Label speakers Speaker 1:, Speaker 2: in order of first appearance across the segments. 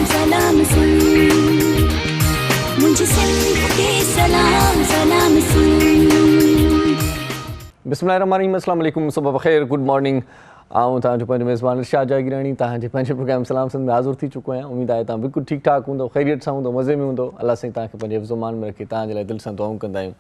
Speaker 1: सलाम सुन, मुझे सिंध के सलाम सलाम सुन।
Speaker 2: बिस्मिल्लाहिर्रहमानिर्रहीम, अस्सलाम वालेकुम, सुबह बख़ैर, गुड मॉर्निंग। आऊं तव्हांजो पंहिंजो मेज़बान इरशाद जागीरानी तव्हांजे पंहिंजे प्रोग्राम सलाम सिंध में हाज़िर थी चुको आहियां। उम्मीद आहे तव्हां बिल्कुलु ठीकु ठाक हूंदो, ख़ैरियत सां हूंदो, मज़े में हूंदो। अल्लाह साईं तव्हांखे पंहिंजे हिफ़्ज़-ओ-मान में रखे। तव्हांजे लाइ दिलि सां दुआऊं कंदा आहियूं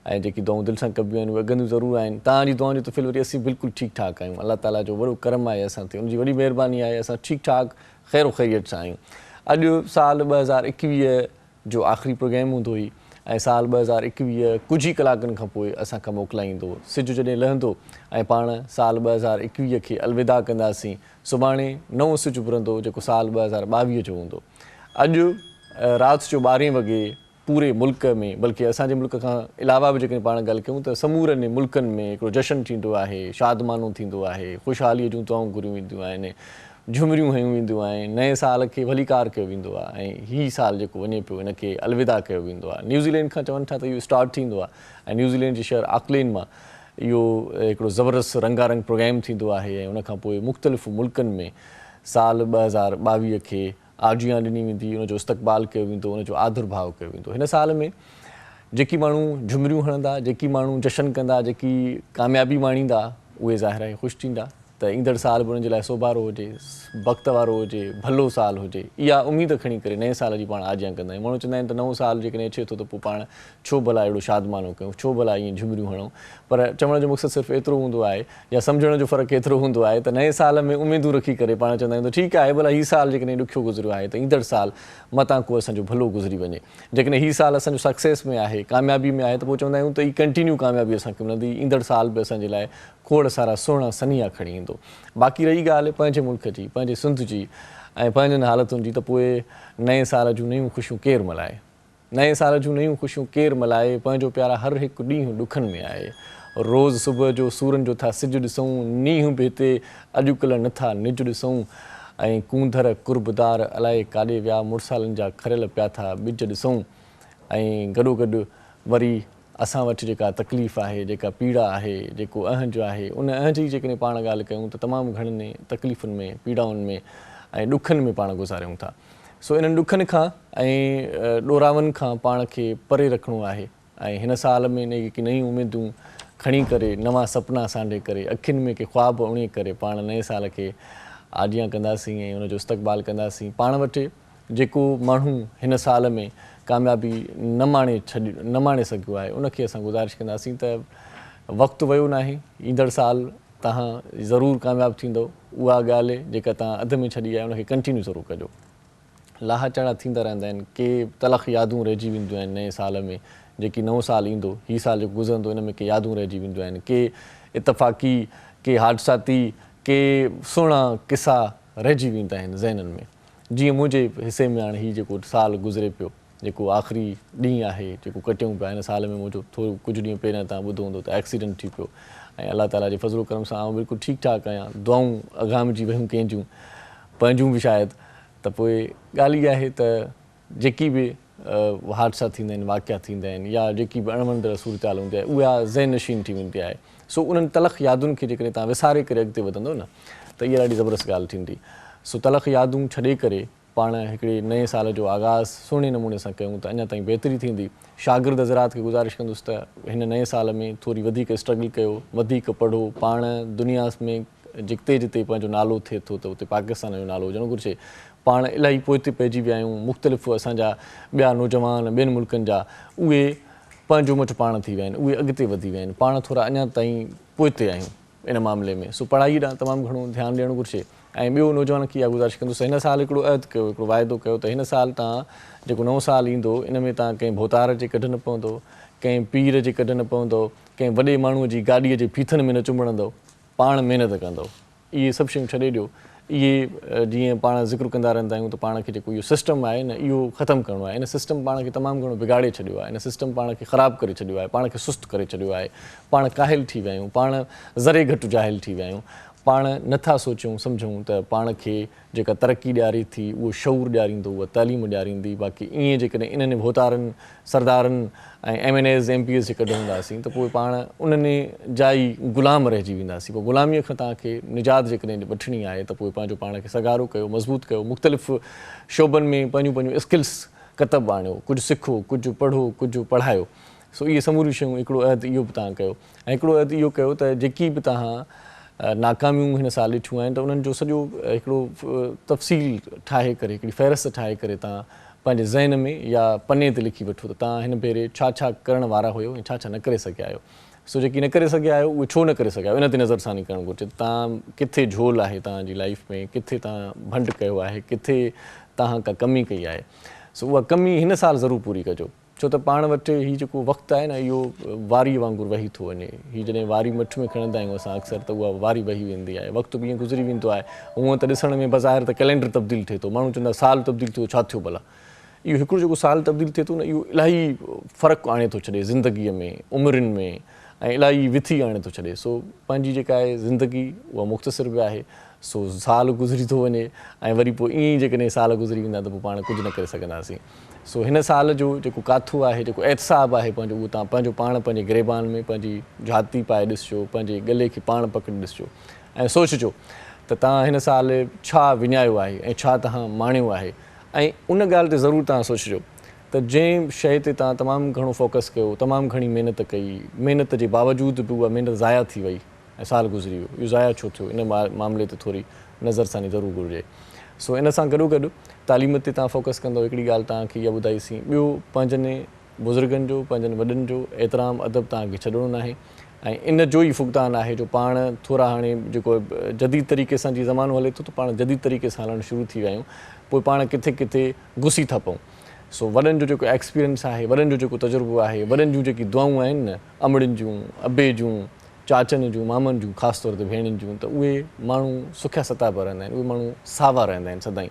Speaker 2: ऐं जेकी दुआऊं दिलि सां कबियूं आहिनि उहे अॻंदियूं ज़रूरु आहिनि। तव्हांजी दुआउनि जो तफ़िल वरी असीं बिल्कुलु ठीकु ठाक आहियूं। अल्लाह ताला जो वॾो करम आहे असां ते, उनजी वॾी महिरबानी आहे, असां ठीकु ठाक ख़ैर ख़ैरियत सां आहियूं। अॼु साल 2021 जो आख़िरी प्रोग्राम हूंदो हुई ऐं साल 2021 कुझु ई कलाकनि खां पोइ असां खां मोकिलाईंदो। सिज जॾहिं लहंदो ऐं पाण साल 2021 खे अलविदा कंदासीं। सुभाणे नओं सिज उभरंदो जेको साल 2022 जो हूंदो। अॼु राति जो 12 वॻे पूरे मुल्क में, बल्कि असांजे मुल्क खां अलावा बि जेकॾहिं पाण ॻाल्हि कयूं त समूरनि मुल्कनि में हिकिड़ो जश्न थींदो आहे, शादमानो थींदो आहे, ख़ुशहालीअ जूं दुआऊं घुरियूं वेंदियूं आहिनि, झुमरियूं हयूं वेंदियूं आहिनि, नए साल खे भलीकार कयो वेंदो आहे ऐं हीउ साल जेको वञे पियो हिनखे अलविदा कयो वेंदो आहे। न्यूज़ीलैंड खां चवनि था त इहो स्टार्ट थींदो आहे ऐं न्यूज़ीलैंड जी शहर ऑकलैंड मां इहो हिकिड़ो ज़बरदस्त रंगारंग प्रोग्राम थींदो आहे ऐं उनखां पोइ मुख़्तलिफ़ मुल्कनि में साल 2022 खे आजियां ॾिनी वेंदी, उनजो इस्तक़बाल कयो वेंदो, उनजो आदर भाव कयो वेंदो। हिन साल में जेकी माण्हू झुमरियूं हणंदा, जेकी माण्हू जश्न कंदा, जेकी कामयाबी माणींदा, उहे ज़ाहिर आहे ख़ुशि थींदा त ईंदड़ साल बि उन्हनि जे लाइ सोभारो हुजे, वक़्त वारो हुजे, भलो साल हुजे। इहा उमेद खणी करे नए साल जी पाण आजियां कंदा आहियूं। माण्हू चवंदा आहिनि त नओं साल जेकॾहिं अचे थो त पोइ पाण छो भला अहिड़ो शादमानो कयूं, छो भला ईअं झुमरियूं हणूं। पर चवण जो मक़सदु सिर्फ़ु एतिरो हूंदो आहे या सम्झण जो फ़र्क़ु एतिरो हूंदो आहे त नए साल में उमेदूं रखी करे पाण चवंदा आहियूं त ठीकु आहे भला हीउ साल जेकॾहिं ॾुखियो गुज़रियो आहे त ईंदड़ साल मतां को असांजो भलो गुज़री वञे। जेकॾहिं हीउ साल असांजो सक्सेस में आहे, कामयाबी में आहे, त पोइ चवंदा आहियूं त हीअ कंटिन्यू कामयाबी असांखे मिलंदी, ईंदड़ साल बि असांजे लाइ खोड़ सारा सुहिणा सनिया खणी ईंदो। बाक़ी रही ॻाल्हि पंहिंजे मुल्क जी, पंहिंजे सिंध जी ऐं पंहिंजनि हालतुनि जी, त पोइ नए साल जूं नयूं ख़ुशियूं केरु मल्हाए। नए साल जूं नयूं ख़ुशियूं केरु मल्हाए। पंहिंजो प्यारा हर हिकु ॾींहुं ॾुखनि में आहे। रोज़ु सुबुह जो सूरनि जो था सिज ॾिसूं, नींहं बि हिते अॼुकल्ह नथा निज ॾिसूं ऐं कूंदर कुर्बदार अलाए काॾे विया मुड़सालनि जा खरियल पिया था ॿिज ॾिसूं ऐं गॾोगॾु वरी असां वटि जेका तकलीफ़ आहे, जेका पीड़ा आहे, जेको अहंज आहे, उन अहंज जी जेकॾहिं पाण ॻाल्हि कयूं त तमामु घणनि तकलीफ़ुनि में, पीड़ाउनि में ऐं ॾुखनि में पाण गुज़ारियूं था। सो इन्हनि ॾुखनि खां ऐं ॾोरावनि खां पाण खे परे रखिणो आहे ऐं हिन साल में जेकी नयूं उमेदूं खणी करे, नवां सपना सांढे करे, अखियुनि में के ख़्वाब उणे करे पाण नए साल खे आजियां कंदासीं ऐं उनजो इस्तक़बाल कंदासीं। पाण वटि जेको माण्हू हिन साल में कामयाबी न माणे सघियो आहे, उनखे असां गुज़ारिश कंदासीं त वक़्तु वियो नाहे, ईंदड़ साल तव्हां ज़रूरु कामयाबु थींदो। उहा ॻाल्हि जेका तव्हां अध में छॾी आहे उनखे कंटिन्यू ज़रूरु कजो। लाहा चढ़ा थींदा रहंदा आहिनि, के तलख़ यादूं रहिजी वेंदियूं आहिनि नए साल में। जेकी नओं साल ईंदो, हीउ साल जेको गुज़रंदो, इन में के यादूं रहिजी वेंदियूं आहिनि, के इतफ़ाक़ी, के हादसाती, के सुहिणा किसा रहिजी वेंदा आहिनि ज़हननि में। जीअं मुंहिंजे हिसे में हाणे हीउ जेको साल गुज़रे पियो, जेको आख़िरी ॾींहुं आहे जेको कटियूं पिया हिन साल में, मुंहिंजो थोरो कुझु ॾींहं पहिरियां तव्हां ॿुधो हूंदो त एक्सीडेंट थी पियो ऐं अलाह ताला जे फज़लो करम सां आउं बिल्कुलु ठीकु ठाक आहियां। दुआऊं अगाम जी वियूं कंहिंजूं, पंहिंजूं बि शायदि। त पोइ ॻाल्हि इहा आहे त जेकी बि हादसा थींदा आहिनि, वाक़िया थींदा आहिनि या जेकी बि अणवंदड़ सूरत हाल हूंदी आहे, उहा ज़हन नशीन थी वेंदी आहे। सो उन्हनि तलख़ यादुनि खे जेकॾहिं तव्हां विसारे करे अॻिते वधंदो न, त इहा ॾाढी ज़बरदस्त ॻाल्हि थींदी। सो तलख़ यादूं छॾे करे पाण हिकिड़े नए साल जो आगाज़ सुहिणे नमूने सां कयूं त अञा ताईं बहितरी थींदी। शागिर्द हज़रात खे गुज़ारिश कंदुसि त हिन नए साल में थोरी वधीक स्ट्रगल कयो, वधीक पढ़ो। पाण दुनिया में जिते जिते पंहिंजो नालो थिए थो त उते पाकिस्तान जो नालो हुजणु घुरिजे। पाण इलाही पोइते पइजी विया आहियूं। मुख़्तलिफ़ असांजा ॿिया नौजवान ॿियनि मुल्कनि जा, उहे पंहिंजो मट पाण थी विया आहिनि, उहे अॻिते वधी विया आहिनि। पाण थोरा अञा ताईं पोइते आहियूं इन मामले में। सो पढ़ाई ॾांहुं तमामु घणो ध्यानु ॾियणु घुरिजे। ऐं ॿियो नौजवान खे इहा गुज़ारिश कंदुसि, हिन साल हिकिड़ो अहद कयो, हिकिड़ो वाइदो कयो त हिन साल तव्हां जेको नओं साल ईंदो, इन में तव्हां कंहिं भोतार जे कढ न पवंदो, कंहिं पीर जे कढ न पवंदो, कंहिं वॾे माण्हूअ जी गाॾीअ जे फीथनि में न चुंबड़ंदो, पाण महिनत कंदो। इहे सभु शयूं छॾे ॾियो। इहे जीअं पाण ज़िक्र कंदा रहंदा आहियूं त पाण खे जेको इहो सिस्टम आहे न, इहो ख़तमु करिणो आहे। इन सिस्टम पाण खे तमामु घणो बिगाड़े छॾियो आहे। इन सिस्टम पाण खे ख़राबु करे छॾियो आहे, पाण खे सुस्तु करे छॾियो आहे। पाण काहिल थी विया आहियूं, पाण ज़रे घटि जाहिल थी विया आहियूं। पाण नथा सोचूं सम्झूं त पाण खे जेका तरक़ी ॾियारे थी उहो शऊर ॾियारींदो, उहा तालीम ॾियारींदी। बाक़ी ईअं जेकॾहिं इन्हनि भोतारनि सरदारनि ऐं MNAs MPs जे कढूं हूंदासीं त पोइ पाण उन्हनि जा ई ग़ुलाम रहिजी वेंदासीं। पोइ ग़ुलामीअ खां तव्हांखे निजात जेकॾहिं वठणी आहे त पोइ पंहिंजो पाण खे सगारो कयो, मज़बूत कयो, मुख़्तलिफ़ शोबनि में पंहिंजूं स्किल्स कतब आणियो, कुझु सिखो, कुझु पढ़ो, कुझु पढ़ायो। सो इहे समूरियूं शयूं हिकिड़ो अहद इहो बि तव्हां कयो। ऐं हिकिड़ो अहद इहो कयो त जेकी बि तव्हां नाकामियूं हिन साल ॾिठियूं आहिनि त उन्हनि जो सॼो हिकिड़ो तफ़सील ठाहे करे, हिकिड़ी फ़हिरिस्त ठाहे करे तव्हां पंहिंजे ज़हन में या पने ते लिखी वठो त तव्हां हिन भेरे छा छा करण वारा हुयो ऐं छा छा न करे सघिया आहियो। सो जेकी न करे सघिया आहियो उहे छो न करे सघिया आहियो, इन ते नज़रसानी करणु घुरिजे। तव्हां किथे झोल आहे तव्हांजी लाइफ में, किथे तव्हां भंड कयो आहे, किथे तव्हां का कमी कई आहे। सो उहा कमी हिन साल ज़रूरु पूरी कजो, छो त पाण वटि हीउ जेको वक़्तु आहे न इहो वारी वांगुरु वही थो वञे। हीअ जॾहिं वारी मठ में खणंदा आहियूं असां अक्सर त उहा वारी वही वेंदी आहे, वक़्तु बि ईअं गुज़री वेंदो आहे। हूअं त ॾिसण में बज़ाहिर त कैलेंडर तब्दील थिए थो, माण्हू चवंदा साल तब्दील थियो, छा थियो भला। इहो हिकिड़ो जेको साल तब्दील थिए थो न इहो इलाही फ़र्क़ु आणे थो छॾे ज़िंदगीअ में, उमिरियुनि में, ऐं इलाही विथी आणे थो छॾे। सो पंहिंजी जेका आहे ज़िंदगी उहा मुख़्तसिर बि आहे। सो साल गुज़री थो वञे ऐं वरी पोइ ईअं ई जेकॾहिं साल गुज़री वेंदा त पोइ पाण कुझु न करे सघंदासीं। सो हिन साल जो जेको काथो आहे, जेको एहतिसाबु आहे पंहिंजो, उहो तव्हां पंहिंजो पाण पंहिंजे गिरेबान में पंहिंजी झाती पाए ॾिसिजो, पंहिंजे गले खे पाण पकड़े ॾिसिजो ऐं सोचिजो त तव्हां हिन साल छा विञायो आहे ऐं छा तव्हां माणियो आहे। ऐं उन ॻाल्हि ते ज़रूरु तव्हां सोचिजो त जंहिं शइ ते तव्हां तमामु घणो फोकस कयो, तमामु घणी महिनत कई, महिनत जे बावजूदि बि उहा महिनत ज़ाया थी वई ऐं साल गुज़री वियो, इहो ज़ाया छो थियो, इन मामले ते थोरी नज़रसानी ज़रूरु घुरिजे। सो इन सां गॾोगॾु तालीम ते तव्हां फोकस कंदव। हिकिड़ी ॻाल्हि तव्हांखे इहा ॿुधाईसीं, ॿियो पंहिंजनि बुज़ुर्गनि जो, पंहिंजनि वॾनि जो एतिराम अदब तव्हांखे छॾिणो न आहे ऐं इन जो ई फुक़दान आहे जो पाण थोरा हाणे जेको जदीद तरीक़े सां जीअं ज़मानो हले थो त पाण जदीद तरीक़े सां हलणु शुरू थी विया आहियूं, पोइ पाण किथे किथे घुसी था पऊं। सो वॾनि जो जेको एक्सपीरियंस आहे, वॾनि जो जेको तजुर्बो आहे, वॾनि जूं जेकी दुआऊं आहिनि न, अमड़ियुनि जूं, अबे जूं, चाचनि जूं, मामनि जूं, ख़ासि तौर ते भेणनि जूं, त उहे माण्हू सुखिया सताब रहंदा आहिनि, उहे माण्हू सावा रहंदा आहिनि सदाईं।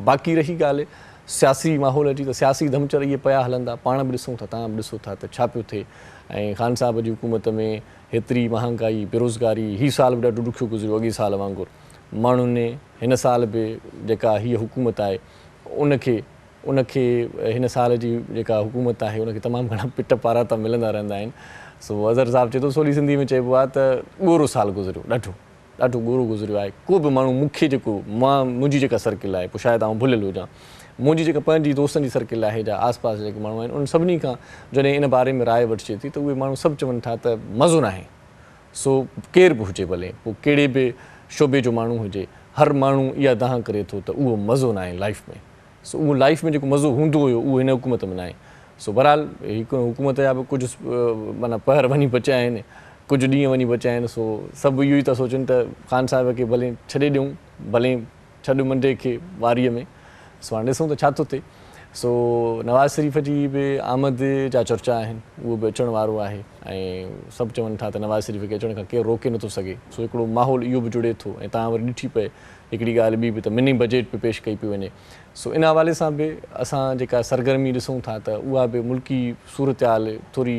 Speaker 2: बाक़ी रही ॻाल्हि सियासी माहौल जी, त सियासी धमचर इहे पिया हलंदा, पाण बि ॾिसूं था, तव्हां बि ॾिसो था त छा पियो थिए। ऐं ख़ान साहिब जी हुकूमत में हेतिरी महांगाई, बेरोज़गारी, हीउ साल बि ॾाढो ॾुखियो गुज़रियो अॻे साल वांगुरु। माण्हुनि हिन साल बि जेका हीअ हुकूमत आहे उनखे हिन साल जी जेका हुकूमत आहे उनखे तमामु घणा पिट पारा त मिलंदा रहंदा आहिनि। सो अज़हर साहिबु चए थो, सोली सिंधी में चइबो आहे त ॻोरो साल गुज़रियो, ॾाढो ॾाढो ॻोरो गुज़रियो आहे। को बि माण्हू मूंखे जेको मुंहिंजी जेका सर्किल आहे, पोइ शायदि आउं भुलियलु हुजां, मुंहिंजी जेका पंहिंजी दोस्तनि जी सर्किल आहे, जा आस पास जेके माण्हू आहिनि, उन सभिनी खां जॾहिं इन बारे में राय वठिजे थी त उहे माण्हू सभु चवनि था त मज़ो न आहे। सो केर बि हुजे, भले पोइ कहिड़े बि शोबे जो माण्हू हुजे, हर माण्हू इहा दांह करे थो त उहो मज़ो न आहे लाइफ में। सो उहो लाइफ में जेको मज़ो हूंदो हुयो उहो हिन हुकूमत में न आहे। सो बहरहाल हिकु हुकूमत जा बि कुझु माना पहर वञी बचिया आहिनि, कुझु ॾींहं वञी बचिया आहिनि। सो सभु इहो ई था सोचनि त ख़ान साहिब खे भले छॾे ॾियूं, भले छॾु मंडे खे वारीअ में। सो हाणे ॾिसूं त छा थो थिए। सो नवाज़ शरीफ़ जी बि आमद जा चर्चा आहिनि, उहो बि अचण वारो आहे ऐं सभु चवनि था त नवाज़ शरीफ़ खे अचण खां केरु रोके नथो सघे। सो हिकिड़ो माहौल इहो बि जुड़े थो। ऐं तव्हां वरी ॾिठी पए हिकिड़ी ॻाल्हि ॿी बि त मिनी बजट बि पेश कई पई वञे। सो इन हवाले सां बि असां जेका सरगर्मी ॾिसूं था त उहा बि मुल्की सूरत हाल थोरी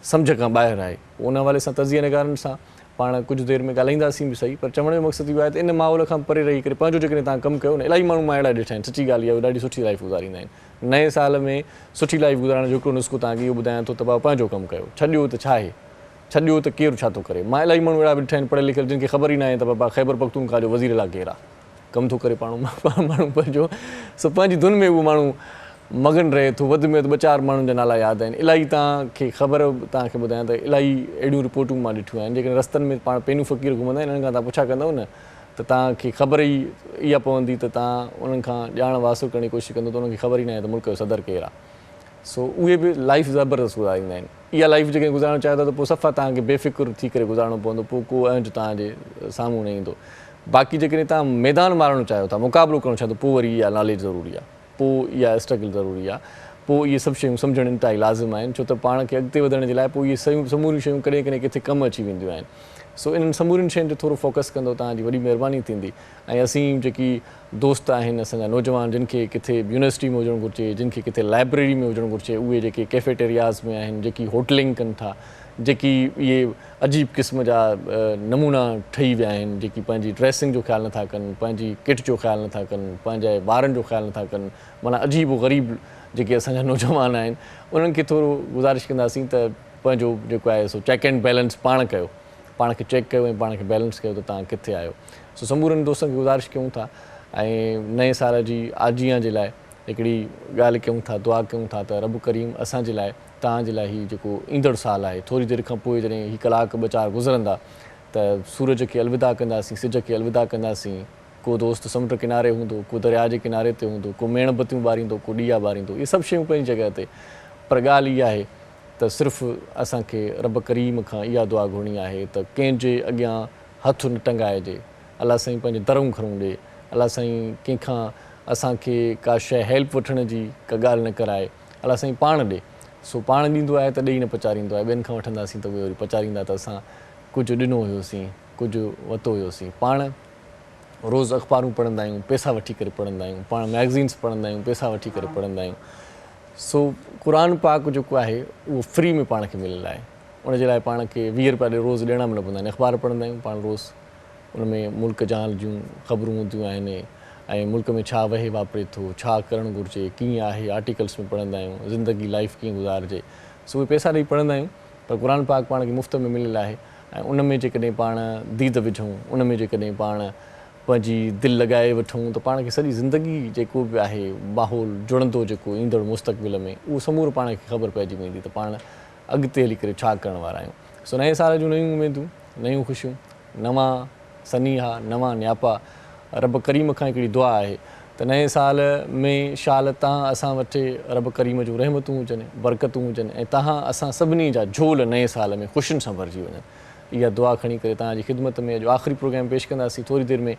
Speaker 2: सम्झ खां ॿाहिरि आहे। उन हवाले सां तज़िया निगारनि सां पाण कुझु देरि में ॻाल्हाईंदासीं बि सही, पर चवण जो मक़सदु इहो आहे त इन माहौल खां परे रही करे पंहिंजो जेकॾहिं तव्हां कमु कयो न, इलाही माण्हू मां अहिड़ा ॾिठा आहिनि, सची ॻाल्हि इहा, ॾाढी सुठी लाइफ गुज़ारींदा आहिनि। नए साल में सुठी लाइफ गुज़ारण जो हिकिड़ो नुस्ख़ो तव्हांखे इहो ॿुधायां थो त भाउ पंहिंजो कमु कयो, छॾियो त छा आहे, छॾियो त केरु छा थो करे। मां इलाही माण्हू अहिड़ा बि ॾिठा आहिनि पढ़ियल लिखियल, जिन खे ख़बर ई न आहे त बाबा ख़ैबर पख्तूनख्वा जो वज़ीर अला केरु आहे, कमु थो करे माण्हू पंहिंजो। सो पंहिंजी धुन में उहो माण्हू मगन रहे थो, वधि में वधि 2-4 माण्हुनि जा नाला यादि आहिनि। इलाही तव्हांखे ख़बर, तव्हांखे ॿुधायां त इलाही अहिड़ियूं रिपोर्टूं मां ॾिठियूं आहिनि, जेकॾहिं रस्तनि में पाण पेनू फ़क़ीर घुमंदा आहिनि, हिननि खां तव्हां पुछा कंदव न त तव्हांखे ख़बर ई इहा पवंदी त तव्हां उन्हनि खां ॼाण वासुलु करण जी कोशिशि कंदो त उन्हनि खे ख़बर ई न आहे त मुल्क जो सदर केरु आहे। सो उहे बि लाइफ ज़बरदस्त गुज़ारींदा आहिनि। इहा लाइफ जेके गुज़ारणु चाहियो था त पोइ सफ़ा तव्हांखे बेफ़िक्र थी करे गुज़ारणो पवंदो, पोइ को अंज तव्हांजे साम्हूं न ईंदो। बाक़ी जेकॾहिं तव्हां मैदान मारणु चाहियो था, मुक़ाबिलो करणु चाहियो त पोइ वरी इहा नॉलेज ज़रूरी आहे, पोइ इहा स्ट्रगल ज़रूरी आहे, पोइ इहे सभु शयूं सम्झणु इंतिहाई लाज़िम आहिनि। छो त पाण खे अॻिते वधण जे लाइ पोइ इहे समूरियूं शयूं कॾहिं कॾहिं किथे कमु अची वेंदियूं आहिनि। सो इन्हनि समूरियुनि शयुनि ते थोरो फोकस कंदो तव्हांजी वॾी महिरबानी थींदी। ऐं असीं जेकी दोस्त आहिनि, असांजा नौजवान, जिन खे किथे यूनिवर्सिटी में हुजणु घुरिजे, जिन खे किथे लाइब्रेरी में हुजणु घुरिजे, उहे जेके कैफेटेरियाज़ में आहिनि, जेकी होटलिंग कनि था, जेकी इहे अजीब क़िस्म जा नमूना ठही विया आहिनि, जेकी पंहिंजी ड्रेसिंग जो ख़्यालु नथा कनि, पंहिंजी किट जो ख़्यालु नथा कनि, पंहिंजे ॿारनि जो ख़्यालु नथा कनि, माना अजीब ग़रीब जेके असांजा नौजवान आहिनि उन्हनि खे थोरो गुज़ारिश कंदासीं त पंहिंजो जेको आहे सो चेक एंड बैलेंस पाण कयो, पाण खे चेक कयो ऐं पाण खे बैलेंस कयो त तव्हां किथे आहियो। सो समूरनि दोस्तनि खे गुज़ारिश कयूं था ऐं नए साल जी आजियां जे लाइ हिकिड़ी ॻाल्हि कयूं था, दुआ कयूं था त रब करीम असांजे लाइ, तव्हांजे लाइ हीउ जेको ईंदड़ साल आहे, थोरी देरि खां पोइ जॾहिं हीउ कलाक ॿ चारि गुज़रंदा त सूरज खे अलविदा कंदासीं, सिज खे अलविदा कंदासीं। को दोस्त समुंड किनारे हूंदो, को दरिया जे किनारे ते हूंदो, को मेणबतियूं ॿारींदो, को ॾीया ॿारींदो, इहे सभु शयूं पंहिंजी जॻह ते। पर ॻाल्हि इहा आहे त सिर्फ़ु असांखे रब करीम खां इहा दुआ घुरणी आहे त कंहिंजे अॻियां हथु न टंगाइजे, अलाह साईं पंहिंजे दरूं खणूं ॾिए, अलाह साईं कंहिंखां असांखे का शइ हेल्प वठण जी का ॻाल्हि न कराए, अलाह साईं पाण ॾिए। सो पाण ॾींदो आहे त ॾेई न पचारींदो आहे, ॿियनि खां वठंदासीं त उहे वरी पचारींदा त असां कुझु ॾिनो हुयोसीं, कुझु वरितो हुयोसीं। पाण रोज़ु अख़बारूं पढ़ंदा आहियूं, पैसा वठी करे पढ़ंदा आहियूं, पाण मैगज़ीन्स पढ़ंदा आहियूं, पैसा वठी करे पढ़ंदा आहियूं। सो क़ुर पाक जेको आहे उहो फ्री में पाण खे मिलियलु आहे, उनजे लाइ पाण खे 20 रुपया रोज़ु ॾियणा बि न पवंदा आहिनि। अख़बार पढ़ंदा आहियूं पाण रोज़ु, उन में मुल्क जाल जूं ख़बरूं हूंदियूं आहिनि ऐं मुल्क में छा वहे वापरे थो, छा करणु घुरिजे, कीअं आहे, आर्टिकल्स में पढ़ंदा आहियूं, ज़िंदगी लाइफ कीअं गुज़ारिजे। सो उहे पैसा ॾेई पढ़ंदा आहियूं, पर क़ुर पाक पाण खे मुफ़्त में मिलियलु आहे। ऐं उन में जेकॾहिं पाण दीद विझूं, उन में जेकॾहिं पाण पंहिंजी दिलि लॻाए वठूं त पाण खे सॼी ज़िंदगी जेको बि आहे माहौल जुड़ंदो जेको ईंदड़ मुस्तक़बिल में, उहो समूरो पाण खे ख़बर पइजी वेंदी त पाण अॻिते हली करे छा करण वारा आहियूं। सो नए साल जूं नयूं उमेदूं, नयूं ख़ुशियूं, नवां सनीहा, नवां नियापा। रब करीम खां हिकिड़ी दुआ आहे त नए साल में शाल तव्हां असां वटि रब करीम जूं रहमतूं हुजनि, बरकतूं हुजनि ऐं तव्हां असां सभिनी जा झोल नए साल में ख़ुशियुनि सां भरिजी वञनि। इहा दुआ खणी करे तव्हांजी ख़िदमत में अॼु आख़िरी प्रोग्राम पेश कंदासीं। थोरी देरि में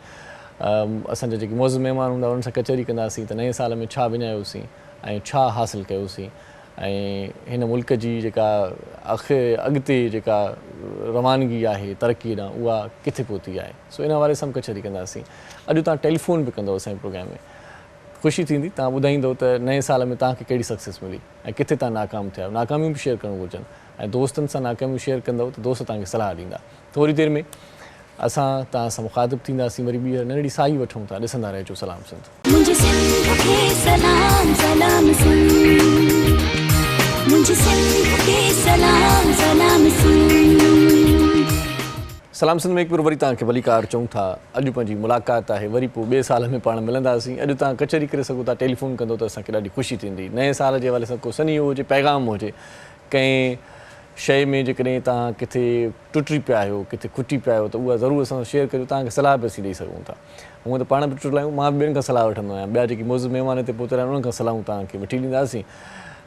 Speaker 2: असांजा जेके मौज़ महिमान हूंदा उन्हनि सां कचहरी कंदासीं त नए साल में छा विञायोसीं ऐं छा हासिलु कयोसीं ऐं हिन मुल्क जी जेका अॻिते जेका रवानगी आहे तरक़ी ॾांहुं उहा किथे पहुती आहे। सो इन हवाले सां कचहरी कंदासीं। अॼु तव्हां टेलीफोन बि कंदव असांजे प्रोग्राम में, ख़ुशी थींदी, तव्हां ॿुधाईंदव त नए साल में तव्हांखे कहिड़ी सक्सेस मिली ऐं किथे तव्हां नाकाम थिया, नाकामियूं बि शेयर करणु घुरिजनि ऐं दोस्तनि सां नाकामियूं शेयर कंदव त दोस्त तव्हांखे सलाह ॾींदा। थोरी देरि में असां तव्हां सां मुखातिब थींदासीं, वरी ॿीहर नंढड़ी साई वठूं था। ॾिसंदा रहिजो सलाम सिंध।
Speaker 1: मुझे सिंध के सलाम सलाम सिंध, मुझे सिंध के सलाम सलाम सिंध।
Speaker 2: सलाम सिंध में हिकु बार वरी तव्हांखे भलीकार चऊं था। अॼु पंहिंजी मुलाक़ात आहे, वरी पोइ ॿिए साल में पाण मिलंदासीं। अॼु तव्हां कचहरी करे सघो था, टेलीफोन कंदो त असांखे ॾाढी ख़ुशी थींदी। नए साल जे हवाले सां को सनीहो हुजे, पैगाम हुजे, कंहिं शइ में जेकॾहिं तव्हां किथे टुटी पिया आहियो, किथे खुटी पिया आहियो त उहा ज़रूरु असां शेयर करियो, तव्हांखे सलाह बि असीं ॾेई सघूं था। हूअं त पाण बि टुटल आहियूं, मां बि ॿियनि खां सलाह वठंदो आहियां, ॿिया जेके मौज़ महिमान हिते पहुतल आहिनि उन्हनि खां सलाहूं तव्हांखे वठी ॾींदासीं।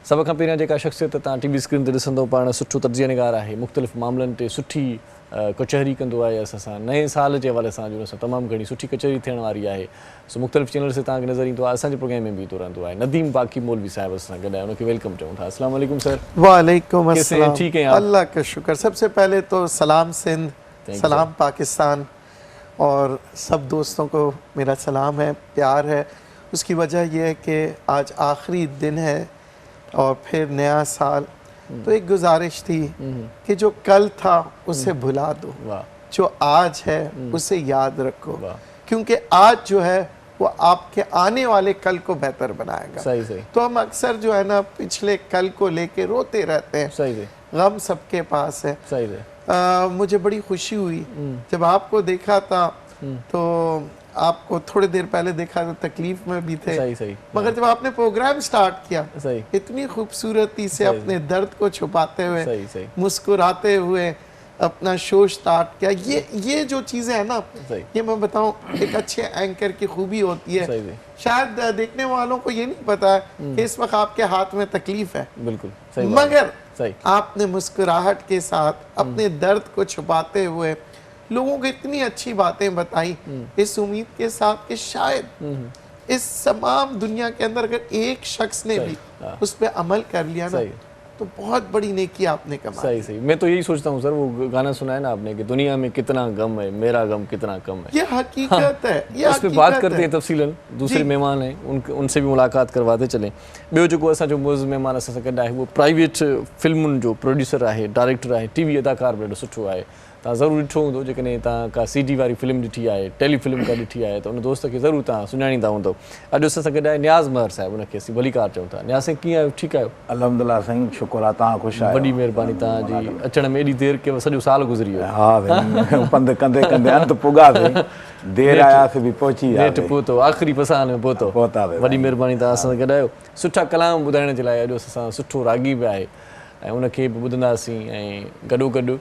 Speaker 2: सभ खां पहिरियां जेका शख़्सियत तव्हां टी वी स्क्रीन ते ॾिसंदो, पाण सुठो तर्जीह निगार आहे, मुख़्तलिफ़ मामलनि ते सुठी कचहरी कंदो आहे असां सां। नए साल जे हवाले सां हुन सां तमामु घणी सुठी कचहरी थियण वारी आहे। सो मुख़्तलिफ़ चैनल से तव्हांखे नज़र ईंदो आहे, असांजे प्रोग्राम में बि ईंदो रहंदो आहे। नदीम बाकी मौलवी साहिब असां गॾु आहे, उनखे वेलकम चऊं था। अस्सलाम वालेकुम सर।
Speaker 3: वालेकुम अस्सलाम।
Speaker 2: ठीक है आप?
Speaker 3: अल्लाह का शुक्र। सबसे पहले तो सलाम सिंध, सलाम पाकिस्तान और सब दोस्तों को मेरा सलाम है, प्यार है। उसकी वजह यह है कि आज आखिरी दिन है और फिर नया साल, तो एक गुजारिश थी कि जो कल था उसे भुला दो, जो आज है उसे याद रखो, क्योंकि आज जो है वो आपके आने वाले कल को बेहतर बनाएगा।
Speaker 2: सही सही।
Speaker 3: तो हम अक्सर जो है ना पिछले कल को लेके रोते रहते हैं।
Speaker 2: सही सही।
Speaker 3: गम सबके पास है।
Speaker 2: सही सही।
Speaker 3: मुझे बड़ी खुशी हुई जब आपको देखा था, तो आपको थोड़ी देर पहले देखा तो तकलीफ में भी थे।
Speaker 2: सही सही।
Speaker 3: मगर जब आपने प्रोग्राम स्टार्ट किया,
Speaker 2: सही,
Speaker 3: इतनी खूबसूरती से अपने दर्द को छुपाते हुए,
Speaker 2: सही सही,
Speaker 3: मुस्कुराते हुए अपना शो स्टार्ट किया। ये जो चीज़ें हैं ना, ये मैं बताऊं एक अच्छे एंकर की खूबी होती है। शायद देखने वालों को ये नहीं पता है कि इस वक्त आपके हाथ में तकलीफ है,
Speaker 2: बिल्कुल सही,
Speaker 3: मगर
Speaker 2: सही,
Speaker 3: आपने मुस्कुराहट के साथ अपने दर्द को छुपाते हुए लोगों को इतनी अच्छी बातें बताई, इस उम्मीद के साथ कि शायद इस तमाम दुनिया के अंदर अगर एक शख्स ने भी उस पर अमल कर लिया ना, तो बहुत बड़ी नेकी आपने कमाई।
Speaker 2: सही सही, मैं तो यही सोचता हूँ सर, वो गाना सुना है ना आपने कि दुनिया में कितना गम है, मेरा गम कितना कम है।
Speaker 3: ये हकीकत है, ये
Speaker 2: उस पर बात करते हैं तफसीलन, दूसरे मेहमान हैं उनसे भी मुलाकात करवाते चलें। ॿियो जेको असांजो मुअज़्ज़िज़ मेहमान असां सां गॾु आहे वो प्राइवेट फिल्मुनि जो प्रोड्यूसर आहे, डायरेक्टर आहे, टीवी अदाकार बि ॾाढो सुठो आहे। तव्हां ज़रूरु ॾिठो हूंदो, जेकॾहिं तव्हां का CD वारी फिल्म ॾिठी आहे, टेलीफिल्म का ॾिठी आहे, त उन दोस्त खे ज़रूरु तव्हां सुञाणींदा हूंदो। अॼु असां सां गॾु आहे नियाज़ महर साहिबु, उनखे असीं भलीकार चऊं था। नियाज़ साईं कीअं आहियो, ठीकु आहियो?
Speaker 4: अल्हम्दुलिल्लाह साईं, शुक्र आहे, तव्हां ख़ुशि आहियो?
Speaker 2: वॾी महिरबानी तव्हांजी, अचण में एॾी देरि कयव, सॼो साल गुज़री वियो।
Speaker 4: हा साईं, पंधु कंदे कंदे अंत पुॻासीं, देरि आयासीं बि पहुची
Speaker 2: नेठि पहुतो, आख़िरी पसान में पहुतो। वॾी महिरबानी तव्हां असां सां गॾु आहियो। सुठा कलाम ॿुधाइण जे लाइ अॼु असां सुठो रागी बि आहे ऐं उनखे बि ॿुधंदासीं ऐं गॾोगॾु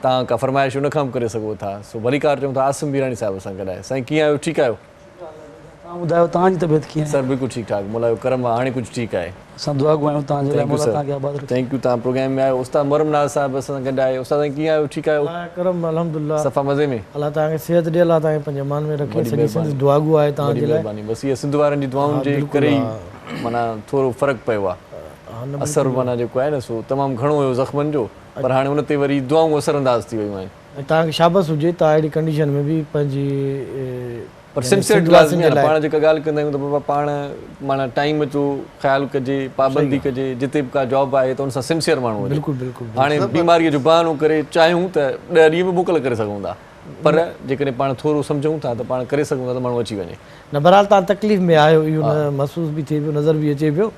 Speaker 2: तव्हां का फरमाइश उनखां बि करे सघो था। सो भलीकार चऊं था, आसिम बीरानी साहिब सां गॾु आहे। साईं कीअं आहियो, ठीकु आहियो?
Speaker 5: तव्हां ॿुधायो, तव्हांजी तबियत कीअं आहे?
Speaker 2: सर बिल्कुलु ठीकु ठाक, मोला जो करम आहे, हाणे कुझु ठीकु आहे।
Speaker 5: असां दुआ घुरायूं तव्हांजे लाइ, मोला तव्हांखे आबाद रखे।
Speaker 2: थैंक यू, तव्हां प्रोग्राम में आयो। उस्ताद मुहर्रम नाज़ साहिब असां सां गॾु आहे। उस्ताद साईं कीअं आहियो, ठीकु आहियो?
Speaker 6: करम अल्हम्दुलिल्लाह,
Speaker 2: सफ़ा मज़े में?
Speaker 6: अल्लाह तव्हांखे सिहत ॾे, अल्लाह तव्हांखे पंहिंजे मान में रखे। सॼी सिंध दुआ घु आहे तव्हांजे लाइ।
Speaker 2: बसि इहा सिंध वारनि जी दुआउनि जे करे ई माना थोरो फ़र्क़ु पियो आहे। असरु माना जेको आहे न सो तमामु घणो हुयो ज़ख़्मनि जो, पर हाणे उन ते वरी दुआऊं असरअंदाज़ थी वियूं आहिनि।
Speaker 6: ऐं तव्हांखे शाबस हुजे, तव्हां अहिड़ी कंडीशन में बि पंहिंजी
Speaker 2: पर सिंसियर लाज़मी आहे। पाण जेका ॻाल्हि कंदा आहियूं त बाबा पाण माना टाइम जो ख़्यालु कजे, पाबंदी कजे, जिते बि का जॉब आहे त उन सां सिंसियर माण्हू हुजे।
Speaker 6: बिल्कुलु बिल्कुलु।
Speaker 2: हाणे बीमारीअ जो बहानो करे चाहियूं त 10 ॾींहं में मोकल करे सघूं था, पर जेकॾहिं पाण थोरो सम्झूं था त पाण करे सघूं था त माण्हू अची वञे।
Speaker 6: न बहरहाल तव्हां तकलीफ़ में आहियो, इहो महसूस बि थिए पियो, नज़र बि अचे पियो।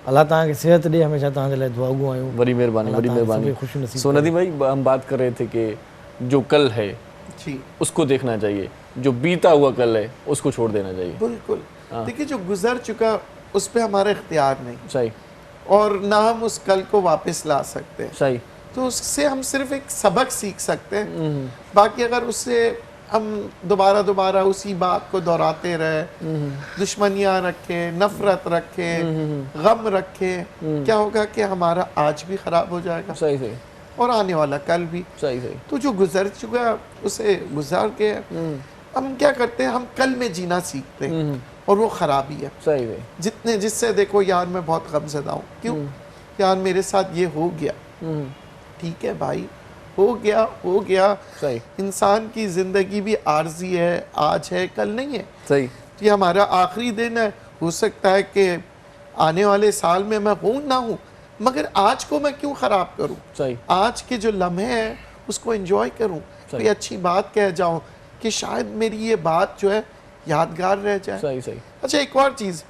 Speaker 6: अल्लाह तव्हांखे सिहत ॾे, हमेशह तव्हांजे लाइ दुआ घु आहियूं।
Speaker 2: बड़ी मेहरबानी, बड़ी मेहरबानी। सो नदीम भाई, हम बात कर रहे थे कि जो कल है
Speaker 3: जी
Speaker 2: उसको देखना चाहिए, जो बीता हुआ कल है उसको छोड़ देना चाहिए।
Speaker 3: बिल्कुल। देखिए, जो गुजर चुका उस पर हमारा इख्तियार नहीं,
Speaker 2: सही,
Speaker 3: और ना हम उस कल को वापस ला सकते हैं।
Speaker 2: सही।
Speaker 3: तो उससे हम सिर्फ एक सबक सीख सकते हैं। बाकी अगर उससे हम दोबारा दोबारा उसी बात को दोहराते रहे, दुश्मनियाँ रखें, नफरत रखें, गम रखें, क्या होगा कि हमारा आज भी खराब हो जाएगा।
Speaker 2: सही सही।
Speaker 3: और आने वाला कल भी।
Speaker 2: सही सही।
Speaker 3: तो जो गुजर चुका उसे गुजार के हम क्या करते हैं, हम कल में जीना सीखते हैं, और वो खराबी है।
Speaker 2: सही सही।
Speaker 3: जितने जिससे देखो यार मैं बहुत गमज़दा हूँ, क्यों यार मेरे साथ ये हो गया, ठीक है भाई, हो गया।
Speaker 2: सही।
Speaker 3: इंसान की ज़िंदगी भी आर्जी है, आज है कल नहीं है।
Speaker 2: सही।
Speaker 3: ये हमारा आखिरी दिन है, हो सकता है कि आने वाले साल में मैं हूँ ना हूँ, मगर आज को मैं क्यों ख़राब करूँ।
Speaker 2: सही।
Speaker 3: आज के जो लम्हे हैं उसको एंजॉय करूँ, कोई अच्छी बात कह जाऊँ कि शायद मेरी ये बात जो है यादगार रह जाए।
Speaker 2: सही सही।
Speaker 3: अच्छा, एक और चीज़,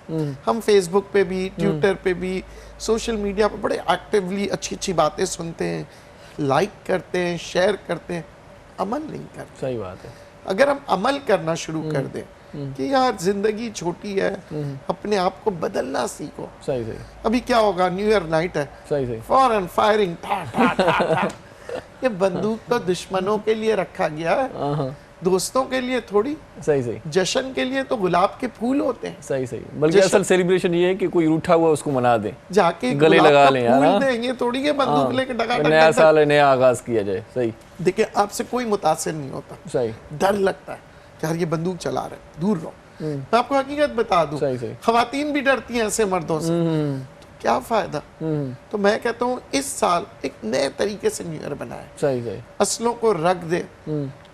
Speaker 3: हम फेसबुक पे भी, ट्विटर पे भी, सोशल मीडिया पे बड़े एक्टिवली अच्छी अच्छी बातें सुनते हैं, लाइक करते हैं, शेयर करते हैं, अमल नहीं करते।
Speaker 2: सही बात है।
Speaker 3: अगर हम अमल करना शुरू कर दें कि यार जिंदगी छोटी है, अपने आप को बदलना सीखो।
Speaker 2: सही सही।
Speaker 3: अभी क्या होगा, न्यू ईयर नाइट है,
Speaker 2: सही सही।
Speaker 3: फौरन फायरिंग, ठा ठा ठा ठा। ये बंदूक तो दुश्मनों के लिए रखा गया है, दोस्तों के लिए थोड़ी।
Speaker 2: सही सही।
Speaker 3: जश्न के लिए तो गुलाब के फूल होते हैं।
Speaker 2: सही सही। बल्कि असल सेलिब्रेशन ये है कि कोई रूठा हुआ उसको मना दे,
Speaker 3: जाके
Speaker 2: गले लगा लें यार,
Speaker 3: फूल देंगे थोड़ी के बंदूक लेके डगा
Speaker 2: नया साल है, नया आगाज किया जाए। सही।
Speaker 3: देखिए, आपसे कोई मुतासिर नहीं होता,
Speaker 2: सही।
Speaker 3: डर लगता है कि यार ये बंदूक चला रहे, दूर रहो। मैं आपको हकीकत बता दूं, खवातीन भी डरती हैं ऐसे मर्दों से, तो क्या फायदा। तो मैं कहता हूँ इस साल एक नए तरीके से न्यू ईयर बनाए।
Speaker 2: सही सही।
Speaker 3: असलों को रख दे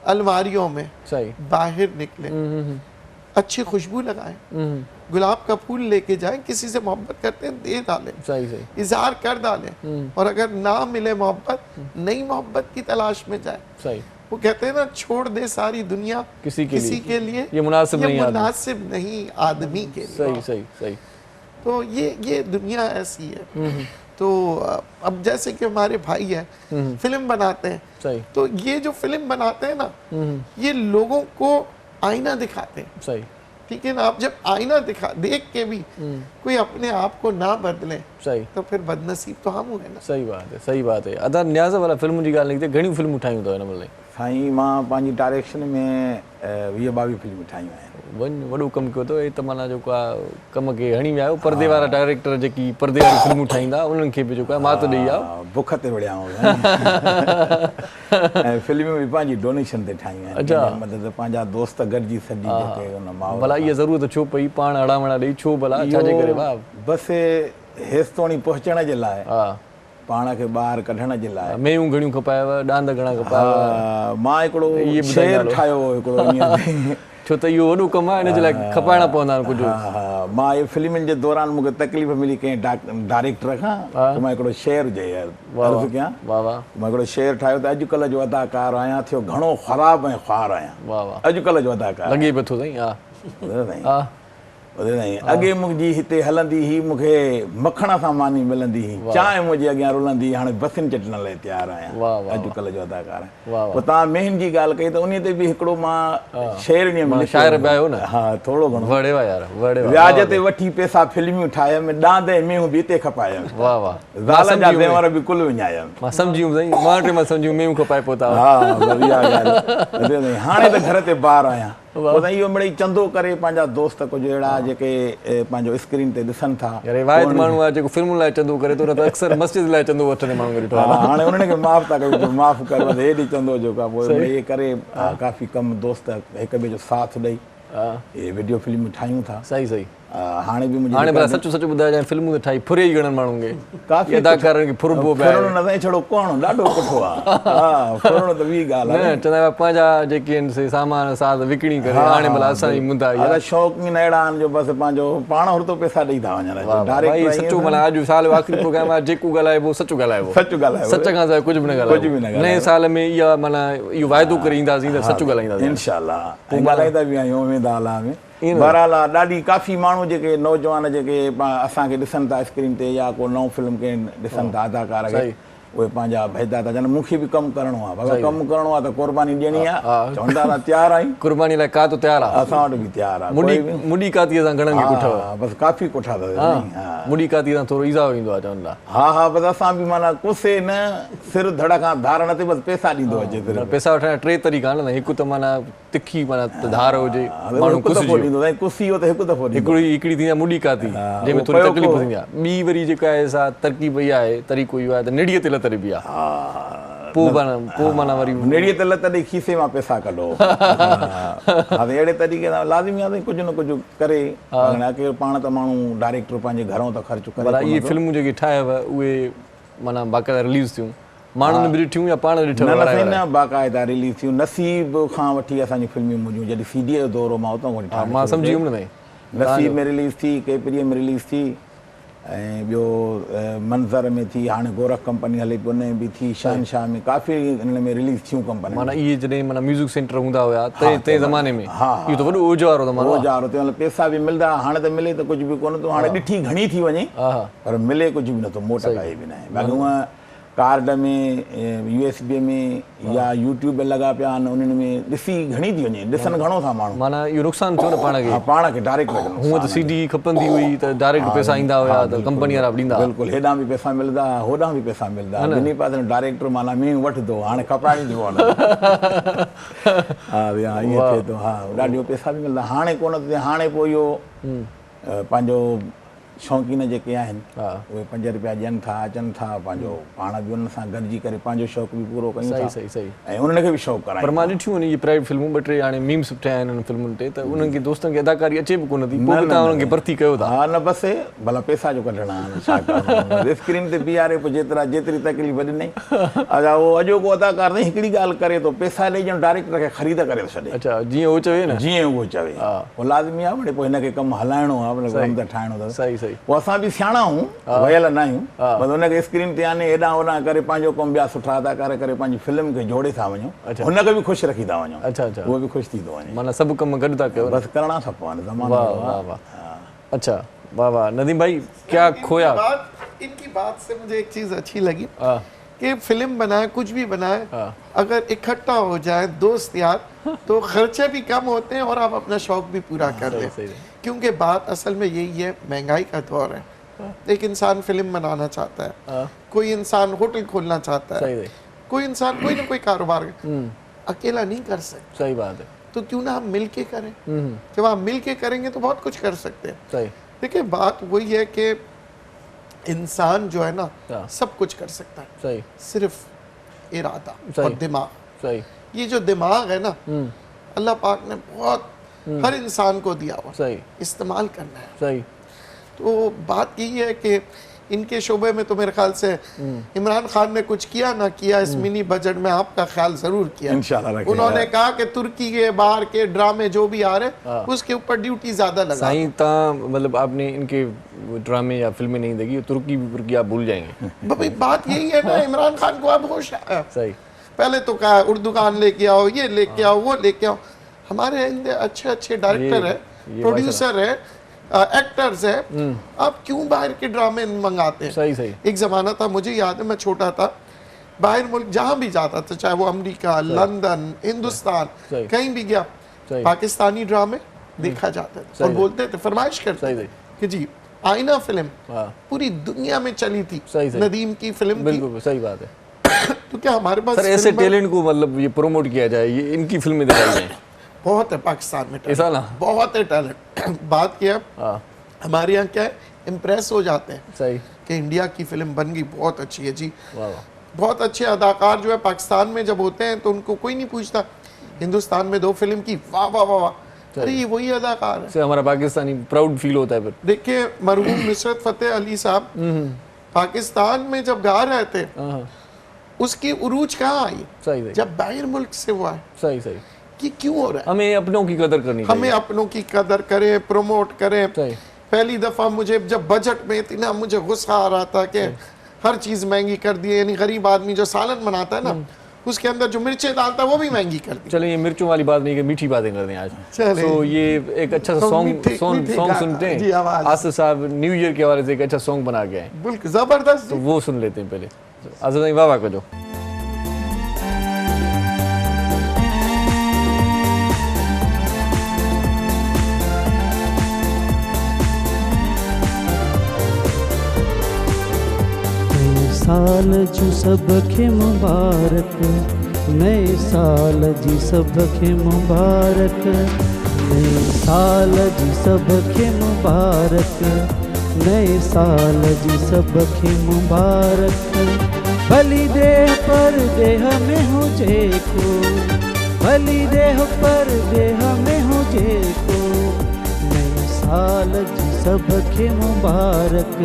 Speaker 3: अलमारियों में,
Speaker 2: सही,
Speaker 3: बाहर निकले, अच्छी खुशबू लगाएं, गुलाब का फूल लेके जाएं, किसी से मोहब्बत करते हैं दे डालें,
Speaker 2: सही सही,
Speaker 3: इजहार कर डालें, और अगर ना मिले मोहब्बत, नई मोहब्बत की तलाश में जाए।
Speaker 2: सही।
Speaker 3: वो कहते हैं ना, छोड़ दे सारी दुनिया किसी के लिए
Speaker 2: ये मुनासिब
Speaker 3: नहीं आदमी के लिए।
Speaker 2: सही सही सही।
Speaker 3: तो ये दुनिया ऐसी है। तो अब जैसे कि हमारे भाई हैं, फिल्म बनाते हैं,
Speaker 2: सही,
Speaker 3: तो ये जो फिल्म बनाते हैं ना, ये लोगों को आईना दिखाते हैं।
Speaker 2: सही,
Speaker 3: ठीक है ना। आप जब आईना देख के भी कोई अपने आप को ना बदले,
Speaker 2: सही,
Speaker 3: तो फिर बदनसीब तो हम हुए ना।
Speaker 2: सही बात है, सही बात है। अदा न्याज़ वाला फिल्म जी ॻाल्हि निकिते, घणी फिल्मूं ठाहियूं अथव हिन महिल?
Speaker 4: साईं मां पंहिंजी डायरेक्शन में 20-22 फिल्मूं ठाहियूं आहिनि।
Speaker 2: वॾो कमु कयो अथव। त माना जेको आहे कम खे हणी विया आहियो। परदे वारा डायरेक्टर जेकी परदे वारी फिल्मूं ठाहींदा उन्हनि खे बि जेको आहे मात ॾेई आओ,
Speaker 4: बुख ते विड़िया ऐं फिल्मूं बि पंहिंजी डोनेशन ते ठाहियूं आहिनि।
Speaker 2: अच्छा,
Speaker 4: मतिलबु पंहिंजा दोस्त गॾिजी सॼी जेके हुन माहौल,
Speaker 2: भला इहा ज़रूरत छो पई पाण हड़ा वड़ा ॾेई, छो भला, छाजे करे? वाह,
Speaker 4: बसि हेसि ताईं पहुचण जे लाइ पाण खे ॿाहिरि कढण जे लाइ
Speaker 2: मेयूं घणियूं खपायव, ॾांद घणा खपायव?
Speaker 4: मां हिकिड़ो
Speaker 2: इहे
Speaker 4: शेर ठाहियो हो हिकिड़ो ईअं
Speaker 2: छो त इहो वॾो कमु आहे, हिन जे लाइ खपाइणा पवंदा आहिनि कुझु।
Speaker 4: हा, मां इहे फिल्मुनि जे दौरान मूंखे तकलीफ़ मिली कंहिं डायरेक्टर खां त मां हिकिड़ो शेर हुजे यार अर्ज़ु कयां।
Speaker 2: वाह वाह।
Speaker 4: मां हिकिड़ो शेर ठाहियो त अॼुकल्ह जो अदाकार आहियां थियो घणो ख़राबु ऐं ख़्वार आहियां।
Speaker 2: वाह वाह।
Speaker 4: अॼुकल्ह जो अदाकार
Speaker 2: लॻे पियो थो साईं। हा हा।
Speaker 4: अॻे मुंहिंजी हिते हलंदी हुई, मूंखे मखण सां मानी मिलंदी हुई, चांहि मुंहिंजे अॻियां रुलंदी, हाणे बसियुनि चटण लाइ तयारु आहियां। अॼुकल्ह जो अदाकार आहियां। पोइ तव्हां मेहन जी ॻाल्हि कई त उन ते बि हिकिड़ो मां शेर ॾींहुं
Speaker 2: शाइर बि आहियो न?
Speaker 4: हा, थोरो घणो
Speaker 2: वड़ेवा यार, वड़ेवा।
Speaker 4: व्याज ते वठी पैसा फिल्मियूं ठाहियमि, ॾांद ऐं मेहूं बि हिते खपायमि।
Speaker 2: वाह वाह।
Speaker 4: ज़ाल जा ज़ेवर बि कुल विञायमि।
Speaker 2: मां सम्झी वियुमि साईं, मां टे मां सम्झी मेयूं खपाए पहुता।
Speaker 4: हा, बढ़िया ॻाल्हि। हाणे त घर ते ॿार आहियां। इहो मिड़ई चंदो करे पंहिंजा दोस्त कुझु अहिड़ा जेके पंहिंजो स्क्रीन ते ॾिसनि था।
Speaker 2: रिवायत माण्हू आहे जेको फिल्मुनि लाइ चंदो करे थो, न त अक्सर मस्जिद लाइ चंदो वठंदे माण्हू ॾिठो आहे।
Speaker 4: हाणे उन्हनि खे माफ़ था कयो, माफ़ कयो हेॾी चंदो जेको आहे पोइ इहे करे काफ़ी कम दोस्त हिक ॿिए जो साथ ॾेई इहे वीडियो फिल्मूं ठाहियूं था।
Speaker 2: सही सही।
Speaker 4: हाणे बि
Speaker 2: हाणे भला सचो सचो ॿुधाइजांइ, फिल्मूं त ठाही फुरे ई घणनि माण्हुनि खे, काफ़ी अदाकारनि खे फुरबो पियो आहे।
Speaker 4: न साईं, छड़ो कोण ॾाढो सुठो आहे। हा, फुरणो त ॿी ॻाल्हि आहे।
Speaker 2: चवंदा पंहिंजा जेके आहिनि से सामान साथ विकिणी करे हाणे भला असांजी मुंदा आहे।
Speaker 4: शौक़ीन अहिड़ा आहिनि जो बसि पंहिंजो पाण हुरतो पैसा ॾेई था वञनि।
Speaker 2: सचो माना अॼु साल आख़िरी प्रोग्राम आहे, जेको ॻाल्हाइबो सचो ॻाल्हाइबो।
Speaker 4: सचो ॻाल्हाइबो, सच
Speaker 2: खां सवाइ कुझु बि न ॻाल्हाइबो। नए साल में इहा माना इहो वाइदो करे ईंदासीं त सचो ॻाल्हाईंदासीं इंशाअल्लाह। ॻाल्हाईंदा बि आहियूं उमेद आला में। बहरहाल ॾाढी काफ़ी माण्हू जेके नौजवान जेके असांखे ॾिसनि था स्क्रीन ते या को नओं फिल्म कंहिं ॾिसनि था अदाकार खे, उहे पंहिंजा भेजदा था चवनि मूंखे बि कमु करिणो आहे, बाबा कमु करिणो आहे त क़ुर्बानी ॾियणी आहे। चवंदा था तयारु आहियूं, क़ुर्बानी लाइ का तो तयारु आहे,
Speaker 4: असां वटि बि तयारु आहे।
Speaker 2: मुॾी कातीअ सां घणनि खे पुठव,
Speaker 4: बसि काफ़ी पुठा अथव।
Speaker 2: मुॾी कातीअ सां थोरो इज़ाफ़ो ईंदो आहे चवनि था।
Speaker 4: हा हा, बसि असां बि माना कुसे न सिर धड़ खां धार न ते बसि पैसा ॾींदो अचे।
Speaker 2: पैसा वठण जा टे तरीक़ा आहिनि, हिकु त माना तिखी माना धार हुजे, माण्हू
Speaker 4: कुसी हो त हिकु दफ़ो
Speaker 2: हिकिड़ी थींदी आहे मुॾी काती जंहिंमें थोरी तकलीफ़ थींदी आहे। ॿी वरी जेका आहे सा तरकीब इहा आहे, तरीक़ो इहो आहे त निड़ीअ ते लतरी बि आहे। पोइ माना वरी
Speaker 4: निड़ीअ ते लत ॾेई खीसे मां पैसा कढो। हा, अहिड़े तरीक़े सां लाज़मी आहे कुझु न कुझु करे। पाण त माण्हू डायरेक्टर पंहिंजे घरों त ख़र्चु करे। इहे
Speaker 2: फिल्मूं जेके ठाहियव उहे माना बाक़ाइदा रिलीज़ थियूं, माण्हुनि बि ॾिठियूं या पाण ॾिठो?
Speaker 4: न, बाक़ाइदा रिलीज़ थियूं। नसीब खां वठी असांजी फिल्मियूं मुंहिंजियूं जॾहिं सीडीअ जो दौर मां उतां वठी ठाहियो।
Speaker 2: मां सम्झी वियुमि न।
Speaker 4: नसीब में रिलीज़ थी, केपरीअ में रिलीज़ थी, ऐं ॿियो मंज़र में थी, हाणे गोरख कंपनी हले पियो उन में बि थी, शहनशाह में काफ़ी हिन में रिलीज़ थियूं कंपनी। माना
Speaker 2: इहे जॾहिं माना म्यूज़िक सेंटर हूंदा हुया तंहिं ज़माने में, इहो त वॾो ओजारो ज़मानो,
Speaker 4: ओजारो तंहिं महिल पैसा बि मिलंदा। हाणे त मिले त कुझु बि कोन थो, हाणे ॾिठी घणी थी वञे पर मिले कुझु बि नथो, मोट काई बि न आहे। बाक़ी हूअं कार्ड में, USB में या यूट्यूब लॻा पिया आहिनि, उन्हनि में ॾिसी घणी थी वञे, ॾिसनि घणो था माण्हू।
Speaker 2: माना इहो नुक़सानु थियो न पाण खे
Speaker 4: डायरेक्ट।
Speaker 2: हूअं त CD खपंदी हुई त डायरेक्ट पैसा ईंदा हुया त कंपनी वारा ॾींदा।
Speaker 4: बिल्कुलु, हेॾां बि पैसा मिलंदा, होॾां बि पैसा मिलंदा, ॿिन्ही पासे डायरेक्टर माना मींहुं वठंदो, हाणे कपिड़ा ॾींदो आहे। हा, ईअं थिए थो। हा, ॾाढो पैसा बि मिलंदा। हाणे कोन थो थिए। हाणे पोइ इहो पंहिंजो शौक़ीन जेके आहिनि उहे 5 रुपया ॾियनि था, अचनि था, पंहिंजो पाण बि उन्हनि सां गॾिजी करे पंहिंजो शौक़ु बि पूरो कयूं था।
Speaker 2: सही।
Speaker 4: ऐं उन्हनि खे बि शौक़ु करायूं।
Speaker 2: पर मां ॾिठियूं इहे प्राइवेट फिल्मूं 2-3 हाणे मीम्स बि ठहिया आहिनि उन्हनि फिल्मुनि ते, त उन्हनि खे दोस्तनि खे अदाकारी अचे बि कोन थी, पोइ बि तव्हां उन्हनि खे भर्ती कयो था।
Speaker 4: हा, न बसि भला पैसा जो कढणु आहे, छा करिणो। स्क्रीन ते बीहारे पोइ जेतिरी तकलीफ़ ॾिनई। अच्छा, उहो अॼोको अदाकार न हिकिड़ी ॻाल्हि करे थो, पैसा ॾेई ॼण डायरेक्टर खे ख़रीद करे थो छॾे।
Speaker 2: अच्छा, जीअं उहो चवे न,
Speaker 4: जीअं उहो चवे। पोइ लाज़मी आहे वरी पोइ हिनखे कमु हलाइणो आहे, कमु त ठाहिणो अथव।
Speaker 2: सही।
Speaker 4: पोइ असां बि सियाणा आहियूं, वयल न आहियूं, बसि हुनखे स्क्रीन ते आने हेॾां होॾां करे पंहिंजो कमु ॿिया सुठा अदाकार करे पंहिंजी फिल्म खे जोड़े था वञूं, हुनखे बि ख़ुशि रखी था वञूं। अच्छा, उहो बि ख़ुशि थी थो वञे। माना
Speaker 2: सभु कम गॾु था कयो,
Speaker 4: बसि करणा था पवनि ज़मानो।
Speaker 2: अच्छा, वाह नदीम भाई, क्या खोया?
Speaker 3: इनकी बात से मुझे एक चीज़ अच्छी लगी कि फिल्म बनाए, कुछ भी बनाए, अगर इकट्ठा हो जाए दोस्त यार तो खर्चे भी कम होते हैं और आप अपना शौक भी पूरा कर लें। क्योंकि बात असल में यही है, महंगाई का दौर है। एक इंसान फिल्म बनाना चाहता है, कोई इंसान होटल खोलना चाहता है, कोई इंसान कोई ना कोई कारोबार अकेला नहीं कर सकता।
Speaker 2: सही बात है।
Speaker 3: तो क्यों ना हम मिल के करें। जब आप मिल के करेंगे तो बहुत कुछ कर सकते हैं। देखिए, बात वही है कि इंसान जो है ना सब कुछ कर सकता है,
Speaker 2: सही,
Speaker 3: सिर्फ इरादा और दिमाग। सही, ये जो दिमाग है ना, अल्लाह पाक ने बहुत हर इंसान को दिया हुआ, सही, इस्तेमाल करना है। सही। तो बात यही है कि इनके शोबे में तो मेरे ख्याल से इमरान खान ने कुछ किया ना किया इस मिनी बजट में आपका ख्याल जरूर किया
Speaker 4: इंशाल्लाह रखेगा।
Speaker 3: उन्होंने कहा कि तुर्की के बाहर के ड्रामे जो भी आ रहे उसके ऊपर ड्यूटी ज्यादा लगा।
Speaker 2: साईं ता मतलब आपने इनके ड्रामे या फिल्में नहीं देखी, तुर्की आप भूल जाएंगे।
Speaker 3: भाई बात यही है ना, इमरान खान को अब होश आया।
Speaker 2: सही,
Speaker 3: पहले तो कहा उर्दू गान लेके आओ, ये लेके आओ, वो लेके आओ। हमारे अच्छे अच्छे डायरेक्टर है, प्रोड्यूसर है, एक्टर्स है, आप क्यों बाहर के ड्रामे मंगाते हैं?
Speaker 2: सही सही।
Speaker 3: एक जमाना था, मुझे याद है मैं छोटा था, बाहर मुल्क जहां भी जाता था, चाहे वो अमेरिका, लंदन, हिंदुस्तान, कहीं भी गया, पाकिस्तानी ड्रामे देखा जाता था और बोलते थे, फरमाइश करते थे कि जी आईना फिल्म पूरी दुनिया में चली थी, नदीम की फिल्म।
Speaker 2: बिल्कुल सही बात है।
Speaker 3: तो क्या हमारे पास
Speaker 2: सर ऐसे टैलेंट को मतलब ये प्रमोट किया जाए, ये इनकी फिल्में दिखाई जाए?
Speaker 3: बहुत है पाकिस्तान में
Speaker 2: ऐसा ना,
Speaker 3: बहुत है टैलेंट। बात किया हमारे यहाँ क्या है, इम्प्रेस हो जाते हैं
Speaker 2: सही
Speaker 3: कि इंडिया की फिल्म बन गई, बहुत अच्छी है जी। बहुत अच्छे अदाकार जो है पाकिस्तान में जब होते हैं तो उनको कोई नहीं पूछता, हिंदुस्तान में 2 फिल्म की, वाह वाह वाह, अरे ये वही अदाकार है।
Speaker 2: हमारा पाकिस्तानी प्राउड फील होता है। फिर
Speaker 3: देखिए मरहूम नुसरत फतेह अली साहब पाकिस्तान में जब गा रहे थे, उसकी उरूज कहाँ आई?
Speaker 2: सही,
Speaker 3: जब बाहर मुल्क से हुआ है।
Speaker 2: सही सही।
Speaker 3: कि क्यों हो रहा है?
Speaker 2: हमें अपनों की कदर करनी चाहिए,
Speaker 3: हमें अपनों की कदर करें, प्रमोट करें। पहली दफा मुझे जब बजट में इतना मुझे गुस्सा आ रहा था कि हर चीज महंगी कर दी, यानी गरीब आदमी जो सालन बनाता है ना, उसके अंदर जो मिर्चें डालता है वो भी महंगी कर दी।
Speaker 2: चलिए ये मिर्चों वाली बात नहीं, कि मीठी बातें करते हैं आज। तो ये एक अच्छा सा सॉन्ग सुनते हैं। आसिफ साहब न्यू ईयर के हवाले से एक अच्छा सॉन्ग बना के आए,
Speaker 3: बिल्कुल जबरदस्त, तो
Speaker 2: वो सुन लेते हैं पहले। आसिफ भाई वाह वाह को जो
Speaker 5: साल जी सबके मुबारक, नए साल जी सबके मुबारक, नए साल जी सबके मुबारक, नए साल जी सबके मुबारक। भली देह पर देह में हो जे को, भली देह पर देह में हो जे को, नए साल जी सबके मुबारक,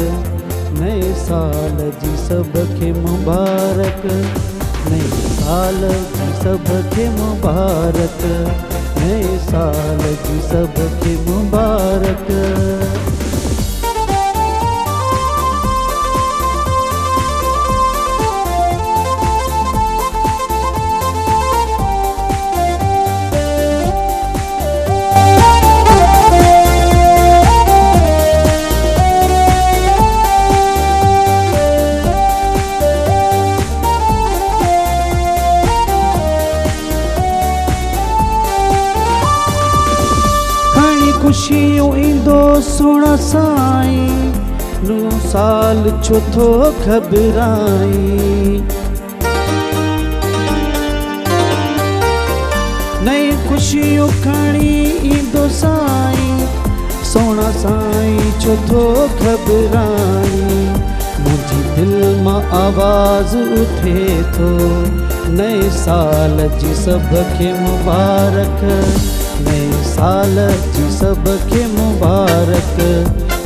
Speaker 5: नए साल जी सबके मुबारक, नए साल जी सबके मुबारक, नए साल जी सबके मुबारक। खुशियों ईंदो सोना साईं, नूं साल चौथो घबराई, नई खुशियों खणी ईंदो साईं, सोना साईं चौथो घबराई। मुझी दिल मां आवाज़ उठे थो, नए साल जी सबके मुबारक, नए साल जी सबके मुबारक,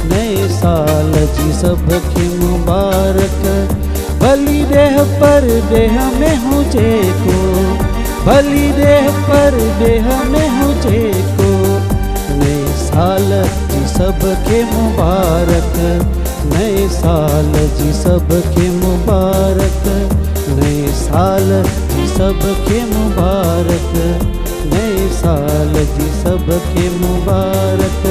Speaker 5: नए साल जी सबके मुबारक। भली देह पर देह में हुजे को, भली देह पर देह में हुजे को, नए साल जी सबके मुबारक, नए साल जी सबके मुबारक, नए साल जी सबके मुबारक, नए साल जी सबके मुबारक।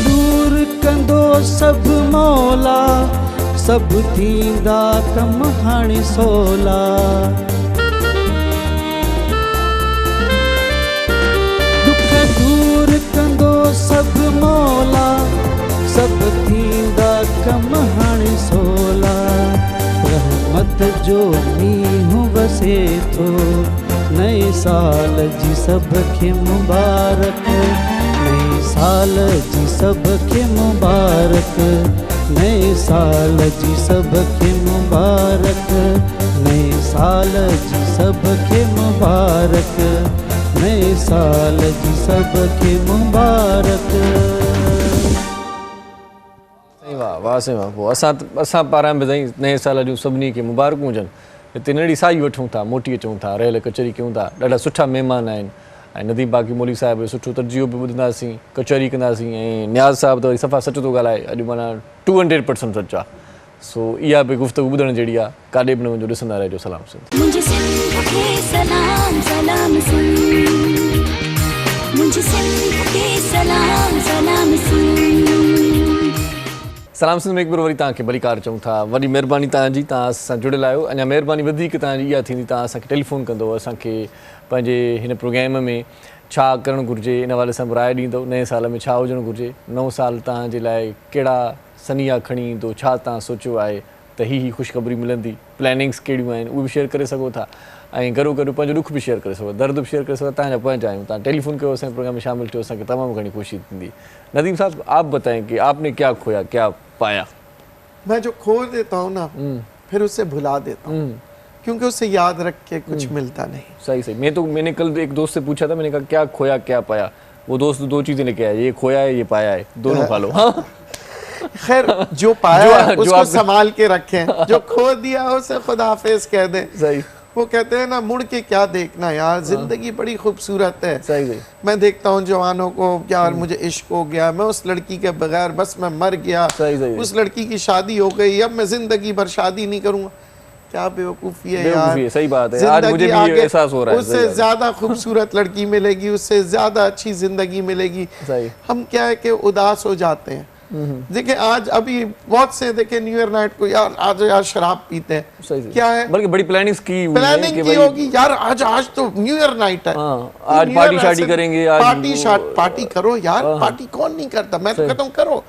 Speaker 5: दूर कंदो सब मौला, सब थींदा कम हाणे सोला। दुख दूर कंदो सब सब थींदा कम हाणे सोला रहमत जो मींहुं वसे थो नए साल जी सबखे मुबारक नए साल जी सबखे मुबारक नए साल जी सबखे मुबारक नए साल जी सबखे मुबारक नए साल जी सबखे मुबारक।
Speaker 2: वाह वाह से वाह पोइ असां पारां बि साईं नए साल जूं सभिनी खे मुबारकूं हुजनि। हिते नड़ी साई वठूं था मोटी अचूं था रहियल कचहरी कयूं था ॾाढा सुठा महिमान आहिनि ऐं नदीम बाक़ी मौली साहिब जो सुठो तर्जियो बि ॿुधंदासीं कचहरी कंदासीं ऐं न्याज़ साहिब त वरी सफ़ा सच थो ॻाल्हाए अॼु माना 200% सच आहे। सो इहा बि गुफ़्तगू ॿुधण जहिड़ी आहे काॾे बि न वञो ॾिसंदा रहिजो सलाम सिंध।
Speaker 1: मुझे सिंध के सलाम सलाम सिंध मुझे सिंध के सलाम सलाम सिंध।
Speaker 2: सलाम सिंध में हिकु भेरो वरी तव्हांखे भलीकार चऊं था वॾी महिरबानी तव्हांजी तव्हां असां जुड़ियल आहियो अञा महिरबानी वधीक तव्हांजी इहा थींदी तव्हां असांखे टेलीफोन कंदव असांखे पंहिंजे हिन प्रोग्राम में छा करणु घुरिजे इन हवाले सां राय ॾींदव नए साल में छा हुजणु घुरिजे नओं साल तव्हांजे लाइ कहिड़ा सनिया खणी ईंदो छा तव्हां सोचियो आहे त ही ख़ुशख़बरी मिलंदी प्लैनिंग्स कहिड़ियूं आहिनि उहे बि शेयर करे सघो था ऐं गॾो गॾु पंहिंजो दुख बि शेयर करे सघो दर्द बि शेयर करे सघो तव्हांजा पंहिंजा आहियूं तव्हां टेलीफोन कयो असांजे प्रोग्राम में शामिल थियो असांखे तमामु घणी ख़ुशी थींदी। नदीम साहब आप बताएं कि आपने क्या खोया क्या पाया।
Speaker 3: मैं जो खो देता हूँ ना फिर उसे भुला देता हूँ क्योंकि उसे याद रख के कुछ मिलता नहीं।
Speaker 2: सही सही मैंने कल एक दोस्त से पूछा था मैंने कहा क्या खोया क्या पाया वो दोस्त दो चीज़ें लेके आया ये खोया है ये पाया है दोनों खा लो। हाँ
Speaker 3: खैर जो पाया है उसको संभाल के रखें जो खो दिया उसे खुदा हाफिज कह दें।
Speaker 2: सही
Speaker 3: वो कहते हैं ना मुड़ के क्या देखना यार जिंदगी बड़ी खूबसूरत है।
Speaker 2: सही सही
Speaker 3: मैं देखता हूँ जवानों को यार मुझे इश्क हो गया मैं उस लड़की के बगैर बस मैं मर गया
Speaker 2: सही सही
Speaker 3: उस लड़की की शादी हो गई अब मैं जिंदगी भर शादी नहीं करूँगा क्या बेवकूफ़ी है यार।
Speaker 2: सही बात है आज मुझे भी ये एहसास हो रहा है
Speaker 3: उससे ज्यादा खूबसूरत लड़की मिलेगी उससे ज्यादा अच्छी जिंदगी मिलेगी। हम क्या है कि उदास हो जाते हैं। देखिए आज अभी बहुत से देखे न्यू ईयर नाइट को यार आज यार शराब पीते हैं
Speaker 2: सही
Speaker 3: क्या है
Speaker 2: बल्कि बड़ी प्लानिंग की
Speaker 3: होगी यार आज तो न्यू ईयर नाइट है
Speaker 2: आज पार्टी शादी करेंगे
Speaker 3: पार्टी करो यार पार्टी कौन नहीं करता मैं तो कहता हूँ करो।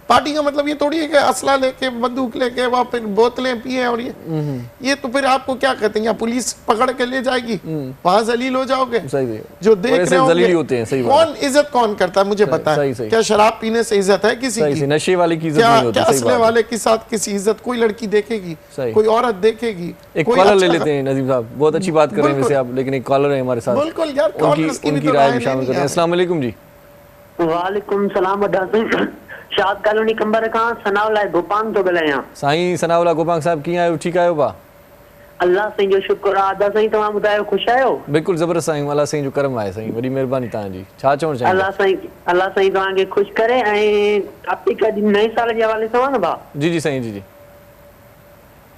Speaker 3: पार्टी का मतलब ये थोड़ी है कि असला लेके बंदूक लेके वहाँ फिर बोतलें पिए और ये तो फिर आपको क्या कहते हैं पुलिस पकड़ के ले जाएगी वहां जलील हो जाओगे।
Speaker 2: सही
Speaker 3: जो देख रहे
Speaker 2: होते हैं सही
Speaker 3: कौन इज्जत कौन करता है मुझे पता है क्या शराब पीने से इज्जत है किसी की
Speaker 2: नशे वाले की इज्जत नहीं होती।
Speaker 3: असले वाले के साथ किसी इज्जत कोई लड़की देखेगी कोई औरत देखेगी।
Speaker 2: एक कॉलर ले लेते हैं नदीम साहब बहुत अच्छी बात कर रहे हैं वैसे आप लेकिन एक कॉलर है हमारे साथ
Speaker 3: बिल्कुल यार
Speaker 2: उनकी राय भी शामिल करें। अस्सलाम वालेकुम जी।
Speaker 7: वालेकुम सलाम शाद कॉलोनी कंबर खां सनावला गोपांग तो गलाया
Speaker 2: साईं सनावला गोपांग साहब कीअं आहियो ठीक आहियो बा
Speaker 7: अल्लाह साईं जो शुक्र आहे अदा साईं तव्हां ॿुधायो ख़ुशि आहियो
Speaker 2: बिल्कुलु ज़बरदस्त साईं अल्लाह साईं जो करम आहे साईं वॾी महिरबानी तव्हांजी छा चवणु चाहियो
Speaker 7: अल्लाह साईं तव्हांखे ख़ुशि करे ऐं टॉपिक अॼु नए साल जे हवाले सां न भाउ
Speaker 2: जी साईं जी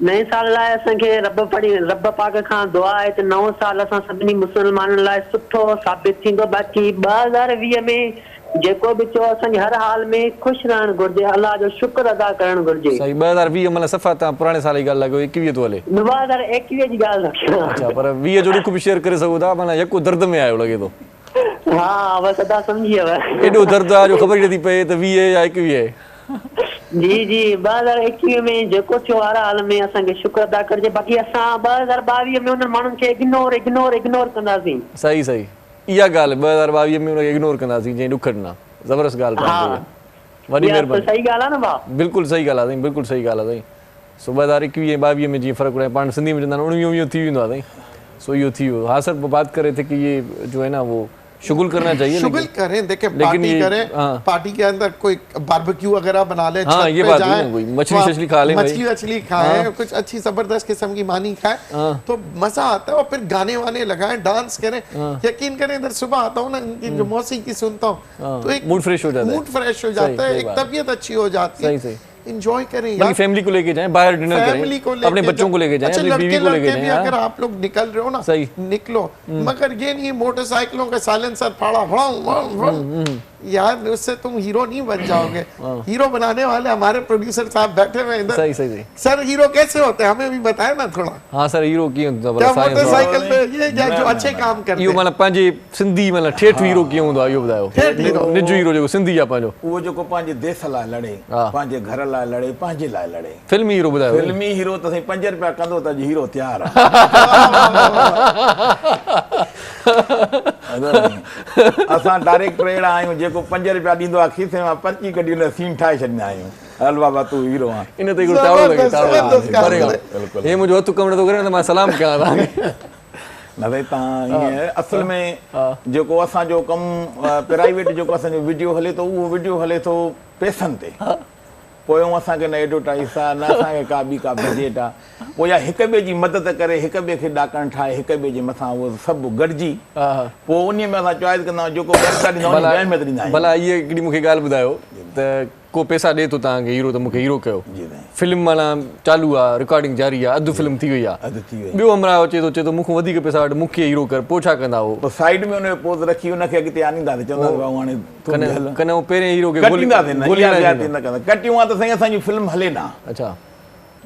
Speaker 7: नए साल लाइ असांखे रब पाक खां दुआ आहे त नओं साल असां सभिनी मुस्लमाननि लाइ सुठो साबित थींदो बाक़ी 2020 में जेको बि चओ असांखे हर हाल में ख़ुशि रहणु घुरिजे अल्लाह जो शुक्र अदा करणु घुरिजे।
Speaker 2: सही 2020 मतलब सफ़ा तव्हां पुराणे साल जी ॻाल्हि लॻो 21 तो हले
Speaker 7: 2021 जी ॻाल्हि रखियो
Speaker 2: अच्छा पर 20 जो दुख बि शेयर करे सघो था माना यको दर्द में आयो लॻे थो।
Speaker 7: हाँ बस अदा सम्झी वियो
Speaker 2: एॾो दर्द आहे जो ख़बर ई नथी पए त 20 या 21
Speaker 7: जी 2021 में जेको थियो हर हाल में असांखे शुक्र अदा करिजे बाक़ी असां 2022 में उन्हनि माण्हुनि खे इग्नोर कंदासीं।
Speaker 2: सही सही इहा ॻाल्हि 2022 में उनखे इग्नोर कंदासीं जंहिं ॾुख ॾिना ज़बरदस्त ॻाल्हि वॾी महिरबानी
Speaker 7: सही ॻाल्हि आहे न भाउ
Speaker 2: बिल्कुलु सही ॻाल्हि आहे साईं बिल्कुलु सही ॻाल्हि आहे साईं सो 2021 ऐं 22 में जीअं फ़र्क़ु आहे पाण सिंधी में चवंदा आहिनि 19 थी वेंदो आहे साईं सो इहो थी वियो हाँ सर बात करे थे कि ये जो है ना वो शुगुल करना चाहिए
Speaker 3: शुगुल करें देखें पार्टी करें पार्टी के अंदर कोई बारबेक्यू वगैरह बना ले
Speaker 2: हाँ ये बात है कोई मछली खा ले
Speaker 3: मछली खाएं कुछ अच्छी जबरदस्त किस्म की मानी खाएं तो मजा आता है और फिर गाने वाने लगाएं डांस करें यकीन करें इधर सुबह आता हूँ ना इनकी जो मौसीकी सुनता हूँ तो एक
Speaker 2: मूड फ्रेश हो जाता है
Speaker 3: एक तबीयत अच्छी हो जाती है एंजॉय करें
Speaker 2: बल्कि फैमिली को लेके जाएं, बाहर डिनर
Speaker 3: फैमिली को
Speaker 2: करें, अपने बच्चों को लेके जाएं, अपनी बीवी को लेके जाएं।
Speaker 3: अगर आप लोग निकल रहे हो ना,
Speaker 2: सही
Speaker 3: निकलो, मगर ये नहीं मोटरसाइकिलों का साइलेंसर फाड़ा यार, उससे तुम हीरो नहीं बन जाओगे। हीरो बनाने वाले हमारे प्रोड्यूसर साहब बैठे हुए इधर।
Speaker 2: सही सही
Speaker 3: सर हीरो कैसे होते हैं हमें भी बताए ना थोड़ा।
Speaker 2: हाँ सर, हीरो की
Speaker 3: मोटरसाइकिल पे ये जो अच्छे काम करते
Speaker 2: हैं, मतलब पंहिंजे सिंधी मतलब ठेठ हीरो कीअं हूंदो आहे इहो ॿुधायो। निजु हीरो जेको सिंधी आहे पंहिंजो,
Speaker 4: उहो जेको पंहिंजे देश लाइ लड़े, पंहिंजे घर लाइ लड़े, पंहिंजे लाइ लड़े।
Speaker 2: फिल्मी हीरो ॿुधायो।
Speaker 4: फिल्मी हीरो त साईं 5 रुपया कंदो त हीरो तयार आहे। असां डायरेक्टर अहिड़ा आहियूं जेको 5 रुपया ॾींदो आहे, खीसे मां पर्ची कढी हुन सीन ठाहे छॾींदा आहियूं। हल बाबा तूं हीरो आहे।
Speaker 2: इन ते हिकिड़ो ताड़ो लॻे, ताड़ो हे मुंहिंजो हथु कमु नथो करे त मां सलाम कयां तव्हांखे।
Speaker 4: न भई तव्हां ईअं असल में जेको असांजो कमु प्राइवेट जेको असांजो वीडियो हले थो, उहो वीडियो हले थो पैसनि ते। पोयों असांखे न एडवर्टाइज़ आहे, न असांखे का ॿी का बजट आहे। पोइ या हिक ॿिए जी मदद करे, हिक ॿिए खे ॾाकणु ठाहे, हिक ॿिए जे मथां उहो सभु गॾिजी, पोइ उन में असां चॉइस कंदा आहियूं जेको पैसा ॾींदा आहियूं।
Speaker 2: भला इहा हिकिड़ी मूंखे ॻाल्हि ॿुधायो त को पैसा ॾे थो तव्हांखे हीरो, त मूंखे हीरो कयो, फिल्म माना चालू आहे, रिकॉर्डिंग जारी आहे, अधु फिल्म थी वई आहे, ॿियो अमरायो अचे थो, चए थो मूंखां वधीक पैसा वटि, मूंखे हीरो कर, पोइ छा कंदा हो?
Speaker 4: पोइ साइड में हुनजो पोज़ रखी हुनखे अॻिते आणींदासीं, चवंदा भाऊ हाणे
Speaker 2: कने उहो पहिरें हीरो खे
Speaker 4: कटियूं आहे त साईं असांजी फिल्म हले न।
Speaker 2: अच्छा,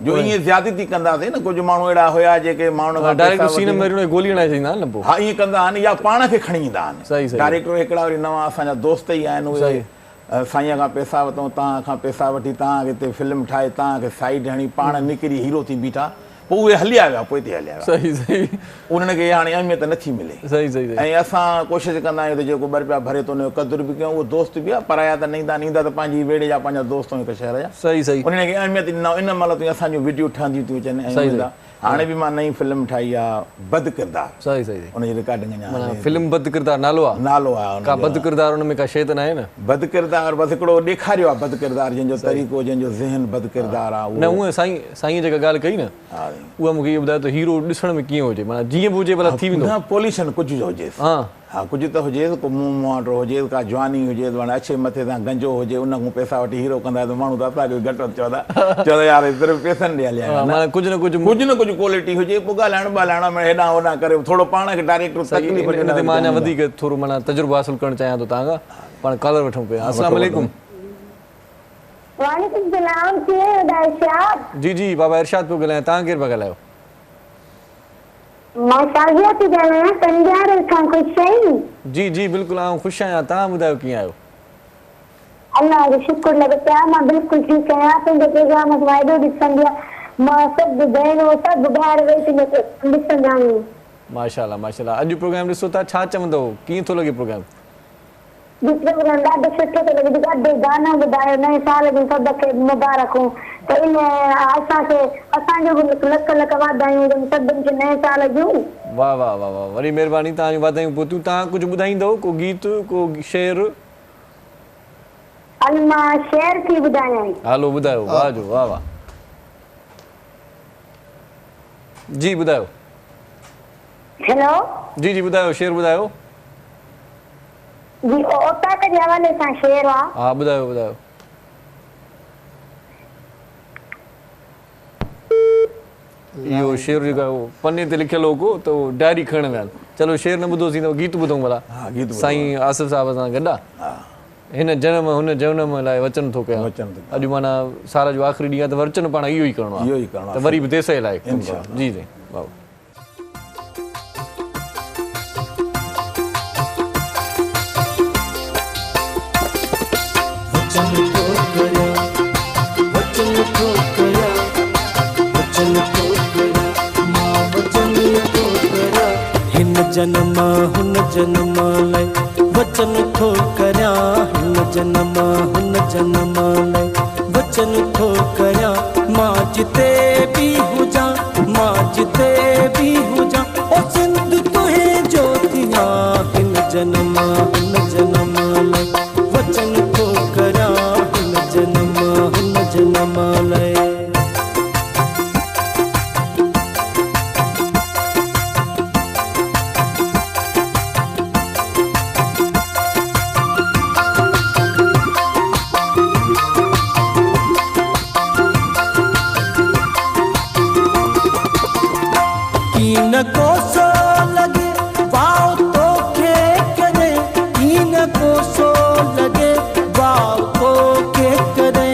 Speaker 4: जो ईअं ज़्यादती कंदासीं न, कुझु माण्हू अहिड़ा हुया जेके माण्हू
Speaker 2: डायरेक्ट सीन में गोली हणाए छॾींदा आहिनि न, पोइ
Speaker 4: हा ईअं कंदा आहिनि, या पाण खे खणी ईंदा आहिनि।
Speaker 2: सही सही।
Speaker 4: डायरेक्टर हिकिड़ा वरी नवां असांजा दोस्त ई आहिनि, उहे साईं खां पैसा वठूं, तव्हां खां पैसा वठी तव्हां हिते फिल्म ठाहे, तव्हांखे साइड हणी पाण निकिरी हीरो थी बीठा, पोइ उहे हलिया विया, पोइ हिते हलिया विया।
Speaker 2: सही सही।
Speaker 4: उन्हनि खे हाणे अहमियत नथी मिले।
Speaker 2: सही सही।
Speaker 4: ऐं असां कोशिशि कंदा आहियूं त जेको 2 रुपया भरे थो उनजो क़दुरु बि कयूं। उहो दोस्त बि आहे, पराया त नींदा त पंहिंजी वेड़े जा पंहिंजा दोस्त हिकु शहर जा।
Speaker 2: सही सही।
Speaker 4: उन्हनि खे अहमियत ॾिना, इन महिल ताईं असांजूं वीडियो ठहंदियूं थियूं अचनि। हाणे बि मां नई फिल्म ठाही आहे बद किरदार।
Speaker 2: सही सही।
Speaker 4: उनजी रिकॉर्डिंग अञा
Speaker 2: फिल्म बद किरदार नालो आहे?
Speaker 4: नालो आहे।
Speaker 2: का बद किरदार उन में का शइ त न आहे न?
Speaker 4: बद किरदार बसि हिकिड़ो ॾेखारियो आहे बद किरदार, जंहिंजो तरीक़ो, जंहिंजो ज़हन बद किरदार आहे।
Speaker 2: न उहा साईं जेका ॻाल्हि कई न, उहा मूंखे इहो ॿुधायो त हीरो ॾिसण में कीअं हुजे, माना जीअं बि हुजे भला थी वेंदो।
Speaker 4: पॉल्यूशन कुझु जो हुजेसि, हा कुझु त हुजेसि, को मुंहुं मुहांडो हुजेसि, का जवानी हुजे, माना अछे मथे सां गंजो हुजे, उन खां पैसा वठी हीरो कंदा त माण्हू त असांखे घटि चवंदा यार सिर्फ़ु पैसनि ॾे हलिया। कुझु न कुझु क्वालिटी हुजे, पोइ ॻाल्हाइण ॿाल्हाइण में हेॾां होॾां करे थोरो पाण खे डायरेक्टर तकलीफ़ हुजे।
Speaker 2: मां अञा वधीक थोरो माना तजुर्बो हासिलु करणु चाहियां थो तव्हां खां, पाण कॉलर वठूं पिया। अस्सलाम वालेकुम।
Speaker 8: वालेकुम सलाम। जी
Speaker 2: जी बाबा इरशाद पियो ॻाल्हायां, तव्हां केरु पिया ॻाल्हायो? जी जी बिल्कुलु, आउं ख़ुशि आहियां, तव्हां ॿुधायो कीअं आहियो?
Speaker 8: अल्लाह जो शुक्र लॻो पिया, मां बिल्कुलु ठीकु आहियां। तुंहिंजे प्रोग्राम मां एॾो ॾिसंदी आहियां, मां सभु भेणूं सभु ॿाहिरि वेही तुंहिंजो ॾिसंदा आहियूं।
Speaker 2: माशाल्लाह माशाल्लाह। अॼु प्रोग्राम ॾिसो था, छा चवंदव, कीअं थो लॻे प्रोग्राम?
Speaker 8: प्रोग्राम ॾाढो सुठो थो लॻे, ॾाढो गाना ॿुधायो, नए साल जूं सभु मुबारकूं। त इन असांखे असांजो बि लख लख वाधायूं सभिनि खे नए साल जूं।
Speaker 2: वाह वाह वाह वाह, वरी महिरबानी, तव्हांजी वाधायूं पोतियूं। तव्हां कुझु ॿुधाईंदव, को गीत, को शेर?
Speaker 8: हल मां शेर थी ॿुधायां।
Speaker 2: हलो ॿुधायो। वाह जो वाह वाह। जी ॿुधायो।
Speaker 8: हेलो
Speaker 2: जी जी ॿुधायो, शेर ॿुधायो।
Speaker 8: जी औताक जे हवाले सां शेर आहे।
Speaker 2: हा ॿुधायो ॿुधायो। इहो शेर जेका पने ते लिखियलु हो को त डायरी खणण विया। चलो शेर न ॿुधोसीं त गीत ॿुधूं भला। साईं आसिफ साहिब सां गॾु आहे। हिन जनम हुन जनम लाइ वचन थो कयां। अॼु माना साल जो आख़िरी ॾींहुं आहे त वचन पाण इहो ई करिणो आहे, त वरी बि देश जे लाइ। जी जी वाह।
Speaker 5: जन्म हुन जन्म लाइ वचन थो करियां, हुन जन्म हुन जन्म लाइ वचन थो करियां। मां जिते बि हुजां, मां जिते बि हुजां, ओ सिंध तुंहिंजो थियां। हिन जन्म हुन जन्म लाइ वचन थो करियां, हुन जन्म हुन जन्म लाइ। न कोसो लगे वाव को के करे।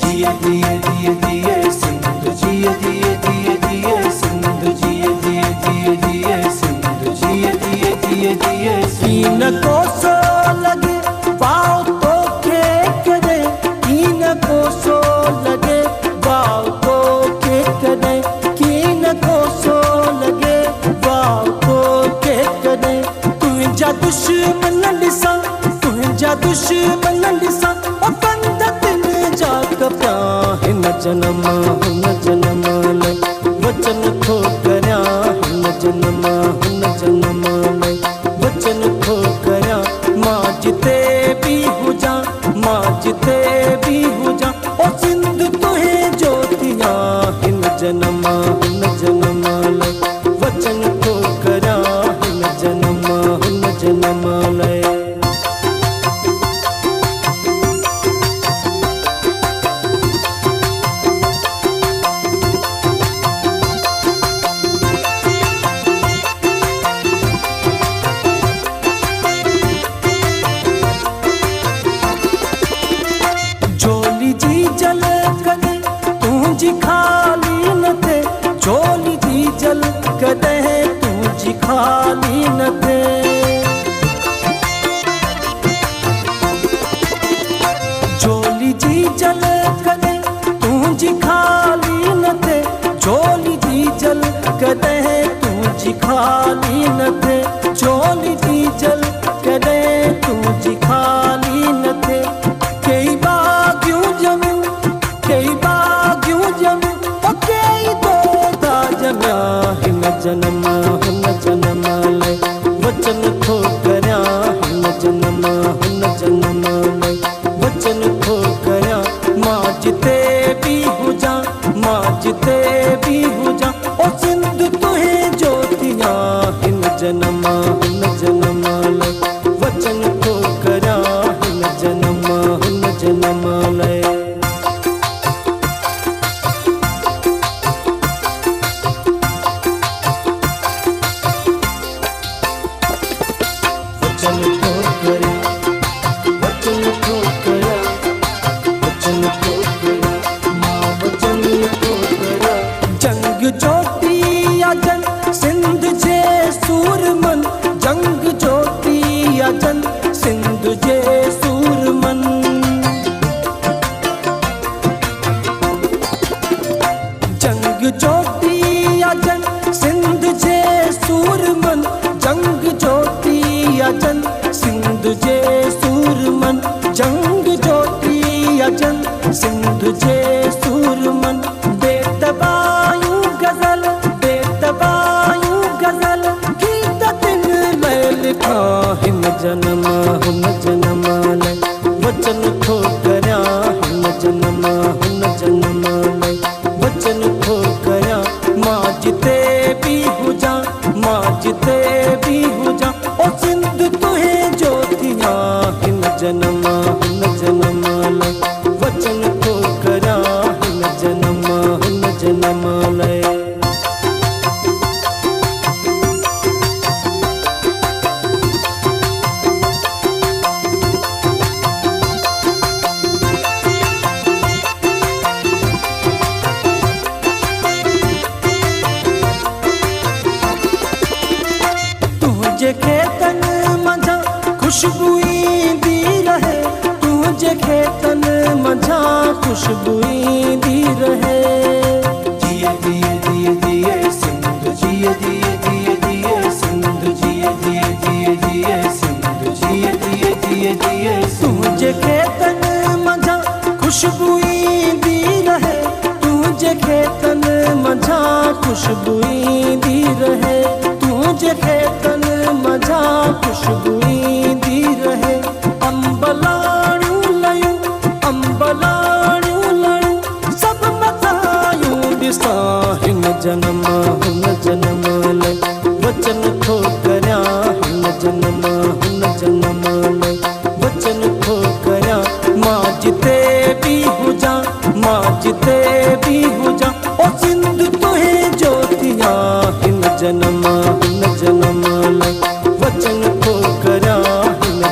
Speaker 5: जिए जिए जिए जिए सिंधु जिए जिए जिए जिए सिंधु जिए जिए जिए जिए सिंधु जिए जिए जिए जिए की न कोसो लगे वाव को के करे। की न कोसो लगे वाव को के करे। की न कोसो लगे वाव को के करे। तुझा दुश्मन ॾिसां तुझा दुश्मन ॾिसां ओ कंध तिन जा कपिया। हिन जनम हुन जनम लाइ वचन थो करियां। हिन जनम हुन जनम लाइ वचन थो करियां। मां जिते बि हुजां मां जिते बि हुजां ओ सिंध तुंहिंजो थियां। हिन जनम हुन जनम लाइ वचन थो करियां। हिन जनम हुन जनम लाइ। झोली जी जल कदे तुझी खाली न थे। झोली जी जल कदे तुझी खाली न थे। झोली जी जल कदे तुझी खाली न थे। झोली जी जल कदे तुझी खाली न थे। झोली जी जल कदे तुझी खाली न थे। कई बागियूं जमियूं कई बागियूं जमियूं ओ कई तोता जमिया। हिन जनम हुन जनम लाइ वचन थो करियां। हिन जनम हुन जनम लाइ वचन थो करियां। मां जिते बि हुजां मां जिते बि हुजां ओ सिंध तुंहिंजो थियां। हिन जनम हुन जनम लाइ वचन थो करियां। हिन जनम हुन जनम लाइ। वचन थो करियां वचन थो करियां वचन थो करियां मां वचन थो करियां। जंग जोटी या जन सिंध जे सूरमन। जंग जोटी या जन सिंध जे सूरमन। जंग जोटी या जन सिंध जे सूरमन। जंग जोटी या जन सिंध जे सूरमन। जंग जोटी या जन सिंध जे सूरमन। बेतबायूं गज़ल बेतबायूं गज़ल गीत तिन लाइ लिखां। हिन जनम हुन जनम लाइ वचन थो करियां। हिन जनम हुन जनम लाइ वचन थो करियां। मां जिते बि हुजां मां जिते बि हुजां ओ सिंध तुंहिंजो थियां। हिन जनम हुन जनम लाइ वचन थो करियां। हिन जनम हुन जनम लाइ। तुझे खेतन मंझा खुशबू ईंदी रहे। तुझे खेतन मंझा खुशबू ईंदी रहे। जिए जिए जिए जिए सिंधु जिए जिए जिए जिए सिंधु जिए जिए जिए जिए सिंधु जिए जिए जिए जिए। तुझे खेतन मंझा खुशबू ईंदी रहे। तुझे खेतन मंझा खुशबू ईंदी रहे। तुझे खेतन मंझा खुशबू ईंदी रहे। अंबलाणियूं लयूं अंबलाणियूं लयूं सभु मथायूं ॾिसां। हिन जनम हुन जनम लाइ वचन थो करियां। हिन जनम हुन जनम लाइ वचन थो करियां। मां जिते बि हुजां मां जिते बि हुजां ओ सिंध तुंहिंजो थियां। हिन जनम हुन जनम लाइ वचन थो करियां। हिन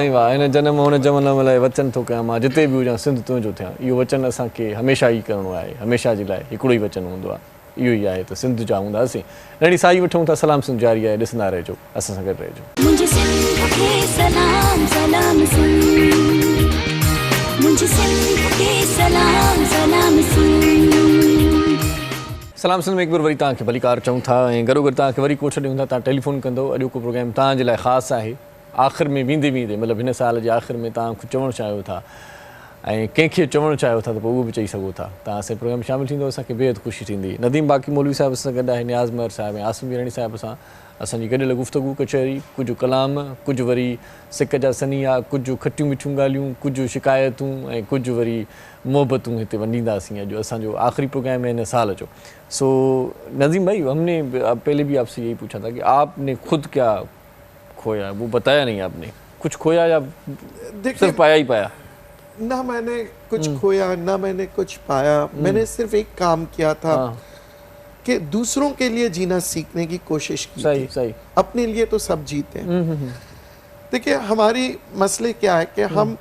Speaker 2: ई वाह हिन जनम हुन जमन लाइ वचन थो कयां मां जिते बि हुजां सिंध तुंहिंजो थियां इहो वचन असांखे हमेशह ई करिणो आहे हमेशह जे लाइ हिकिड़ो ई वचन हूंदो आहे इहो ई आहे त सिंध जा हूंदासीं नड़ी साई वठूं था सलाम सिंध जारी आहे ॾिसंदा रहिजो असां सां गॾु रहिजो
Speaker 1: मुझे सिंध के सलाम सलाम सिंध मुझे सिंध के सलाम सलाम सिंध
Speaker 2: सलाम सिंध में हिकु बार वरी तव्हांखे भलीकार चऊं था ऐं गॾो गॾु तव्हांखे वरी कोशिशि ॾियूं था तव्हां टेलीफोन कंदो अॼोको प्रोग्राम तव्हांजे लाइ ख़ासि आहे आख़िर में वेंदे वेंदे मतिलबु हिन साल जे आख़िर में तव्हां कुझु चवणु चाहियो था ऐं कंहिंखे चवणु चाहियो था त पोइ उहो बि चई सघो था तव्हां असांजे प्रोग्राम में शामिलु थींदो असांखे बेहद ख़ुशी थींदी नदीम बाक़ी मौलवी साहिब सां गॾु आहे नियाज़ महर साहिब ऐं आसिम वीराणी साहिब सां असांजी गॾियल गुफ़्तगू कचहरी कुझु कलाम कुझु वरी सिक जा सनिया कुझु खटियूं मिठियूं ॻाल्हियूं कुझु शिकायतूं ऐं कुझु वरी मोहबतूं हिते वंडींदासीं अॼु असांजो आख़िरी प्रोग्राम है हिन साल जो सो नज़ीम भाई हमने पहले भी आपसे यही पूछा था कि आपने खुद क्या खोया वो बताया नहीं आपने कुछ खोया या सिर्फ पाया ही पाया
Speaker 3: ना मैंने कुछ खोया ना मैंने कुछ पाया मैंने सिर्फ एक काम किया था कि दूसरों के लिए जीना सीखने की कोशिश की
Speaker 2: सही सही
Speaker 3: अपने लिए तो सब जीते हैं देखिए हमारी मसले क्या है कि हम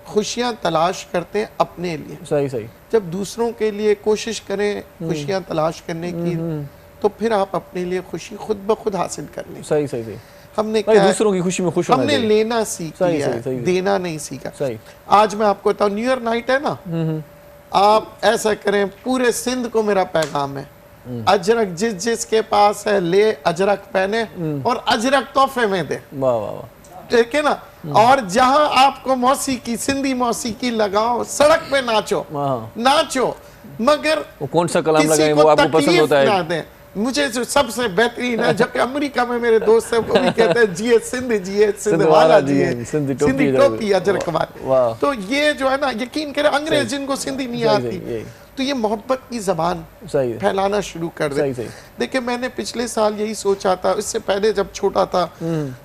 Speaker 3: खुशियां तलाश करते हैं अपने लिए
Speaker 2: सही सही
Speaker 3: जब दूसरों के लिए कोशिश करें खुशियां तलाश करने की तो फिर आप अपने लिए खुशी खुद ब खुद हासिल कर लें
Speaker 2: सही सही सही
Speaker 3: हमने
Speaker 2: भाई
Speaker 3: क्या
Speaker 2: दूसरों की खुशी में खुश होना
Speaker 3: हमने
Speaker 2: चाहिए।
Speaker 3: लेना सीख
Speaker 2: सही,
Speaker 3: लिया
Speaker 2: सही,
Speaker 3: है
Speaker 2: सही।
Speaker 3: देना नहीं सीखा
Speaker 2: सही
Speaker 3: आज मैं आपको बताऊं न्यू ईयर नाइट है ना आप ऐसा करें पूरे सिंध को मेरा पैगाम है अजरक जिस जिसके पास है ले अजरक पहने और अजरक तोहफे में दे
Speaker 2: वाह वाह वाह
Speaker 3: ठीक है ना और जहां आपको मौसीकी सिंधी मौसीकी लगाओ सड़क पे नाचो
Speaker 2: हाँ।
Speaker 3: नाचो मगर
Speaker 2: वो कौन सा कलाम
Speaker 3: किसी
Speaker 2: लगाए
Speaker 3: को
Speaker 2: वो आपको पसंद
Speaker 3: तकलीफ
Speaker 2: होता
Speaker 3: ना
Speaker 2: है
Speaker 3: दें। मुझे जो सबसे बेहतरीन है जबकि अमेरिका में मेरे दोस्त है वो भी कहते हैं जिए सिंध वाला जिए
Speaker 2: सिंधी
Speaker 3: सिंधी टोपी अजरक
Speaker 2: वाह।
Speaker 3: वाला तो ये जो है ना यकीन करें अंग्रेज जिनको सिंधी नहीं
Speaker 2: सही,
Speaker 3: आती
Speaker 2: यही।
Speaker 3: तो ये मोहब्बत की जबान
Speaker 2: सही है।
Speaker 3: फैलाना शुरू कर दे
Speaker 2: सही, सही।
Speaker 3: देखिए मैंने पिछले साल यही सोचा था इससे पहले जब छोटा था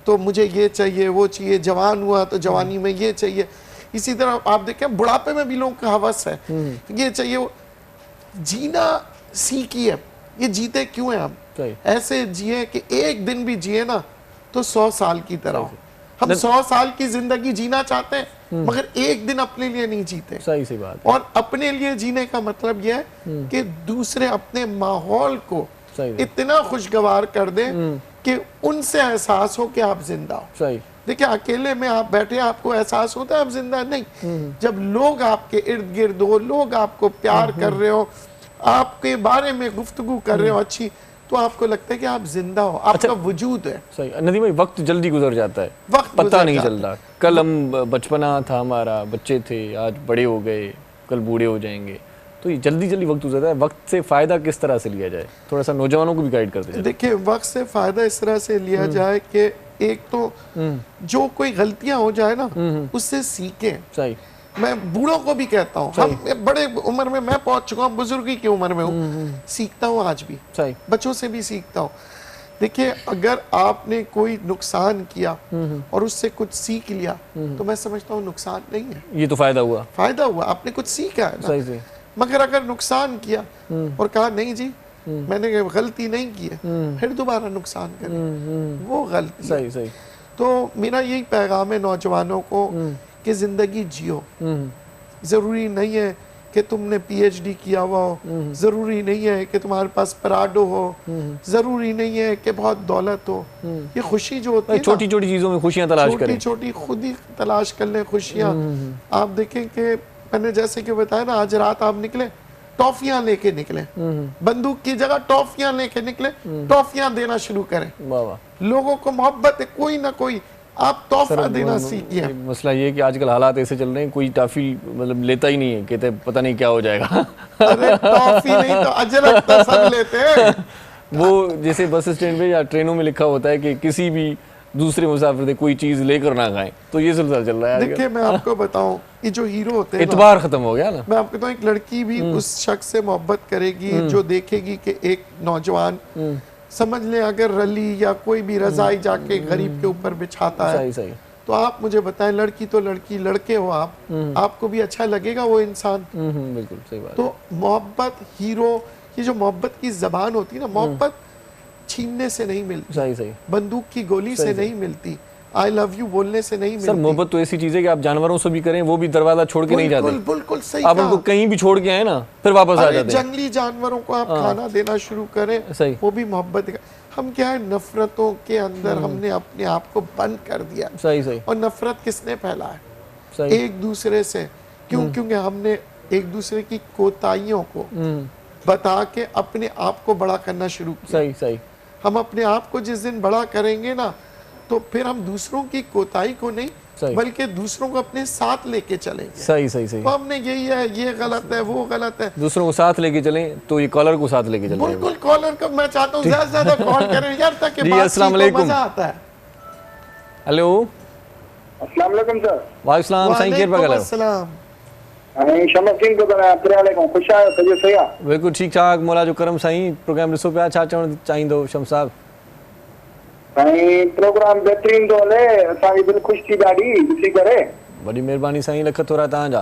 Speaker 3: तो मुझे ये चाहिए वो चाहिए जवान हुआ तो जवानी में ये चाहिए इसी तरह आप देखें बुढ़ापे में भी लोगों का हवस है ये चाहिए वो जीना सीखिए ये जीते क्यों हैं हम
Speaker 2: सही।
Speaker 3: ऐसे जिए कि एक दिन भी जिए ना तो 100 साल की तरह हो हम 100 साल की जिंदगी जीना चाहते हैं मगर एक दिन अपने लिए नहीं जीते
Speaker 2: सही सी बात है।
Speaker 3: और अपने लिए जीने का मतलब यह है कि दूसरे अपने माहौल को
Speaker 2: सही है।
Speaker 3: इतना खुशगवार कर दें कि उनसे एहसास हो कि आप जिंदा हो
Speaker 2: सही
Speaker 3: देखिए अकेले में आप बैठे आपको एहसास होता है आप जिंदा नहीं जब लोग आपके इर्द गिर्द हो लोग आपको प्यार कर रहे हो आपके बारे में गुफ्तगू कर रहे हो अच्छी तो आपको लगता है कि आप जिंदा हो आपका वजूद है
Speaker 2: सही नदीम भाई वक्त जल्दी गुजर जाता है
Speaker 3: वक्त
Speaker 2: पता
Speaker 3: गुजर
Speaker 2: नहीं
Speaker 3: जाता
Speaker 2: चलता कल हम बचपना था हमारा बच्चे थे आज बड़े हो गए कल बूढ़े हो जाएंगे तो ये जल्दी जल्दी वक्त गुजरता है वक्त से फ़ायदा किस तरह से लिया जाए थोड़ा सा नौजवानों को भी गाइड करते जाए
Speaker 3: देखिए वक्त से फायदा इस तरह से लिया जाए कि एक तो जो कोई गलतियां हो जाए ना उससे सीखें
Speaker 2: सही
Speaker 3: मैं बूढ़ों को भी कहता हूँ हम बड़े उम्र में मैं पहुंच चुका हूँ बुजुर्गी की उम्र में हूँ सीखता हूँ आज भी
Speaker 2: सही
Speaker 3: बच्चों से भी सीखता हूँ देखिए अगर आपने कोई नुकसान किया और उससे कुछ सीख लिया तो मैं समझता हूँ नुकसान नहीं है
Speaker 2: ये तो फ़ायदा हुआ
Speaker 3: फायदा हुआ आपने कुछ सीखा है
Speaker 2: सही
Speaker 3: ना
Speaker 2: सही
Speaker 3: मगर अगर नुकसान किया और कहा नहीं जी मैंने गलती नहीं की है फिर दोबारा नुकसान करें वो गलती है।
Speaker 2: सही सही
Speaker 3: तो मेरा यही पैगाम है नौजवानों को कि जिंदगी जियो जरूरी नहीं है कि तुमने पीएचडी किया हुआ हो जरूरी नहीं है कि तुम्हारे पास पराडो हो जरूरी नहीं है कि बहुत दौलत हो ये खुशी जो होती है
Speaker 2: छोटी छोटी चीज़ों में खुशियाँ तलाश
Speaker 3: छोटी
Speaker 2: करें
Speaker 3: छोटी खुद ही तलाश कर लें खुशियाँ आप देखें कि मैंने जैसे कि बताया ना आज रात आप निकले टॉफियां लेके निकले बंदूक की जगह टॉफियां लेके निकले टॉफियां देना शुरू करें
Speaker 2: वाह वाह
Speaker 3: लोगों को मोहब्बत है कोई ना कोई आप तोहफा देना सीखिए
Speaker 2: मसला ये है कि आजकल हालात ऐसे चल रहे हैं कोई टॉफी मतलब लेता ही नहीं है कहते पता नहीं क्या हो जाएगा
Speaker 3: अरे टॉफी नहीं तो अजरक तो सब लेते हैं
Speaker 2: वो जैसे बस स्टैंड पे या ट्रेनों में लिखा होता है कि किसी भी दूसरे मुसाफिर से कोई चीज लेकर ना खाएं तो ये सिलसिला चल रहा है
Speaker 3: देखिए मैं आपको बताऊं ये जो हीरो होते हैं
Speaker 2: इतबार खत्म हो गया ना
Speaker 3: मैं आपको बताऊं एक लड़की भी उस शख्स से मोहब्बत करेगी जो देखेगी कि एक नौजवान समझ लें अगर रली या कोई भी रजाई जाके गरीब के ऊपर बिछाता है
Speaker 2: सही सही
Speaker 3: तो आप मुझे बताएं लड़की तो लड़की लड़के हो आप आपको भी अच्छा लगेगा वो इंसान
Speaker 2: बिल्कुल सही बात
Speaker 3: तो मोहब्बत हीरो ये जो मोहब्बत की जबान होती है ना मोहब्बत छीनने से नहीं मिलती
Speaker 2: सही सही
Speaker 3: बंदूक की गोली से नहीं मिलती आई लव यू बोलने से नहीं
Speaker 2: सर
Speaker 3: मिलती।
Speaker 2: मोहब्बत तो ऐसी चीज है कि आप जानवरों से भी करें, वो भी दरवाजा छोड़ के नहीं जाते।
Speaker 3: बिल्कुल बिल्कुल सही
Speaker 2: आप
Speaker 3: कहा।
Speaker 2: उनको कहीं भी छोड़ के आए ना, फिर वापस आ
Speaker 3: अरे
Speaker 2: जाते हैं।
Speaker 3: जंगली जानवरों को आप खाना देना शुरू करें,
Speaker 2: सही।
Speaker 3: वो भी मोहब्बत। हम क्या है, नफरतों के अंदर हमने अपने आप को बंद कर दिया।
Speaker 2: सही सही
Speaker 3: और नफरत किसने फैलाया?
Speaker 2: सही।
Speaker 3: एक दूसरे से। क्यों? क्योंकि हमने एक दूसरे की कोताहियों को बता के अपने आप को बड़ा करना शुरू किया।
Speaker 2: सही सही।
Speaker 3: हम अपने आप को जिस दिन बड़ा करेंगे ना, तो फिर हम दूसरों की कोताही को नहीं, बल्कि दूसरों को अपने साथ लेके चलेंगे।
Speaker 2: सही सही सही।
Speaker 3: तो हमने यही है, ये गलत है, वो गलत है।
Speaker 2: दूसरों को साथ लेके चलें तो ये कॉलर को साथ लेके चलें।
Speaker 3: बिल्कुल, कॉलर को मैं चाहता हूँ ज्यादा से ज्यादा कॉल करें यार, ताकि
Speaker 2: जी,
Speaker 3: बातचीत
Speaker 2: अस्सलाम
Speaker 3: को
Speaker 2: वालेकुम।
Speaker 3: मजा आता है।
Speaker 2: हेलो,
Speaker 9: अस्सलाम वालेकुम सर।
Speaker 2: वालेकुम साईं, केर पिया ॻाल्हायो?
Speaker 3: अस्सलाम।
Speaker 9: ऐं शमस किंग थो ॻाल्हायां, अस्सलाम ख़ुशि आहियो? सॼो सही आहे?
Speaker 2: बिल्कुलु ठीकु ठाक, मौला जो करम साईं। प्रोग्राम ॾिसो पिया, छा चवणु चाहींदो शम्स साहब?
Speaker 9: साईं प्रोग्राम बहितरीन थो हले, असांजी दिलि ख़ुशि थी ॾाढी ॾिसी करे।
Speaker 2: वॾी महिरबानी साईं, लख थोरा तव्हांजा।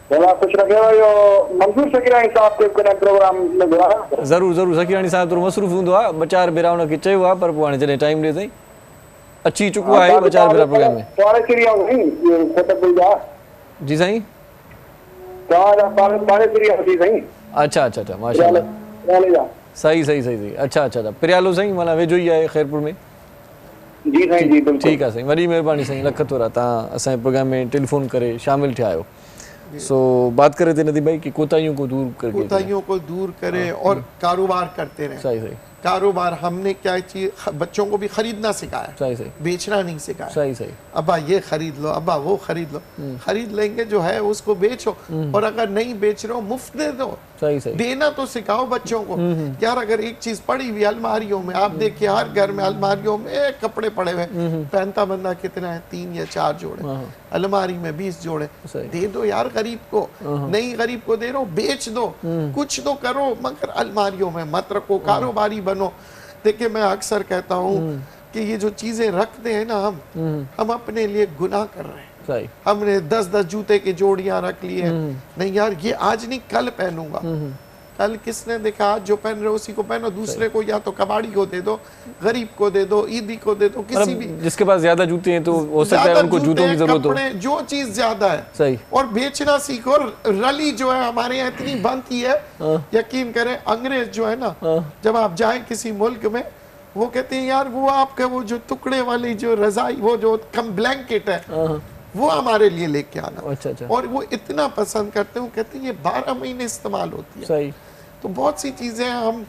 Speaker 9: भला ख़ुशि रखेव। इहो मंसूर सकीरानी साहब ते कॾहिं प्रोग्राम में घुरायो?
Speaker 2: ज़रूरु ज़रूरु, सकीरानी साहब थोरो मसरूफ़ हूंदो आहे, ॿ चारि भेरा हुनखे चयो आहे, पर पोइ हाणे जॾहिं टाइम ॾिए साईं अची चुको आहे ॿ चारि भेरा प्रोग्राम में।
Speaker 9: पाड़ेसिरी आहे साईं, कोटकपुर जा।
Speaker 2: जी साईं।
Speaker 9: तव्हांजा पाड़ेसिरी आहे साईं।
Speaker 2: अच्छा अच्छा अच्छा, माशाल्लाह।
Speaker 9: जा
Speaker 2: सही सही सही सही। अच्छा अच्छा अच्छा, प्रियालो साईं, माना वेझो ई आहे ख़ैरपुर में।
Speaker 9: जी साईं, जी बिल्कुलु।
Speaker 2: ठीकु आहे साईं, वॾी महिरबानी साईं, लख थोरा, तव्हां असांजे प्रोग्राम में टेलीफोन करे शामिल थिया आहियो। सो बात करे थे नदीम भाई कि कोताहियों को दूर करके,
Speaker 3: कोताहियों को दूर करें और कारोबार करते रहें।
Speaker 2: सही सही।
Speaker 3: कारोबार हमने क्या चीज बच्चों को भी खरीदना सिखाया,
Speaker 2: सही सही।
Speaker 3: बेचना नहीं सिखाया।
Speaker 2: सही सही।
Speaker 3: अब्बा ये खरीद लो, अब्बा वो खरीद लो। खरीद लेंगे जो है उसको बेचो, और अगर नहीं बेच रहे हो मुफ्त दे दो।
Speaker 2: सही सही।
Speaker 3: देना तो सिखाओ बच्चों को। यार अगर एक चीज पड़ी हुई अलमारियों में, आप देखिए हर घर में अलमारियों में कपड़े पड़े हुए, पहनता बंदा कितना है? 3 या 4 जोड़े, अलमारी में 20 जोड़े। दे दो यार गरीब को, नहीं गरीब को दे रहे हो, बेच दो, कुछ तो करो, मगर अलमारियों में मत रखो। कारोबारी बनो। देखिए मैं अक्सर कहता हूँ कि ये जो चीजें रखते हैं ना हम अपने लिए गुनाह कर रहे हैं।
Speaker 2: सही।
Speaker 3: हमने 10-10 जूते की जोड़ियां रख ली है। नहीं यार, ये आज नहीं कल पहनूंगा। कल किसने देखा? आज जो पहन रहे हो उसी को पहनो। दूसरे को या तो कबाड़ी को दे दो, गरीब को दे दो, ईदी को दे दो, किसी भी।
Speaker 2: जिसके पास ज्यादा जूते हैं तो हो सकता है उनको जूतों की जरूरत हो।
Speaker 3: जो चीज ज्यादा है
Speaker 2: सही।
Speaker 3: और बेचना सीखो। रली जो है हमारे यहाँ इतनी बनती है, यकीन करें अंग्रेज जो है ना, जब आप जाए किसी मुल्क में, वो कहते हैं यार वो आपका वो जो टुकड़े वाली जो रजाई, वो जो कम ब्लैंकेट है, वो हमारे लिए लेके आना।
Speaker 2: अच्छा अच्छा।
Speaker 3: और वो इतना पसंद करते हैं, कहते हैं ये 12 महीने इस्तेमाल होती है।
Speaker 2: सही।
Speaker 3: तो बहुत सी चीजें हम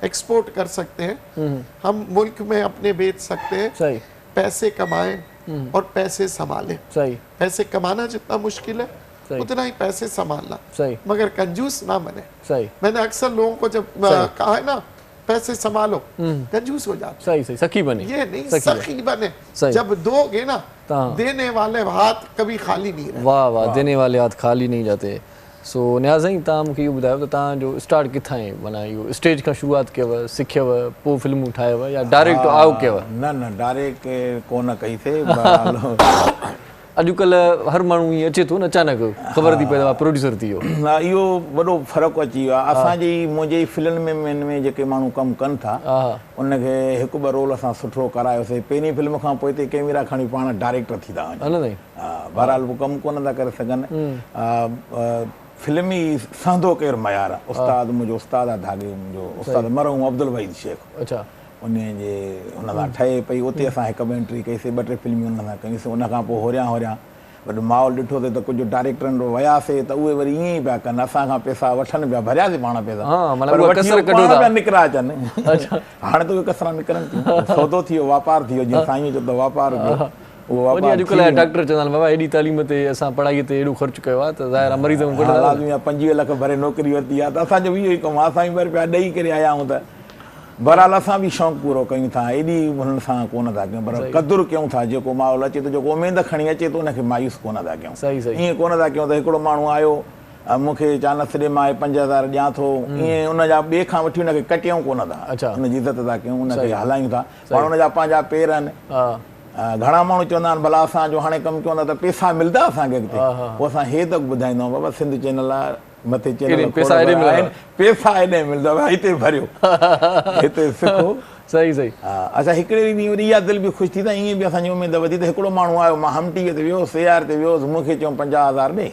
Speaker 3: एक्सपोर्ट कर सकते हैं, हम मुल्क में अपने बेच सकते हैं।
Speaker 2: सही।
Speaker 3: पैसे कमाएं और पैसे संभालें।
Speaker 2: सही।
Speaker 3: पैसे कमाना जितना मुश्किल है उतना ही पैसे संभालना।
Speaker 2: सही।
Speaker 3: मगर कंजूस ना बने।
Speaker 2: सही।
Speaker 3: मैंने अक्सर लोगों को जब कहा है ना पैसे संभालो, कंजूस हो जाते।
Speaker 2: सही सही। सखी बने।
Speaker 3: ये नहीं, सखी बने। जब दोगे ना, देने वाले हाथ कभी खाली नहीं रहते।
Speaker 2: वाह वाह, देने वाले हाथ खाली नहीं जाते। सो न्याज़ साईं, तव्हां मूंखे इहो ॿुधायो त तव्हां जो स्टार्ट किथां आहे? माना इहो स्टेज खां शुरूआत कयव, सिखियव, पोइ फिल्मूं ठाहियव, या डायरेक्ट आओ कयव?
Speaker 4: न डायरेक्ट कोन कई थे।
Speaker 2: अॼुकल्ह हर माण्हू ईअं अचे थो न, अचानक ख़बर थी पए प्रोड्यूसर थी वियो।
Speaker 4: इहो वॾो फ़र्क़ु अची वियो आहे। असांजी मुंहिंजी फिल्म में जेके माण्हू कमु कनि था, उनखे हिकु ॿ रोल असां सुठो करायोसीं। पहिरीं फिल्म खां पोइ हिते कैमरा खणी पाण डायरेक्टर थी था वञनि। बहरहाल पोइ कमु कोन था करे सघनि। फिल्मी सहंदो केरु मयार आहे। उस्ताद मुंहिंजो उस्ताद आहे धागे, मुंहिंजो उस्ताद मरहूम अब्दुल वहीद शेख। अच्छा। उन जे हुन सां ठहे पई, उते असां हिकु ॿ एंट्री कईसीं, 2-3 फिल्मियूं हुन सां कयूंसीं। उन खां पोइ होरियां वरी माहौल ॾिठोसीं त कुझु डायरेक्टरनि वटि वियासीं त उहे वरी ईअं ई पिया कनि, असांखां पैसा वठनि पिया, भरियासीं पाण पैसा निकिरा अचनि। हाणे त उहे कसरा निकिरनि थियूं, सौदो थी वियो, वापारु थी वियो। जीअं साईं चयो त वापारु थियो।
Speaker 2: अॼुकल्ह डॉक्टर चवंदा आहिनि बाबा एॾी तालीम ते असां पढ़ाईअ ते एॾो ख़र्चु कयो आहे त ज़ाहिर आहे मरीज़
Speaker 4: 25 लख भरे नौकिरी वरिती आहे, त असांजो इहो ई कमु आहे। असां बि रुपया ॾेई करे आया आहियूं। त बहरहाल असां बि शौक़ु पूरो कयूं था, एॾी हुननि सां कोन था कयूं, पर क़दुरु कयूं था। जेको माहौल अचे थो, जेको उमेद खणी अचे थो, उनखे मायूस कोन था कयूं। ईअं कोन था कयूं त हिकिड़ो माण्हू आयो, मूंखे चानस ॾे, मां 5000 ॾियां थो, ईअं उनजा ॿिए खां वठी उनखे कटियूं कोन था। हुनजी इज़त था कयूं, उनखे हलायूं था। पाण उनजा पंहिंजा पेर आहिनि, घणा माण्हू चवंदा आहिनि भला असां जो हाणे कमु कयूं था त पैसा मिलंदा असांखे अॻिते, पोइ असां हे त ॿुधाईंदा आहियूं बाबा सिंध चैनल आहे मथे चैनल पैसा हेॾे मिलंदव हिते भरियो हिते सिखो।
Speaker 2: सही सही।
Speaker 4: अच्छा हिकिड़े ॾींहुं इहा दिलि बि ख़ुशि थी त ईअं बि असांजी उमेदु वधी त हिकिड़ो माण्हू आयो, मां हमटीअ ते वियोसि AR ते वियोसि, मूंखे चयूं 50,000 ॾे,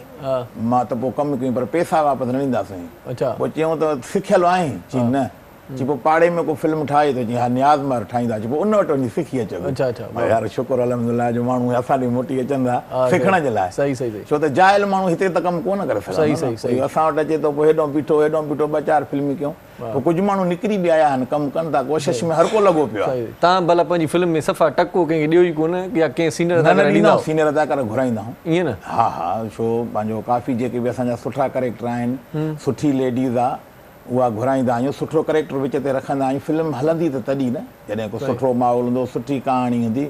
Speaker 4: मां त पोइ कमु कयूं पर पैसा वापसि न ॾींदासीं।
Speaker 2: अच्छा
Speaker 4: पोइ चयूं त सिखियल आहीं, चई न, चई पोइ पाड़े में को फिल्म ठाहे थो, चई हा नियाज़ मार ठाहींदा, चई पोइ उन वटि वञी सिखी अचो।
Speaker 2: अच्छा अच्छा
Speaker 4: यार शुक्र अल्हम्दुलिल्लाह जो माण्हू असां ॾे मोटी अचनि था सिखण जे लाइ।
Speaker 2: सही सही।
Speaker 4: छो त जाइल माण्हू हिते त कमु कोन करे
Speaker 2: सही सही सही।
Speaker 4: असां वटि अचे थो पोइ हेॾो बीठो 2-4 फिल्मी कयूं, पोइ कुझु माण्हू निकिरी बि आया आहिनि, कमु कनि था, कोशिशि में हर को लॻो पियो आहे।
Speaker 2: तव्हां भला पंहिंजी फिल्म में सफ़ा टको कंहिंखे ॾियो ई कोन या कंहिं सीनियर
Speaker 4: अदाकार घुराईंदा आहियूं
Speaker 2: ईअं न?
Speaker 4: हा हा, छो पंहिंजो काफ़ी जेके बि असांजा सुठा करेक्टर आहिनि, सुठी लेडीज़ आहे, उहा घुराईंदा आहियूं, सुठो करेक्टर विच ते रखंदा आहियूं। फिल्म हलंदी त तॾहिं न, जॾहिं को सुठो माहौल हूंदो, सुठी कहाणी हूंदी,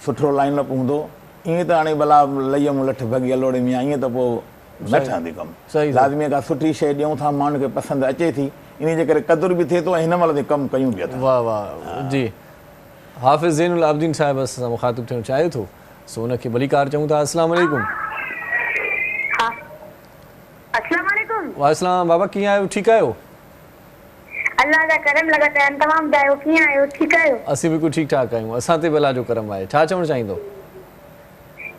Speaker 4: सुठो लाइनअप हूंदो। ईअं त हाणे भला लईअ मूं लठ भॻी हलोड़े में ईअं त पोइ न ठहंदी कमु। लाज़मी का सुठी शइ ॾियूं था, माण्हुनि खे पसंदि अचे थी, इन जे करे क़दुरु बि थिए थो ऐं हिन महिल ते कमु कयूं पिया था।
Speaker 2: वाह वाह जी। हाफ़िज़ ज़ैनुल आबिदीन साहिब सां मुख़ातिब थियणु चाहे थो, सो हुनखे भली कार चऊं था। अस्सलाम वालेकुम। वालेकुम बाबा, कीअं आहियो? ठीकु आहियो?
Speaker 8: अल्लाह जा करम लॻत आहिनि, तव्हां ॿुधायो कीअं आहियो? ठीकु आहियो?
Speaker 2: असीं बिल्कुलु ठीकु ठाक आहियूं, असां ते भला जो करम आहे। छा चवणु चाहींदो?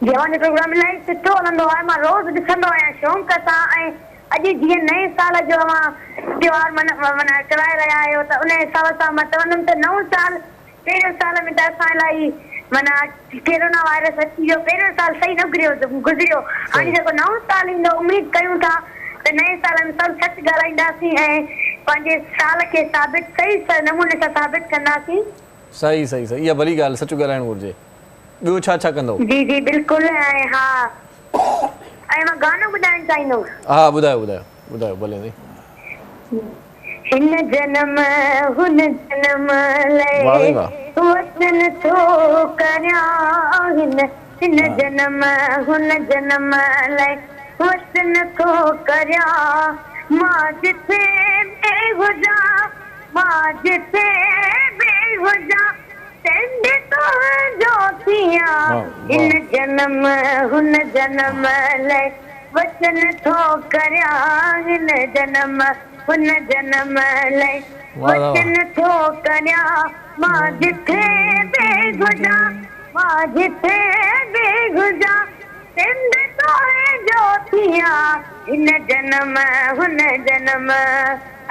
Speaker 8: जवान जो प्रोग्राम इलाही सुठो हलंदो आहे, मां रोज़ ॾिसंदो आहियां शौक़ सां। ऐं अॼु जीअं नए साल जो त्योहार कराए रहिया आहियो त उन हिसाब सां मां चवंदमि त नओं साल, पहिरियों साल में त असां इलाही माना कोरोना वायरस अची वियो, पहिरियों साल सही न गुज़रियो। हाणे जेको नओं साल ईंदो, उमेद कयूं था त नए साल में सभु सच ॻाल्हाईंदासीं ऐं पंहिंजे साल खे साबित सही नमूने सां साबित कंदासीं।
Speaker 2: सही सही सही, इहा भली ॻाल्हि, सच ॻाल्हाइणु घुरिजे। ॿियो छा छा कंदो?
Speaker 8: जी जी बिल्कुलु। ऐं हा, ऐं मां गानो ॿुधाइणु चाहींदुमि।
Speaker 2: हा ॿुधायो ॿुधायो ॿुधायो भले।
Speaker 8: हिन जन्म हुन जन्म लाइ वतन थो करियां, हिन जन्म हुन जन्म लाइ वतन थो करियां, मां जिथे बि हुजां, मां जिथे बि हुजां, सिंध तुंहिंजो थियां। हिन जन्म हुन जन्म लाइ वचन थो करियां, हिन जन्म हुन जन्म लाइ वचन थो करियां, मां जिथे बि हुजां, मां जिथे बि हुजां, सिंध तुंहिंजो थियां। हिन जन्म हुन जन्म।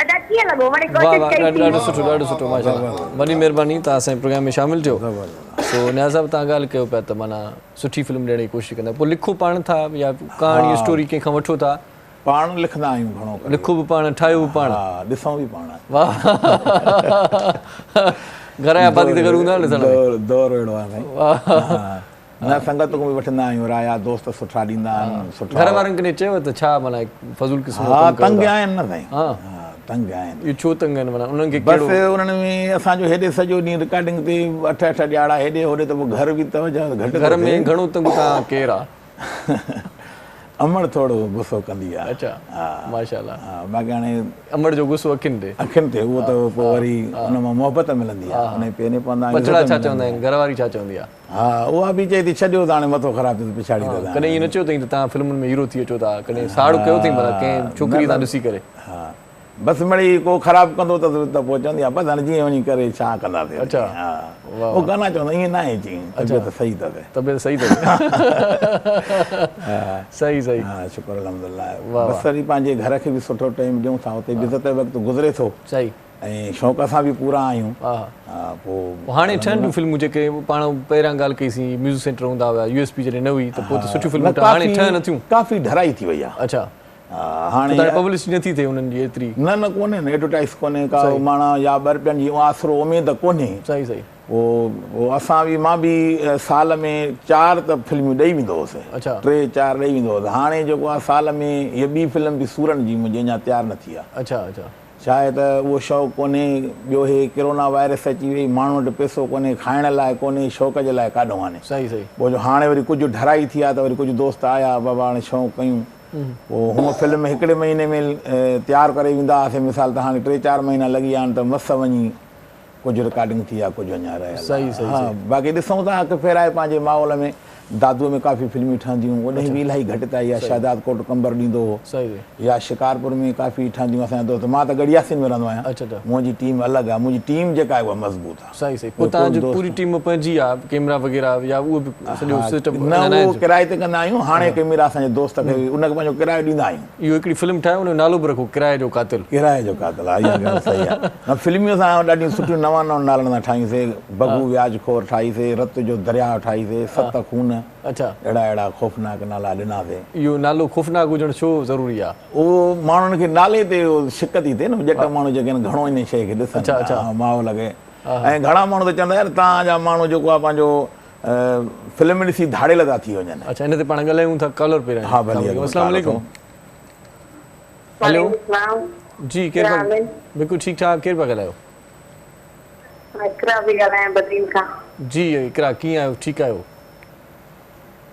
Speaker 8: अदा कीअं लॻो? वरी कोशिशि कई।
Speaker 2: ॾाढो सुठो ॾाढो सुठो, माशाअल्लाह, वॾी महिरबानी, तव्हां असांजे प्रोग्राम में शामिलु थियो। सो न्याज़ साहिबु, तव्हां ॻाल्हि कयो पिया त माना सुठी फिल्म ॾियण जी कोशिशि कंदा, पोइ लिखो पाण था या कहाणी स्टोरी कंहिंखां वठो था?
Speaker 4: पाण लिखंदा आहियूं घणो,
Speaker 2: लिखो बि पाण, ठाहियो बि पाण,
Speaker 4: ॾिसूं बि पाण।
Speaker 2: वाह, घर जा भाती त घर हूंदा ॾिसण में।
Speaker 4: दौर अहिड़ो आहे न, संगत को बि वठंदा आहियूं, राया दोस्त सुठा ॾींदा आहिनि।
Speaker 2: घर वारनि कॾहिं चयो त छा माना फज़ूल क़िस्म?
Speaker 4: हा, तंग आहिनि न साईं, तंग आहिनि।
Speaker 2: इहो छो तंग आहिनि? माना उन्हनि खे
Speaker 4: बसि उन्हनि में असांजो हेॾे सॼो ॾींहुं रिकॉर्डिंग ते 8-8 ॼाड़ा हेॾे होॾे, त पोइ घर बि तवजो घटि।
Speaker 2: घर में घणो तंग तव्हां केरु आहे?
Speaker 4: अमड़ थोरो गुस्सो कंदी आहे।
Speaker 2: अच्छा, माशाअल्लाह।
Speaker 4: हा, बाक़ी हाणे
Speaker 2: अमड़ जो गुस्सो अखियुनि ते, उहो त पोइ वरी हुन मां मोहबत मिलंदी आहे, हुन पेने पवंदा आहिनि। पचड़ा छा चवंदा आहिनि? घरवारी छा चवंदी आहे?
Speaker 4: हा, उहा बि चए थी छॾियो त हाणे मथो ख़राबु थियो, पिछाड़ी त
Speaker 2: कॾहिं ईअं न चयो अथई त तव्हां फिल्मुनि में हीरो थी अचो था? कॾहिं साड़ो कयो अथई भला कंहिं छोकिरी तां ॾिसी करे?
Speaker 4: हा, बसि मिड़ई को ख़राबु कंदो त पोइ चवंदी आहे बसि हाणे जीअं वञी करे छा कंदासीं।
Speaker 2: अच्छा,
Speaker 4: उहो गाना चवंदा ईअं न आहे, चई तबियत सही अथव,
Speaker 2: तबियत सही अथव। सही सही,
Speaker 4: हा शुक्र अल्हम्दुलिल्लाह। बसि वरी पंहिंजे घर खे बि सुठो टाइम ॾियूं था, हुते बि इज़त वक़्तु गुज़रे थो।
Speaker 2: सही,
Speaker 4: ऐं शौक़ सां बि पूरा आहियूं।
Speaker 2: पोइ हाणे ठहनि थियूं फिल्मूं जेके पाण पहिरियां ॻाल्हि कईसीं, म्यूज़िक सेंटर हूंदा हुआ, USP जॾहिं न हुई त पोइ त सुठियूं फिल्मूं हाणे ठहनि नथियूं,
Speaker 4: काफ़ी ढराई थी वई आहे।
Speaker 2: अच्छा,
Speaker 4: हाणे
Speaker 2: पब्लिसिटी नथी थिए उन्हनि जी एतिरी?
Speaker 4: न कोन्हे न, एडवर्टाइज़ कोन्हे का माना या ॿ रुपयनि जी आसरो उमेद कोन्हे।
Speaker 2: सही सही।
Speaker 4: पोइ असां बि, मां बि साल में 4 त फिल्मूं ॾेई वेंदो हुउसि। अच्छा, 3-4 ॾेई वेंदो हुउसि। हाणे जेको आहे साल में हीअ ॿी फिल्म बि सूरन जी मुंहिंजी अञा तयारु न थी आहे।
Speaker 2: अच्छा अच्छा,
Speaker 4: छा आहे त उहो शौक़ु कोन्हे। ॿियो हे कोरोना वायरस अची वई, माण्हू वटि पैसो कोन्हे, खाइण लाइ कोन्हे, शौक़ जे लाइ काॾो हाणे।
Speaker 2: सही सही।
Speaker 4: पोइ जो हाणे वरी कुझु ढराई थी आहे त वरी कुझु दोस्त आया, बाबा हाणे शौक़ु कयूं। पोइ हूअं फिल्म हिकिड़े महीने में तयारु करे वेंदा हुआसीं, मिसाल त हाणे 3-4 महीना लॻी विया आहिनि त मस वञी कुझु रिकॉर्डिंग थी आहे, कुझु अञा रहियल
Speaker 2: सही, सही,
Speaker 4: हा बाक़ी ॾिसूं था हिकु फेराए पंहिंजे माहौल में दादूअ में काफ़ी फिल्मियूं ठहंदियूं, उन बि इलाही घटि था, या शादात कोट कंबर ॾींदो हो, या शिकारपुर में काफ़ी ठहंदियूं असांजा दोस्त। मां त गड़ियासीन में रहंदो आहियां, मुंहिंजी टीम अलॻि आहे, मुंहिंजी टीम जेका आहे उहा मज़बूत आहे।
Speaker 2: सही सही, पोइ तव्हांजी पूरी टीम पंहिंजी आहे, कैमरा वग़ैरह या उहो बि सॼो सिस्टम
Speaker 4: न उहो किराए ते कंदा आहियूं, हाणे कैमरा असांजे दोस्त खे उनखे पंहिंजो किरायो ॾींदा आहियूं।
Speaker 2: इहो हिकिड़ी फिल्म ठाहे उन जो नालो बि रखो किराए जो कातिल।
Speaker 4: किराए जो कातिल आहे, इहा ॻाल्हि सही आहे। फिल्मियूं असां ॾाढियूं सुठियूं नवां नवां नालनि सां ठाहीसीं, बगू व्याजखोर ठाहीसीं, रत जो दरिया ठाहीसीं, सत खून,
Speaker 2: अच्छा
Speaker 4: अहिड़ा ख़ौफ़नाक नाला ॾिनासीं।
Speaker 2: इहो नालो ख़ौफ़नाक हुजणु छो ज़रूरी आहे?
Speaker 4: उहो माण्हुनि खे नाले ते शिक थी थिए न, ॼट माण्हू जेके आहिनि घणो इन शइ खे ॾिसनि माहौल खे, ऐं घणा माण्हू त चवंदा यार तव्हांजा माण्हू जेको आहे पंहिंजो फिल्म ॾिसी धाड़ेल था थी वञनि।
Speaker 2: अच्छा, इन ते पाण ॻाल्हायूं था कॉलर पे।
Speaker 4: हा भले,
Speaker 2: अस्सलाम वालेकुम। हेलो जी, केरु बिल्कुलु ठीकु ठाक, केरु पिया ॻाल्हायो?
Speaker 8: इकरा भी ॻाल्हायां बदीन खां।
Speaker 2: जी इकरा, कीअं आहियो? ठीकु आहियो?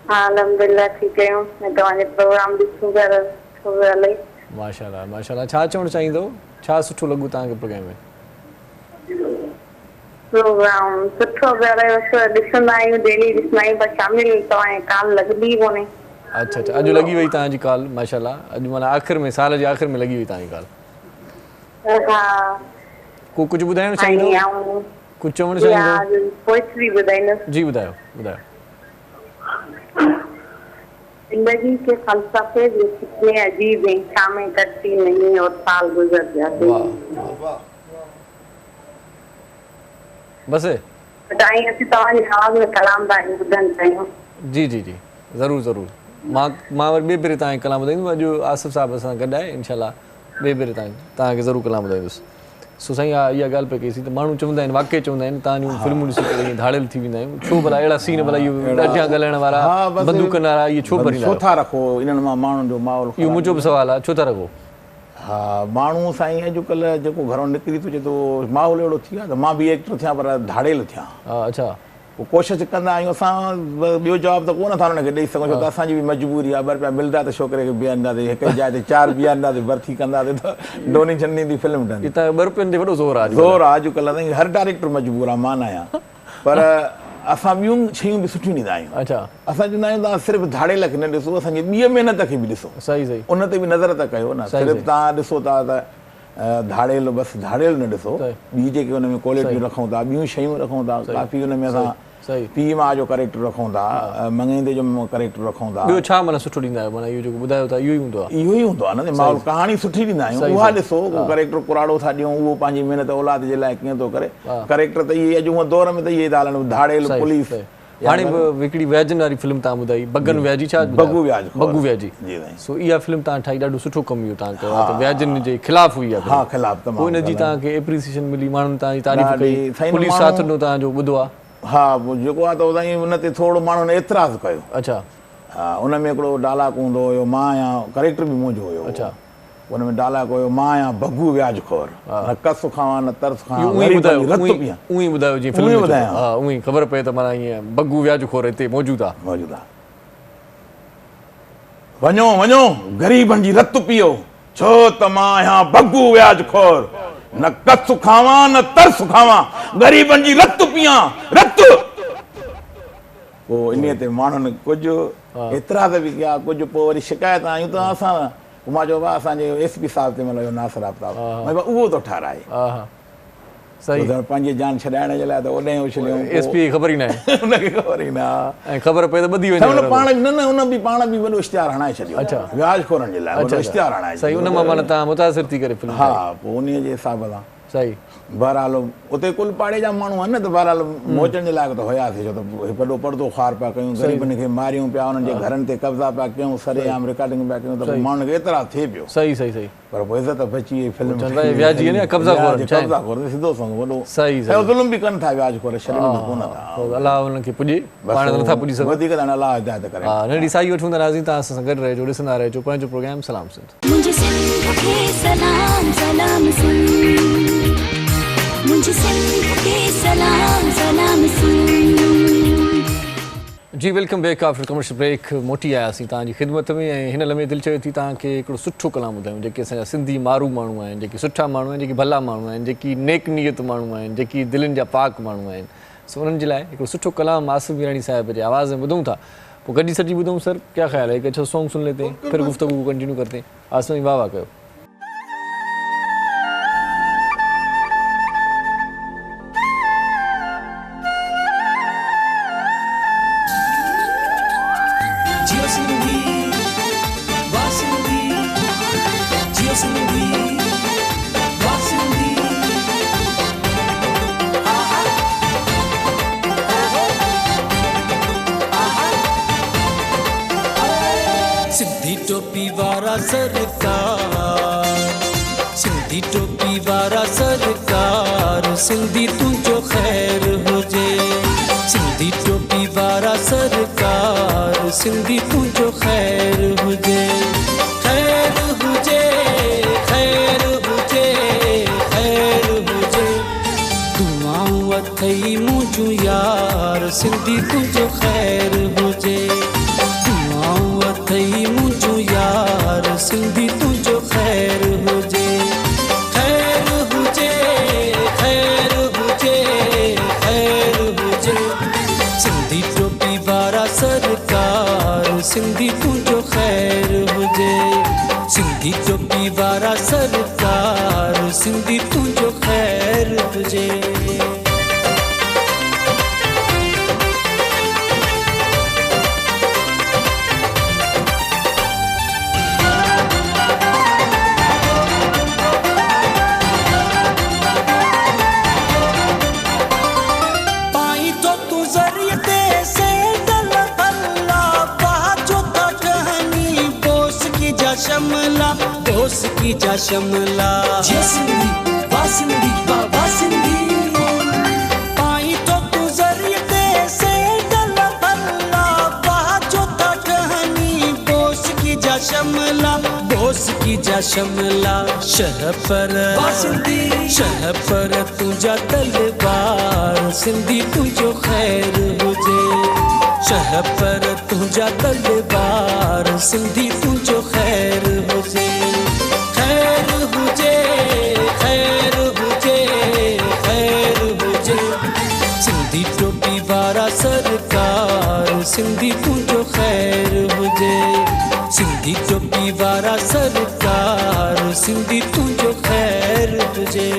Speaker 8: हा अल्हम्दुलिल्लाह ठीकु आहियूं। ऐं तव्हांजे प्रोग्राम ॾिसूं पिया इलाही।
Speaker 2: माशाल्लाह माशाल्लाह। छा चवणु चाहींदो, छा सुठो लॻो तव्हांखे प्रोग्राम में?
Speaker 8: प्रोग्राम सुठो पिया रहियो, ॾिसंदा आहियूं, डेली ॾिसंदा आहियूं, पर शामिल तव्हांजी कॉल लॻंदी कोन्हे।
Speaker 2: अच्छा अच्छा, अॼु लॻी वई तव्हांजी कॉल? माशाल्लाह, अॼु माना आख़िर में, साल जे आख़िर में लॻी वई तव्हांजी कॉल।
Speaker 8: हा,
Speaker 2: को कुझु ॿुधाइणु चाहींदो, कुझु चवणु चाहींदो?
Speaker 8: पोइट्री ॿुधाईंदसि।
Speaker 2: जी ॿुधायो ॿुधायो।
Speaker 8: जिंदगी के फलसफे जो कितने अजीब हैं, शामें कटती नहीं और साल गुजर जाते हैं।
Speaker 2: बस
Speaker 8: बताइए असीं तव्हांजी आवाज़ में कलाम था ॿुधणु चाहियूं।
Speaker 2: जी जी जी, ज़रूरु ज़रूरु। मां वरी ॿिए भेरे तव्हांखे कलाम ॿुधाईंदुमि। अॼु आसिफ़ साहिब सां गॾु आहे, इनशाला ॿिए भेरे तव्हांखे ज़रूरु कलाम ॿुधाईंदुसि। सो साईं इहा ॻाल्हि पिया कईसीं त माण्हू चवंदा आहिनि, वाक़ई चवंदा आहिनि, तव्हांजूं फिल्मूं ॾिसी करे ईअं धाड़ियल थी वेंदा आहियूं। छो भला अहिड़ा सीन, भला इहो ॾाढिया ॻाल्हाइण वारा, बंदूकनि वारा, इहे छो भरींदा आहियो?
Speaker 4: छो था रखो इन्हनि मां माण्हुनि जो माहौल?
Speaker 2: इहो मुंहिंजो बि सुवालु आहे, छो था रखो?
Speaker 4: हा माण्हू साईं अॼुकल्ह जेको घरों निकिरी थो अचे थो, माहौल अहिड़ो थी वियो आहे त मां बि एक्टर थियां पर धाड़ियल थियां।
Speaker 2: अच्छा,
Speaker 4: पोइ कोशिशि कंदा आहियूं असां, ॿियो जवाबु त कोन था हुनखे ॾेई सघूं, छो त असांजी बि मजबूरी आहे। ॿ रुपया मिलंदा त छोकिरे खे बीहारींदासीं, हिकु जाइ ते 4 बीहारींदासीं, भर्थी कंदासीं त डोनी छंडी जी फिल्म ठहंदी।
Speaker 2: हितां 2 रुपयनि ते वॾो ज़ोर आहे,
Speaker 4: ज़ोर आहे अॼुकल्ह ताईं, हर डायरेक्टर मजबूर आहे, मां न आहियां। पर असां ॿियूं शयूं बि सुठियूं ॾींदा आहियूं।
Speaker 2: अच्छा,
Speaker 4: असां चवंदा आहियूं तव्हां सिर्फ़ु धाड़ेल खे न ॾिसो, असांजी ॿीअ महिनत खे बि ॾिसो।
Speaker 2: सही सही,
Speaker 4: उन ते बि नज़र त कयो न, सिर्फ़ु तव्हां ॾिसो था त धाड़ेल, बसि धाड़ेल न ॾिसो, ॿी जेके हुन में क्वालिटियूं रखूं था, ॿियूं शयूं रखूं था, काफ़ी हुन में असां पीउ माउ जो कैरेक्टर रखूं था, मंगेंदे जो कैरेक्टर रखूं था।
Speaker 2: ॿियो छा माना सुठो ॾींदा आहियो? माना इहो जेको ॿुधायो था इहो ई हूंदो आहे?
Speaker 4: इहो ई हूंदो आहे न, माहौल कहाणी सुठी ॾींदा आहियूं, उहा ॾिसो। कैरेक्टर पुराड़ो था ॾियूं, उहो पंहिंजी महिनत औलाद जे लाइ कीअं थो करे। कैरेक्टर त इहे अॼु हूअं दौर में त इहे था हलनि, धाड़ेल, पुलिस। हाणे हिकिड़ी व्याजनि वारी फिल्म तव्हां ॿुधाई, बगन व्याजी, छा? बगू व्याजी। बगू व्याजी, सो इहा फिल्म तव्हां ठाही, ॾाढो सुठो कमु इहो तव्हां कयो, त व्याजनि जे ख़िलाफ़ हुई आहे। हा ख़िलाफ़, पोइ
Speaker 2: हिनजी तव्हांखे एप्रिसिएशन मिली, माण्हुनि तव्हांजी तारीफ़ कई, पुलिस साथ ॾिनो तव्हांजो, ॿुधो आहे?
Speaker 4: हा, जेको आहे त उतां उन ते थोरो माण्हुनि एतिराज़ु कयो।
Speaker 2: अच्छा,
Speaker 4: हा, उन में हिकिड़ो डायलॉग हूंदो हुयो, मां आहियां, कैरेक्टर बि मुंहिंजो हुयो। अच्छा, हुन में डायलॉग हुयो, मां आहियां बगू व्याजखोर, न कस खावां न तरस खावां, उअं ई
Speaker 2: ॿुधायो जीअं फिल्म ॿुधायां। हा, उअं ई ख़बर पए त माना ईअं बगू व्याजखोर हिते मौजूदु आहे।
Speaker 4: मौजूदु आहे। वञो वञो ग़रीबनि जी रत पीओ, छो त मां आहियां बगू व्याजखोर, न कस खावां न तरस खावां, ग़रीबनि जी रत पियां, रत। पोइ इन ते माण्हुनि कुझु एतिराज़ बि कया, कुझु पोइ वरी शिकायत आयूं त असां, मां चयो भाउ असांजे एसपी साहिब ते मतलब नासिर आफ्ताब, उहो थो ठाराए। सही, पंहिंजी जान छॾाइण जे लाइ त ओॾे उछलियूं,
Speaker 2: एसपी ख़बर ई न आहे,
Speaker 4: उनखे ख़बर ई न आहे,
Speaker 2: ऐं ख़बर पए त ॿधी वञे।
Speaker 4: पाण न उन बि पाण बि वॾो इश्तिहार हणाए छॾियो। अच्छा, व्याजखोरनि जे लाइ वॾो इश्तिहार हणाए।
Speaker 2: सही, उन मां माना तव्हां मुतासिर थी करे फिल्म?
Speaker 4: हा, पोइ उन जे हिसाब सां। सही, बहरहाल उते कुल पाड़े जा माण्हू आहिनि न, त बहरहाल मोचण जे लाइ त हुयासीं, छो त वॾो पर्दो ख़्वार पिया कयूं, ग़रीबनि खे मारियूं पिया, उन्हनि जे घरनि ते कब्ज़ा पिया कयूं, सरेआम रिकॉर्डिंग पिया कयूं, त माण्हुनि खे एतिरा थिए पियो।
Speaker 2: सही सही सही,
Speaker 4: पर पोइ इज़त बची वई फिल्म।
Speaker 2: व्याजी ने कब्ज़ाखोर
Speaker 4: सिधो संग वॾो सही ज़ुल्म बि कनि था व्याजखोर, छॾनि बि कोन था।
Speaker 2: अलाह उन्हनि खे पुॼे, पाण नथा पुॼी सघूं,
Speaker 4: वधीक त अलाह हिदायत करे।
Speaker 2: हा, नंढी साई वठूं था नाज़रीन, तव्हां सां गॾु रहिजो, ॾिसंदा रहिजो पंहिंजो प्रोग्राम सलाम सिंध।
Speaker 1: मुंहिंजे सिंध खे सलाम सलाम सिंध, मुंहिंजे सिंध खे सलाम सलाम सिंध।
Speaker 2: जी welcome back after commercial break मोटी आयासीं तव्हांजी ख़िदमत में ऐं हिन लम्हे दिलि चयो थी तव्हांखे हिकिड़ो सुठो कलाम ॿुधायूं जेके असांजा सिंधी मारू माण्हू आहिनि जेके सुठा माण्हू आहिनि जेके भला माण्हू आहिनि जेकी नेक नियत माण्हू आहिनि जेकी दिलनि जा पाक माण्हू आहिनि सो उन्हनि जे लाइ हिकिड़ो सुठो कलाम आसिफ मीरानी साहिब जे आवाज़ में ॿुधूं था पोइ गॾी सॼी ॿुधूं सर क्या ख़्याल है हिकु अच्छा सॉन्ग सुन लेते हैं फिर गुफ्तगू कंटिन्यू करते हैं आसिफ वाह वाह कयो
Speaker 5: सिंधी टोपी वारा सरकार सिंधी टोपी वारा सरकार सिंधी तुंहिंजो ख़ैर हुजे सिंधी टोपी वारा सरकार सिंधी तुंहिंजो ख़ैर हुजे ख़ैर हुजे ख़ैर हुजे ख़ैर हुजे दुआऊं अथई मुंहिंजूं यार सिंधी तुंहिंजो ख़ैर हुजे दुआऊं अथई मुंहिंजूं यार सिंधी तुंहिंजो ख़ैर हुजे ख़ैर हुजे ख़ैर हुजे ख़ैर हुजे सिंधी टोपी वारा सरकार सिंधी तुंहिंजो ख़ैर हुजे सिंधी टोपी वारा सरकार सिंधी तुंहिंजो ख़ैर हुजे शमला दोस की जा शमला सिंधी वासिंदी वासिंदी पाई तो तू जरिए से डल भला वाह जो टहनी दोस की जा शमला दोस की जा शमला शह पर वासिंदी शह पर तुझा तलवार सिंधी तुझो खैर हुजे शह पर तुझा तलवार सिंधी तुझो खैर हुजे खैर हुजे खैर हुजे खैर हुजे सिंधी टोपी वारा सरकार सिंधी तुझो खैर हुजे सिंधी टोपी वारा सरकार सिंधी तुझो खैर हुजे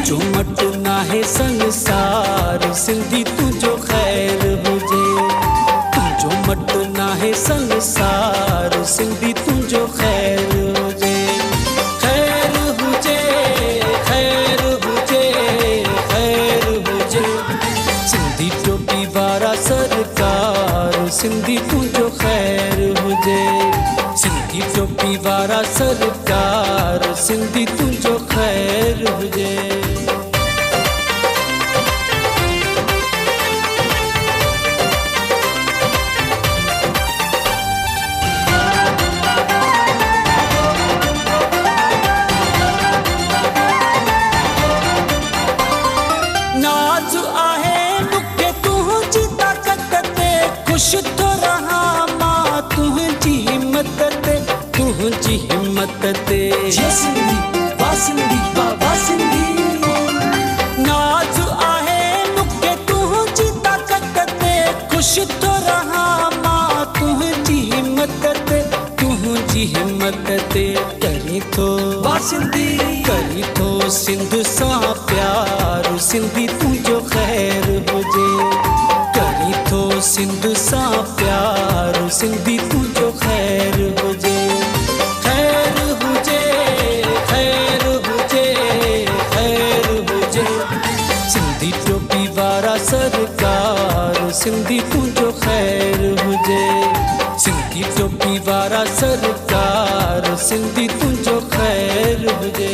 Speaker 5: तुझो मट नाहे संसार सिंधी तुझो खैर हुजे तुझो मट नाहे संसार सिंधी तुझो खैर हुजे खैर हुजे खैर हुजे खैर हुजे सिंधी टोपी वारा सरकार सिंधी तुझो खैर हुजे सिंधी टोपी वारा सरकार सिंधी तुझो खैर हुजे नाज़ आहे मूंखे तुंहिंजी ताक़त ते ख़ुशि थो रहां मां तुंहिंजी हिम्मत ते सिंधी वासिंदी वासिंदी नाज़ आहे मूंखे तुंहिंजी ताक़त ते ख़ुशि थो रहां मां तुंहिंजी हिम्मत ते करी थो वासिंदी करी थो सिंध सां प्यार सिंधी तुंहिंजो खैर हुजे करी थो सिंध सां प्यार सिंधी तुंहिंजो सिंधी तुंहिंजो ख़ैर हुजे सिंधी टोपी वारा सरकार सिंधी तुंहिंजो ख़ैर हुजे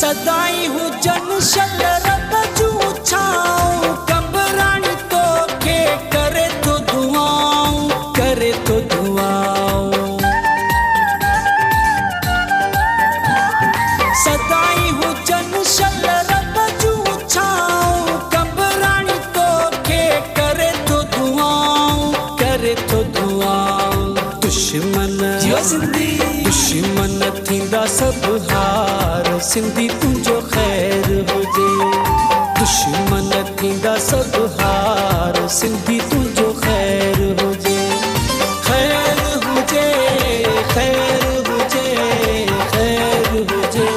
Speaker 5: सदाई हुजन शल रब जूं छाऊं कबराणी तोखे करे तो दुआऊं सदाई हुजन शल रब जूं छाऊं कबराणी तोखे करे तो दुआऊं दुश्मन थींदा सभु हार सिंधी तुंहिंजो ख़ैर हुजे दुश्मन थींदा सभु हार सिंधी तुंहिंजो ख़ैर हुजे ख़ैर हुजे ख़ैर हुजे ख़ैर हुजे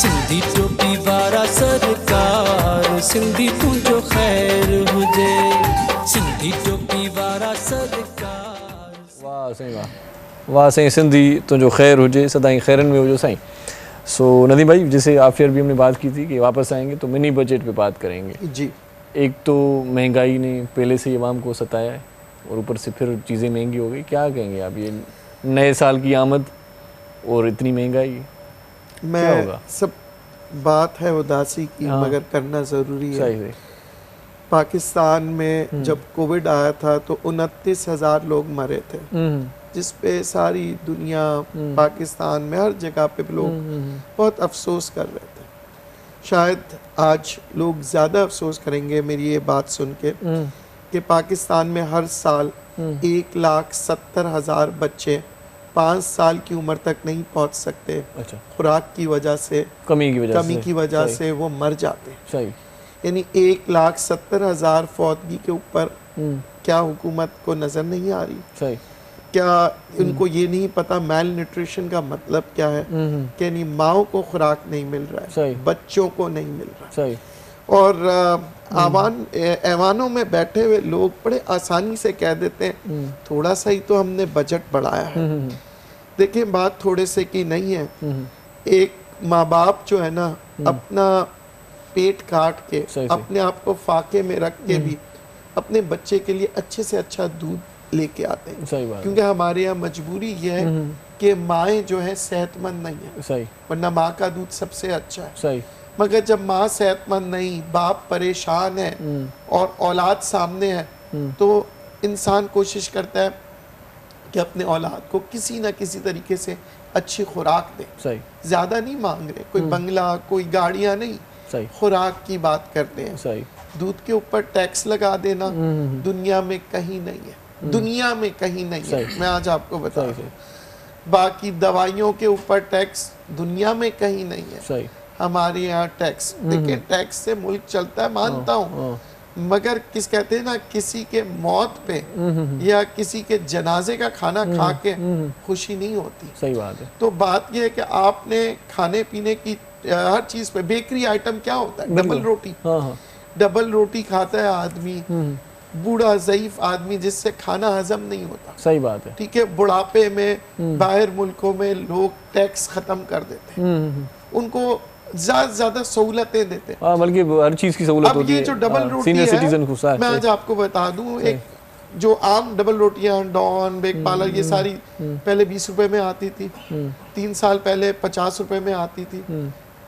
Speaker 5: सिंधी टोपी वारा सरकार सिंधी तुंहिंजो ख़ैर हुजे सिंधी टोपी वारा सरकार
Speaker 2: वाह साईं वाह साईं सिंधी तुंहिंजो ख़ैर हुजे सदाईं ख़ैरनि में हुजो साईं। सो नदीम भाई जैसे आप फिर भी हमने बात की थी कि वापस आएंगे तो मिनी बजट पे बात करेंगे
Speaker 3: जी।
Speaker 2: एक तो महंगाई ने पहले से ही अवाम को सताया है और ऊपर से फिर चीज़ें महंगी हो गई, क्या कहेंगे आप ये नए साल की आमद और इतनी महंगाई क्या होगा?
Speaker 3: सब बात है उदासी की मगर करना ज़रूरी है।
Speaker 2: सही।
Speaker 3: पाकिस्तान में जब कोविड आया था तो 29,000 लोग मरे थे जिस पे सारी दुनिया पाकिस्तान में हर जगह पे लोग बहुत अफसोस कर रहे थे। शायद आज लोग ज़्यादा अफसोस करेंगे मेरी ये बात सुन के कि पाकिस्तान में हर साल 1,70,000 बच्चे 5 साल की उम्र तक नहीं पहुंच सकते।
Speaker 2: अच्छा।
Speaker 3: खुराक की वजह से कमी की वजह से वो मर जाते।
Speaker 2: सही।
Speaker 3: यानी 1,70,000 फौतगी के ऊपर क्या हुकूमत को नज़र नहीं आ रही? सही। क्या उनको ये नहीं पता मेल न्यूट्रिशन का मतलब क्या है कि नहीं माओ को खुराक नहीं मिल रहा है, बच्चों को नहीं मिल रहा है। सही। और ऐवानों में बैठे हुए लोग बड़े आसानी से कह देते हैं थोड़ा सा ही तो हमने बजट बढ़ाया है। देखिए बात थोड़े से की नहीं है। एक माँ बाप जो है ना अपना पेट काट के अपने आप को फाके में रख के भी अपने बच्चे के लिए अच्छे से अच्छा दूध लेके आते हैं। सही बात। क्योंकि हमारे यहाँ मजबूरी ये है कि माएँ जो है सेहतमंद नहीं है। सही। वरना माँ का दूध सबसे अच्छा है। सही। मगर जब माँ सेहतमंद नहीं, बाप परेशान है और औलाद सामने है तो इंसान कोशिश करता है कि अपने औलाद को किसी न किसी तरीके से अच्छी खुराक दे। सही। ज्यादा नहीं मांग रहे, कोई बंगला कोई गाड़ियाँ नहीं, सही खुराक की बात करते हैं। सही। दूध के ऊपर टैक्स लगा देना दुनिया में कहीं नहीं है, दुनिया में कहीं नहीं है। मैं आज आपको बता दूं बाकी दवाइयों के ऊपर टैक्स दुनिया में कहीं नहीं है। सही। हमारे यहाँ टैक्स देखिए टैक्स से मुल्क चलता है मानता हूँ मगर किस कहते हैं ना किसी के मौत पे या किसी के जनाजे का खाना खा के खुशी नहीं होती। सही बात है। तो बात यह है कि आपने खाने पीने की हर चीज पे बेकरी आइटम क्या होता है डबल रोटी। डबल रोटी खाता है आदमी, बूढ़ा ज़ईफ आदमी जिससे खाना हजम नहीं होता। सही बात है। ठीक है। बुढ़ापे में बाहर मुल्कों में लोग टैक्स खत्म कर देते हैं, उनको ज्यादा सहूलतें देते हैं, बल्कि हर चीज की सहूलत होती है। ये जो डबल रोटी है मैं आज आपको बता दूं एक जो आम डबल रोटियां डॉन बेक पार्लर ये सारी पहले 20 रुपए में आती थी, 3 साल पहले 50 रुपए में आती थी,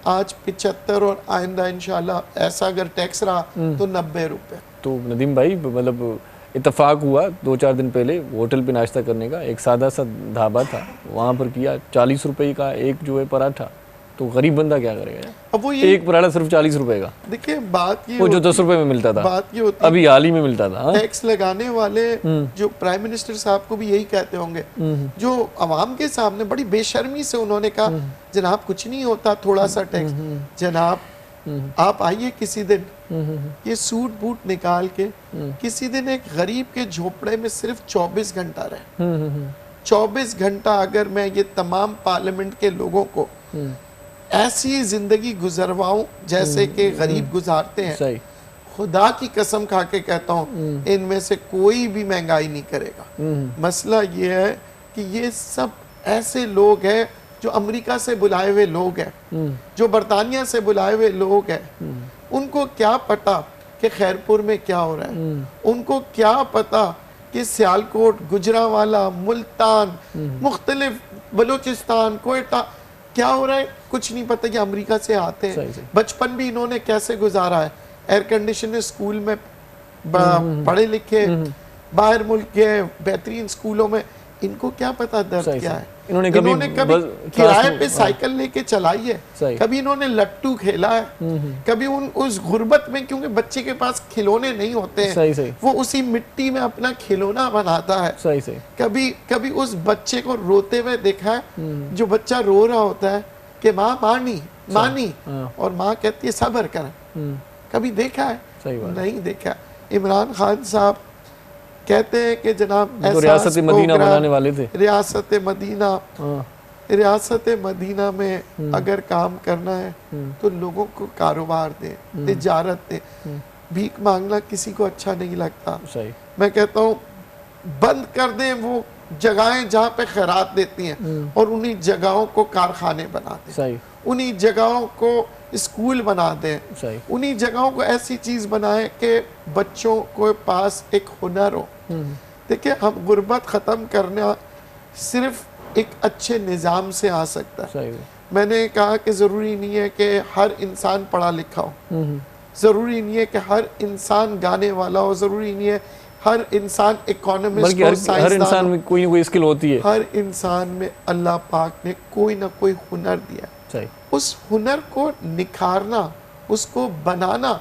Speaker 3: आज 75 और आइंदा इंशाल्लाह ऐसा अगर टैक्स रहा तो 90 रुपए। तो
Speaker 2: नदीम भाई मतलब इत्तेफाक हुआ 2-4 दिन पहले होटल पे नाश्ता करने का, एक सादा सा ढाबा था वहाँ पर किया 40 रुपए का एक जो है पराठा। तो गरीब बंदा क्या करेगा? अब वो ये एक पराठा सिर्फ 40 रुपए का। देखिए बात ये वो जो 10 रुपए में मिलता था बात ये होती अभी हाल ही में मिलता था। टैक्स लगाने वाले जो प्राइम मिनिस्टर साहब को भी यही कहते होंगे जो अवाम के सामने बड़ी बेशर्मी से उन्होंने कहा जनाब कुछ नहीं होता थोड़ा सा टैक्स, जनाब आप आइए किसी दिन ये सूट बूट निकाल के किसी दिन एक गरीब के झोपड़े में सिर्फ 24 घंटा रहे। 24 घंटा अगर मैं ये तमाम पार्लियामेंट के लोगों को ऐसी जिंदगी गुजरवाऊं जैसे कि गरीब गुजारते हैं,
Speaker 3: खुदा की कसम खा के कहता हूँ इनमें से कोई भी महंगाई नहीं करेगा। मसला ये है कि ये सब ऐसे लोग हैं जो अमेरिका से बुलाए हुए लोग हैं, जो बरतानिया से बुलाए हुए लोग हैं। उनको क्या पता कि खैरपुर में क्या हो रहा है, उनको क्या पता कि सियालकोट, गुजरांवाला, मुल्तान, मुख्तलिफ बलूचिस्तान, कोयटा क्या हो रहा है, कुछ नहीं पता। कि अमेरिका से आते हैं, बचपन भी इन्होंने कैसे गुजारा है, एयर कंडीशन स्कूल में पढ़े लिखे, बाहर मुल्क के बेहतरीन स्कूलों में, इनको क्या पता दर्द क्या है। इन्होंने कभी किराए पे साइकिल लेके चलाई है, कभी इन्होंने लट्टू खेला है, कभी उस गुर्बत में, क्योंकि बच्चे के पास खिलौने नहीं होते हैं, वो उसी मिट्टी में अपना खिलौना बनाता है। कभी उस बच्चे को रोते हुए देखा है, जो बच्चा रो रहा होता है कि माँ मानी मानी, और माँ कहती है सब्र कर। कभी देखा है? नहीं देखा। इमरान खान साहब कहते हैं कि जनाब
Speaker 2: तो रियासत मदीना बनाने वाले थे।
Speaker 3: रियासत मदीना में अगर काम करना है तो लोगों को कारोबार दे, तिजारत दे। भीख मांगना किसी को अच्छा नहीं लगता। मैं कहता हूँ बंद कर दें वो जगहें जहाँ पे खैरात देती हैं, और उन्हीं जगहों को कारखाने बना दें, उन्हीं जगहों को स्कूल बना दें, उन्हीं जगहों को ऐसी चीज बनाएं कि बच्चों को पास एक हुनर हो। देखिए, हम गुर्बत खत्म करना सिर्फ एक अच्छे निज़ाम से आ सकता है। मैंने कहा कि जरूरी नहीं है कि हर इंसान पढ़ा लिखा हो, जरूरी नहीं है कि हर इंसान गाने वाला हो, जरूरी नहीं है हर इंसान इकोनॉमिस्ट हो,
Speaker 2: हर इंसान में कोई ना कोई स्किल होती है।
Speaker 3: हर इंसान में अल्लाह पाक ने कोई ना कोई हुनर दिया। उस हुनर को निखारना, उसको बनाना,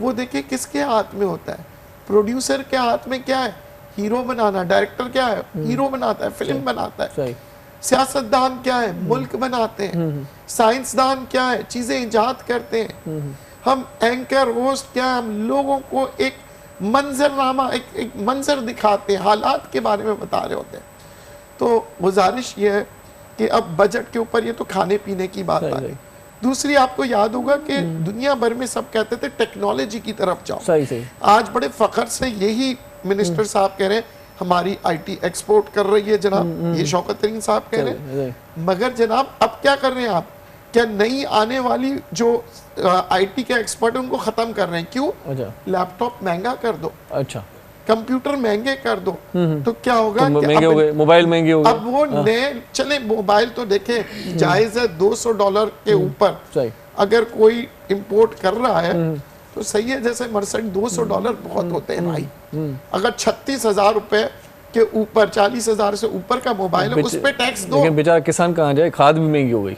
Speaker 3: वो देखिए किसके हाथ में होता है। प्रोड्यूसर के हाथ में क्या है? Hero banana. डायरेक्टर क्या है? हीरो बनाता है, फिल्म बनाता है। सियासतदान क्या है? मुल्क बनाते हैं। साइंसदान क्या है? चीजें इजाद करते हैं। हम एंकर होस्ट क्या है? हम लोगों को एक मंजरनामा, एक मंजर दिखाते हैं, हालात के बारे में बता रहे होते हैं। तो गुजारिश ये है कि अब बजट के ऊपर, ये तो खाने पीने की बात आ रही। दूसरी, आपको याद होगा कि दुनिया भर में सब कहते थे टेक्नोलॉजी की तरफ जाओ। आज बड़े फख्र से यही मिनिस्टर साहब कह रहे हैं हमारी आईटी एक्सपोर्ट कर रही है जनाब, ये शौकत तरीन साहब कह रहे हैं। मगर जनाब अब क्या कर रहे हैं आप? क्या नई आने वाली जो आईटी के एक्सपर्ट है उनको खत्म कर रहे हैं? क्यों? लैपटॉप महंगा कर दो, अच्छा कंप्यूटर महंगे कर दो, तो क्या होगा?
Speaker 2: तो महंगे हो गए, मोबाइल महंगे हो गए।
Speaker 3: अब वो नए चले मोबाइल तो देखे जायज है $200 के ऊपर अगर कोई इंपोर्ट कर रहा है तो सही है। जैसे मर्सिडीज $200 बहुत होते हैं भाई। अगर 36,000 रुपए के ऊपर, 40,000 से ऊपर का मोबाइल है, उस पे टैक्स दो।
Speaker 2: लेकिन बेचारा किसान कहाँ जाए, खाद भी महंगी हो गई।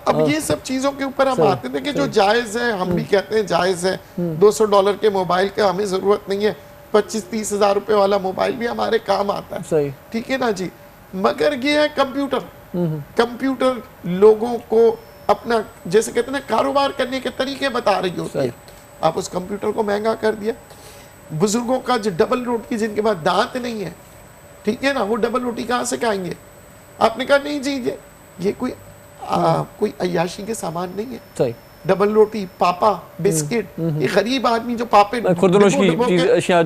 Speaker 3: अब ये सब चीजों के ऊपर हम आते थे कि जो जायज है, हम भी कहते हैं जायज है। $200 के मोबाइल का हमें जरूरत नहीं है, 25-30 हजार रुपए वाला मोबाइल भी हमारे काम आता है, ठीक है ना जी। मगर ये है कंप्यूटर। कंप्यूटर लोगों को अपना, जैसे कहते हैं, कारोबार करने के तरीके बता रही होती है। आप उस कंप्यूटर को महंगा कर दिया। बुजुर्गों का जो डबल रोटी, जिनके पास दांत नहीं है, ठीक है ना, वो डबल रोटी कहाँ से खाएंगे? आपने कहा नहीं जी, ये कोई अय्याशी के सामान नहीं है। सही। डबल रोटी, पापा, बिस्किट, ये गरीब आदमी जो पापे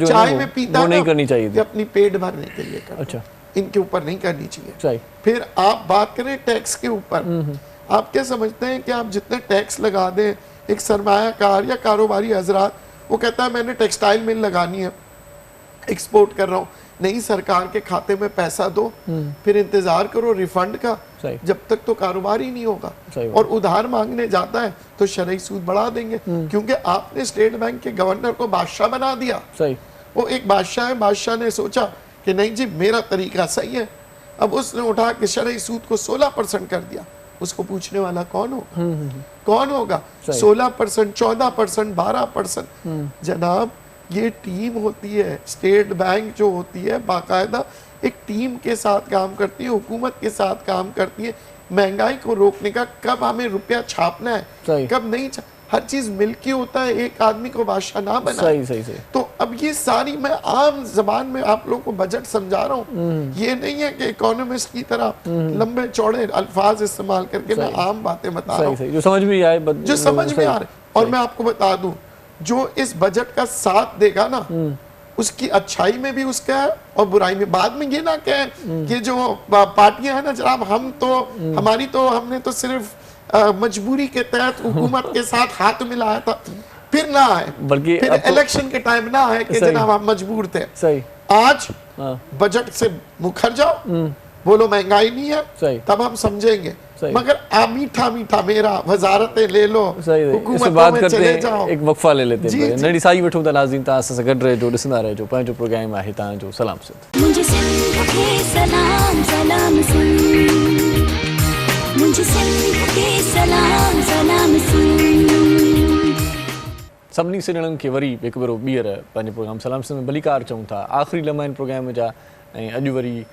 Speaker 3: चाय में पीता
Speaker 2: वो नहीं करनी चाहिए,
Speaker 3: अपनी पेट भरने के लिए करता। अच्छा, इनके ऊपर नहीं करनी चाहिए। फिर आप बात करें टैक्स के ऊपर, आप क्या समझते हैं कि आप जितने टैक्स लगा दें, एक सरमायाकार या कारोबारी हजरात, वो कहता है मैंने टेक्सटाइल मिल लगानी है, एक्सपोर्ट कर रहा हूँ, नहीं सरकार के खाते में पैसा दो, फिर इंतजार करो रिफंड का, जब तक तो कारोबार ही नहीं होगा। और उधार मांगने जाता है तो शरई सूद बढ़ा देंगे, क्योंकि आपने स्टेट बैंक के गवर्नर को बादशाह बना दिया। वो एक बादशाह है, बादशाह ने सोचा कि नहीं जी मेरा तरीका सही है। अब उसने उठा के शरई सूद को 16% कर दिया। उसको पूछने वाला कौन होगा? कौन होगा? 16%, 14%, 12%। जनाब, ये टीम होती है, स्टेट बैंक जो होती है बाकायदा एक टीम के साथ काम करती है, हुकूमत के साथ काम करती है महंगाई को रोकने का। कब हमें रुपया छापना है, कब नहीं, हर चीज मिल्की होता है, एक आदमी को बादशाह ना बना। सही। तो अब ये सारी, मैं आम जबान में आप लोगों को बजट समझा रहा हूँ, ये नहीं है कि इकोनॉमिस्ट की तरह लंबे चौड़े अल्फाज इस्तेमाल करके मैं आम बातें बता रहा हूँ
Speaker 2: जो समझ में आए,
Speaker 3: जो समझ में आ रहे। और मैं आपको बता दूं, जो इस बजट का साथ देगा ना, उसकी अच्छाई में भी उसका है और बुराई में। बाद में ये ना कहें कि जो पार्टियां हैं ना जनाब, हमने तो सिर्फ मजबूरी के तहत हुकूमत के साथ हाथ मिलाया था, फिर ना आए,
Speaker 2: बल्कि
Speaker 3: फिर इलेक्शन के टाइम ना आए कि जनाब हम मजबूर थे।
Speaker 2: सही।
Speaker 3: आज बजट से मुखर जाओ, बोलो महंगाई नहीं है, तब हम समझेंगे। मगर मीठा मीठा मेरा वजारतें ले लो,
Speaker 2: हुकूमत बात करते हैं, एक वक्फा ले लेते हैं। नड़ी साई वठो ता नाज़रीन, ता सां गॾु रहिजो, ॾिसंदा रहिजो पंहिंजो प्रोग्राम आहे तव्हांजो सलाम सिंध।
Speaker 1: मुंहिंजी सिंध खे सलाम सलाम सिंध, मुंहिंजी सिंध खे सलाम सलाम सिंध।
Speaker 2: सभिनी सिंधड़नि खे वरी हिकु भेरो ॿीहर पंहिंजे प्रोग्राम सलाम सिंध में भलीकार चऊं था। आख़िरी लम्हा आहिनि प्रोग्राम जा, ऐं अॼु वरी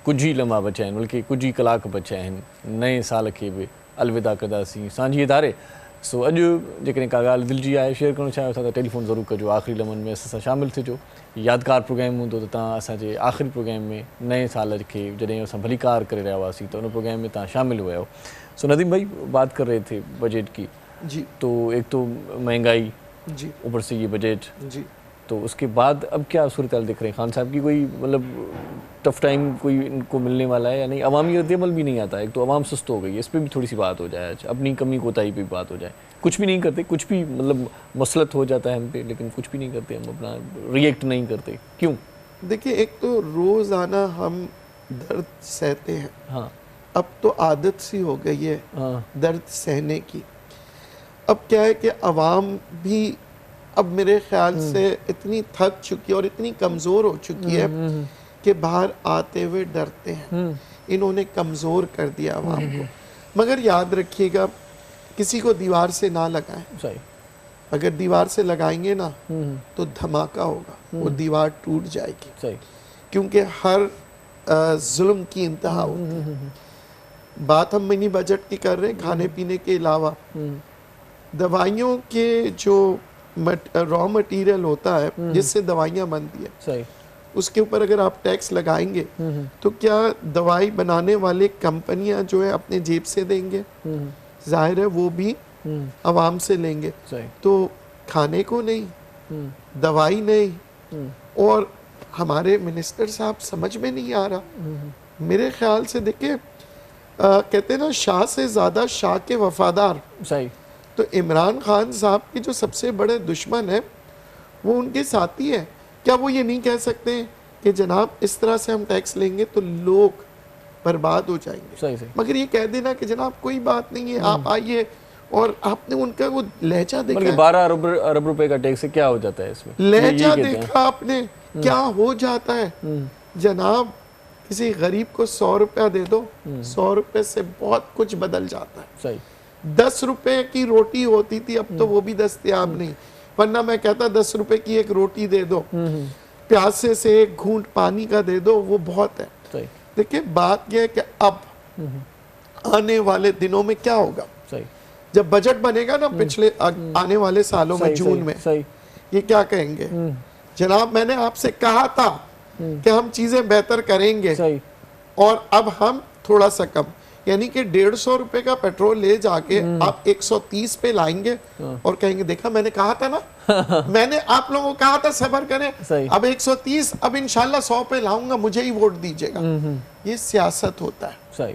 Speaker 2: कुझु ई लम्हा बचिया आहिनि, बल्कि कुझु ई कलाक बचिया आहिनि। नए साल खे बि अलविदा कंदासीं सांझी धारे। सो अॼु जेकॾहिं का ॻाल्हि दिलि जी आहे शेयर करणु चाहियो था त टेलीफोन ज़रूरु कजो, आख़िरी लम्हनि में असां सां शामिलु थिजो। यादगार प्रोग्राम हूंदो त तव्हां असांजे आख़िरी प्रोग्राम में नए साल खे जॾहिं असां भलीकार करे रहिया हुआसीं त उन प्रोग्राम में तव्हां शामिलु हुआ। सो नदीम भाई बात कर रहे थे बजट की
Speaker 3: जी,
Speaker 2: तो एक तो महंगाई
Speaker 3: जी,
Speaker 2: ऊपर से ये बजट
Speaker 3: जी,
Speaker 2: तो उसके बाद अब क्या सूरत हाल दिख रहे हैं खान साहब की? कोई मतलब टफ टाइम कोई इनको मिलने वाला है या नहीं? अवामी रद्द-ए-अमल भी नहीं आता है, एक तो अवाम सुस्त हो गई है, इस पर भी थोड़ी सी बात हो जाए आज, अपनी कमी कोताही पे भी बात हो जाए। कुछ भी नहीं करते, कुछ भी मतलब मसलत हो जाता है हम पे, लेकिन कुछ भी नहीं करते, हम अपना रिएक्ट नहीं करते, क्यों?
Speaker 3: देखिए, एक तो रोज़ाना हम दर्द सहते हैं।
Speaker 2: हाँ,
Speaker 3: अब तो आदत सी हो गई है दर्द सहने की। अब क्या है कि अवाम भी अब मेरे ख्याल से इतनी थक चुकी है और इतनी कमज़ोर हो चुकी है कि बाहर आते हुए डरते हैं। इन्होंने कमज़ोर कर दिया अवाम को। मगर याद रखिएगा, किसी को दीवार से ना लगाएं।
Speaker 2: सही।
Speaker 3: अगर दीवार से लगाएंगे ना तो धमाका होगा, वो दीवार टूट जाएगी।
Speaker 2: सही।
Speaker 3: क्योंकि हर जुल्म की इंतहा होती है। बात हम मिनी बजट की कर रहे हैं, खाने पीने के अलावा दवाइयों के जो रॉ मटेरियल होता है जिससे दवाइयाँ बनती है,
Speaker 2: सही,
Speaker 3: उसके ऊपर अगर आप टैक्स लगाएंगे तो क्या दवाई बनाने वाले कंपनियां जो है अपने जेब से देंगे? जाहिर है वो भी आवाम से लेंगे।
Speaker 2: सही।
Speaker 3: तो खाने को नहीं, दवाई नहीं, और हमारे मिनिस्टर साहब समझ में नहीं आ रहा। मेरे ख्याल से देखिए, कहते हैं ना, शाह से ज़्यादा शाह के वफादार।
Speaker 2: सही।
Speaker 3: तो इमरान खान साहब के जो सबसे बड़े दुश्मन है वो उनके साथी है। क्या वो ये नहीं कह सकते कि जनाब इस तरह से हम टैक्स लेंगे तो लोग बर्बाद हो जाएंगे?
Speaker 2: सही सही।
Speaker 3: मगर ये कह देना कि जनाब कोई बात नहीं है, आप आइए, और आपने उनका वो लहजा देखा,
Speaker 2: 12 अरब रुपए का टैक्स क्या हो जाता है इसमें?
Speaker 3: लहजा देखा आपने क्या हो जाता है? जनाब किसी गरीब को 100 रुपया दे दो, 100 रुपये से बहुत कुछ बदल जाता है।
Speaker 2: सही।
Speaker 3: 10 रुपए की रोटी होती थी, अब तो वो भी दस्तयाब नहीं। वरना मैं कहता 10 रुपए की एक रोटी दे दो, प्यासे से एक घूंट पानी का दे दो, वो बहुत है।
Speaker 2: सही।
Speaker 3: देखिए, बात यह है कि अब आने वाले दिनों में क्या होगा?
Speaker 2: सही।
Speaker 3: जब बजट बनेगा ना पिछले आने वाले सालों में, जून में,
Speaker 2: सही।
Speaker 3: ये क्या कहेंगे? जनाब मैंने आपसे कहा था कि हम चीजें बेहतर करेंगे।
Speaker 2: सही।
Speaker 3: और अब हम थोड़ा सा कम, यानी कि 150 रुपए का पेट्रोल ले जाके आप 130 पे लाएंगे और कहेंगे देखा मैंने कहा था ना मैंने आप लोगों को कहा था सब्र करें, अब 130, अब इंशाल्लाह 100 पे लाऊंगा, मुझे ही वोट दीजिएगा। ये सियासत होता है।
Speaker 2: सही।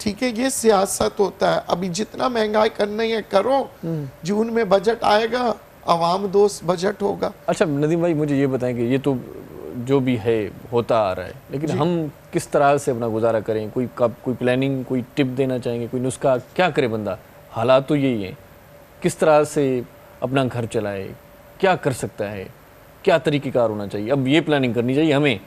Speaker 3: ठीक है, ये सियासत होता है। अभी जितना महंगाई करनी है करो, जून में बजट आएगा, अवाम दोस्त बजट होगा।
Speaker 2: अच्छा नदीम भाई, मुझे ये बताएं कि ये तो जो भी है होता आ रहा है, लेकिन हम किस तरह से अपना गुजारा करें? कोई प्लानिंग, कोई टिप देना चाहेंगे, कोई नुस्खा? क्या करे बंदा? हालात तो यही है, किस तरह से अपना घर चलाए, क्या कर सकता है, क्या तरीक़ेकार होना चाहिए? अब ये प्लानिंग करनी चाहिए हमें।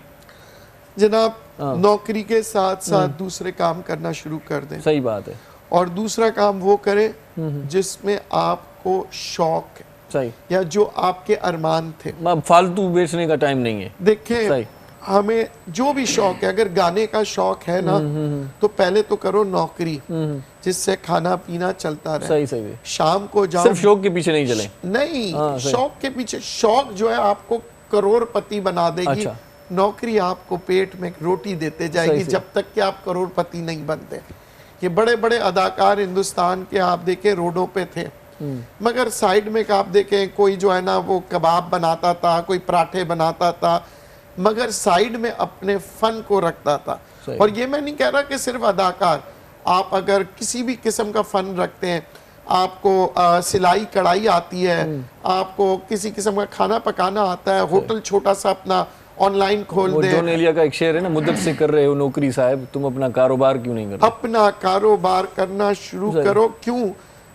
Speaker 3: जनाब नौकरी के साथ साथ दूसरे काम करना शुरू कर दें।
Speaker 2: सही बात है।
Speaker 3: और दूसरा काम वो करें जिसमें आपको शौक है,
Speaker 2: सही,
Speaker 3: या जो आपके अरमान थे।
Speaker 2: फालतू बेचने का टाइम नहीं है।
Speaker 3: देखिए, हमें जो भी शौक है, अगर गाने का शौक है ना तो पहले तो करो नौकरी जिससे खाना पीना चलता रहे।
Speaker 2: सही सही।
Speaker 3: शाम को जाओ,
Speaker 2: सिर्फ शौक के पीछे नहीं चले।
Speaker 3: नहीं, शौक के पीछे, शौक जो है आपको करोड़पति बना देगी।
Speaker 2: अच्छा।
Speaker 3: नौकरी आपको पेट में रोटी देते जाएगी जब तक कि आप करोड़पति नहीं बनते। ये बड़े बड़े अदाकार हिंदुस्तान के आप देखे रोडों पे थे, मगर साइड में आप देखें कोई जो है ना वो कबाब बनाता था, कोई पराठे बनाता था, मगर साइड में अपने फन को रखता था। और ये मैं नहीं कह रहा कि सिर्फ अदाकार, आप अगर किसी भी किस्म का फन रखते हैं, आपको सिलाई कढ़ाई आती है, आपको किसी किस्म का खाना पकाना आता है, होटल छोटा सा अपना ऑनलाइन खोल दे।
Speaker 2: जॉन एलिया का एक शेर है ना, मुद्दत से कर रहे हो नौकरी साहब, तुम अपना कारोबार क्यों नहीं कर रहे?
Speaker 3: अपना कारोबार करना शुरू करो। क्यों?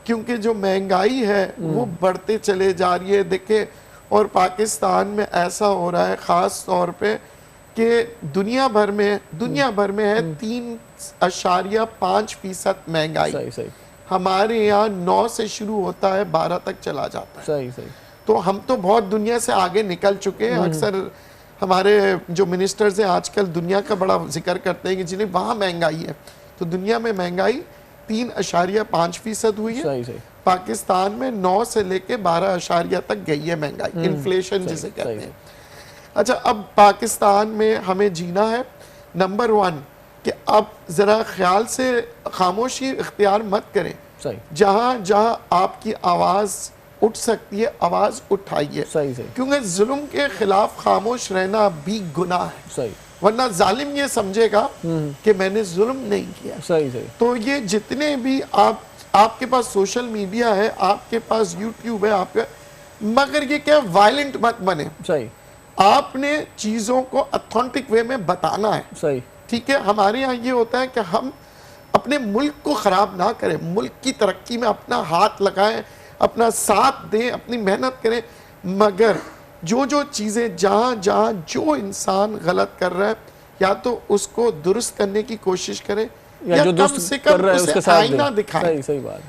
Speaker 3: क्योंकि जो महंगाई है वो बढ़ते चले जा रही है। देखे, और पाकिस्तान में ऐसा हो रहा है खास तौर पे कि दुनिया भर में है 3.5% महंगाई।
Speaker 2: सही।
Speaker 3: हमारे यहाँ 9 से शुरू होता है, 12 तक चला जाता है।
Speaker 2: सही।
Speaker 3: तो हम तो बहुत दुनिया से आगे निकल चुके हैं। अक्सर हमारे जो मिनिस्टर्स हैं आजकल दुनिया का बड़ा जिक्र करते हैं कि जिन्हें वहाँ महंगाई है, तो दुनिया में महंगाई 3.5% हुई है।
Speaker 2: सही।
Speaker 3: पाकिस्तान में 9 से लेके 12 तक गई है महंगाई, इन्फ्लेशन जिसे कहते हैं। अच्छा, अब पाकिस्तान में हमें जीना है। नंबर 1 कि अब जरा ख्याल से खामोशी इख्तियार मत करें। जहां जहां आपकी आवाज उठ सकती है, आवाज उठाइए। क्योंकि जुल्म के खिलाफ खामोश रहना भी गुनाह है। वरना जालिम ये समझेगा कि मैंने जुल्म नहीं किया। तो ये जितने भी आपके पास सोशल मीडिया है, आपके पास यूट्यूब है, आपके, मगर ये क्या वायलेंट मत बने। आपने चीजों को ऑथेंटिक वे में बताना है। ठीक है, हमारे यहाँ ये होता है कि हम अपने मुल्क को खराब ना करें, मुल्क की तरक्की में अपना हाथ लगाएं, अपना साथ दें, अपनी मेहनत करें, मगर जो चीजें जहां जो इंसान गलत कर रहा है, या तो उसको दुरुस्त करने की कोशिश करें, या
Speaker 2: जो
Speaker 3: कम से कम उसे आईना दिखाएं।
Speaker 2: सही बात।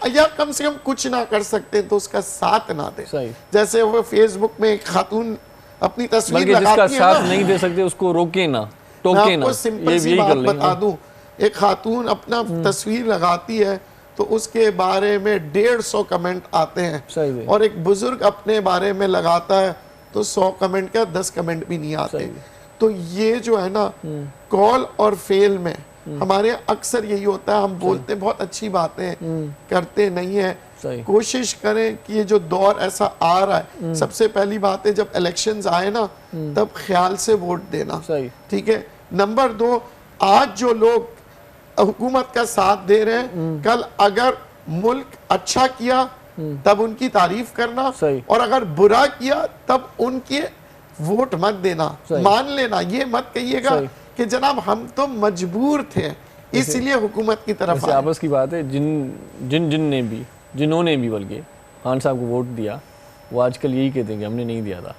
Speaker 3: या कम से कम कुछ ना कर सकते तो उसका साथ ना दे। जैसे वो फेसबुक में एक खातून अपनी तस्वीर लगाती है,
Speaker 2: जिसका साथ नहीं दे सकते उसको रोके ना, टोके ना।
Speaker 3: सिंपल सी बात बता दूं, एक खातून अपना तस्वीर लगाती है तो उसके बारे में 150 कमेंट आते हैं, और एक बुजुर्ग अपने बारे में लगाता है तो 100 कमेंट क्या 10 कमेंट भी नहीं आते। तो ये जो है ना, कॉल और फेल में हमारे अक्सर यही होता है, हम बोलते बहुत अच्छी बातें करते नहीं है। कोशिश करें कि ये जो दौर ऐसा आ रहा है, सबसे पहली बात है जब इलेक्शंस आए ना, तब ख्याल से वोट देना। ठीक है। नंबर 2, आज जो लोग हुकूमत का साथ दे रहे हैं, कल अगर मुल्क अच्छा किया तब उनकी तारीफ करना, और अगर बुरा किया तब उनके वोट मत देना। मान लेना, ये मत कहिएगा कि जनाब हम तो मजबूर थे इसलिए हुकूमत की तरफ।
Speaker 2: आपस की बात है, जिन्होंने भी बल्कि खान साहब को वोट दिया, वो आजकल यही कहते हैं कि हमने नहीं दिया था।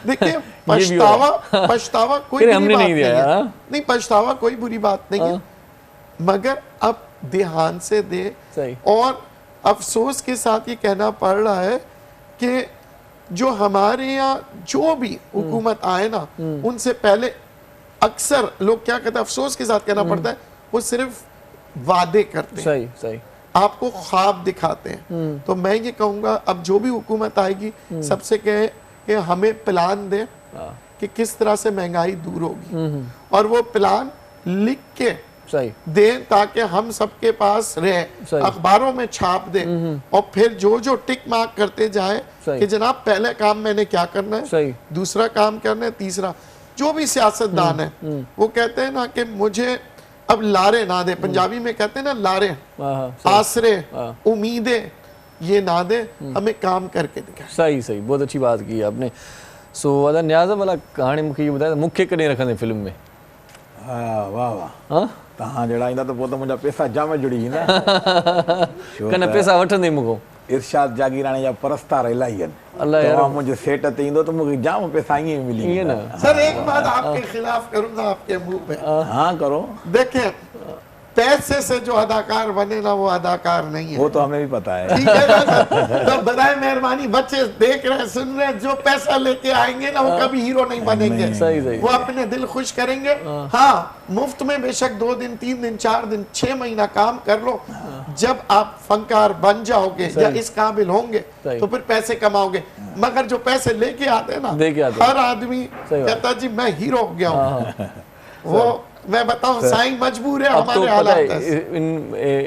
Speaker 3: देखिए, पछतावा कोई
Speaker 2: हमने नहीं दिया,
Speaker 3: नहीं, पछतावा कोई बुरी बात नहीं है, मगर अब ध्यान से दे। और अफसोस के साथ ये कहना पड़ रहा है कि जो हमारे यहाँ जो भी हुकूमत आए ना, उनसे पहले अक्सर लोग क्या कहते हैं, अफसोस के साथ कहना पड़ता है, वो सिर्फ वादे करते हैं, आपको ख्वाब दिखाते हैं। तो मैं ये कहूँगा, अब जो भी हुकूमत आएगी, सबसे कहे कि हमें प्लान दे कि किस तरह से महंगाई दूर होगी, और वो प्लान लिख के दें ताकि हम सबके पास रहे, अखबारों में छाप दें, और फिर जो टिक मार्क करते जाए कि जनाब पहले काम मैंने क्या करना है, दूसरा काम करना है, तीसरा। जो भी सियासतदान है वो कहते हैं ना कि मुझे अब लारे ना दे, पंजाबी में कहते हैं ना लारे, आसरे, उम्मीदें ये ना दे, हमें काम करके दिखा।
Speaker 2: सही, बहुत अच्छी बात की आपने। सो अदा न्याज़ वाला कहानी मुझे बताया, मुख्य कॾहिं रखंदे फिल्म में?
Speaker 4: वाह तहां जड़ा ईंदा तो पोइ त मुंहिंजा पैसा जाम जुड़ी वेंदा।
Speaker 2: कन पैसा वठंदे मूंखां
Speaker 4: इरशाद जागीराणी जा परस्तार इलाही आहिनि। तव्हां मुंहिंजे सेट ते ईंदो त मूंखे जाम पैसा ईअं मिली वेंदा।
Speaker 3: सर एक बात आपके खिलाफ करूंगा, आपके मुंह पे।
Speaker 4: हाँ करो।
Speaker 3: देखें, पैसे से जो अदाकार बने ना, वो अदाकार नहीं है।
Speaker 4: वो तो हमें भी पता है।
Speaker 3: ठीक है ना? तो बराए मेहरबानी, बच्चे देख रहे हैं, सुन रहे हैं, जो पैसा लेके आएंगे ना, वो कभी हीरो नहीं बनेंगे।
Speaker 2: सही।
Speaker 3: वो अपने दिल खुश करेंगे। हाँ, मुफ्त में बेशक 2 दिन, 3 दिन, 4 दिन, 6 महीना काम कर लो। जब आप फनकार बन जाओगे या इस काबिल होंगे तो फिर पैसे कमाओगे। मगर जो पैसे लेके आते हैं ना, हर आदमी कहता जी मैं हीरो हो गया हूँ। वो मैं बताऊं, साईं मजबूर है, हमारे हालात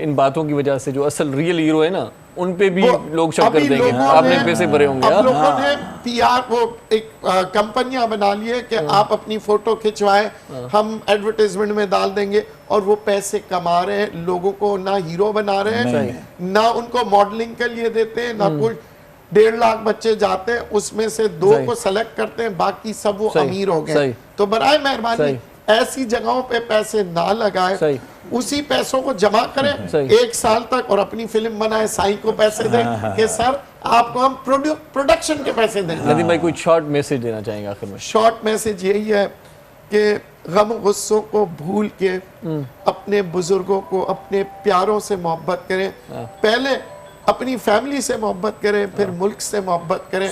Speaker 2: इन बातों की वजह से जो असल रियल हीरो है ना, उन पे भी लोग शक
Speaker 3: अभी
Speaker 2: करते हैं
Speaker 3: लोगों
Speaker 2: आपने
Speaker 3: ने-
Speaker 2: पैसे भरे होंगे।
Speaker 3: अब लोगों ने PR वो एक कंपनियां बना ली है कि आप अपनी फोटो खिंचवाएं, हम एडवर्टाइजमेंट में डाल देंगे, और वो पैसे कमा रहे हैं, लोगों को ना हीरो बना रहे हैं, ना उनको मॉडलिंग के लिए देते हैं, ना कुछ। 1.5 लाख बच्चे जाते हैं, उसमें से 2 को सेलेक्ट करते हैं, बाकी सब वो अमीर हो गए। तो बराए मेहरबानी ऐसी जगहों पे पैसे ना लगाएं, उसी पैसों को जमा करें 1 साल तक और अपनी फिल्म बनाए, साईं को पैसे दें कि सर आपको हम प्रोडक्शन के पैसे देंगे।
Speaker 2: नदीम भाई कोई शॉर्ट मैसेज देना चाहेंगे आखिर में?
Speaker 3: शॉर्ट मैसेज यही है कि गम गुस्सों को भूल के अपने बुजुर्गों को, अपने प्यारों से मोहब्बत करें। पहले अपनी फैमिली से मोहब्बत करें, फिर मुल्क से मोहब्बत करें,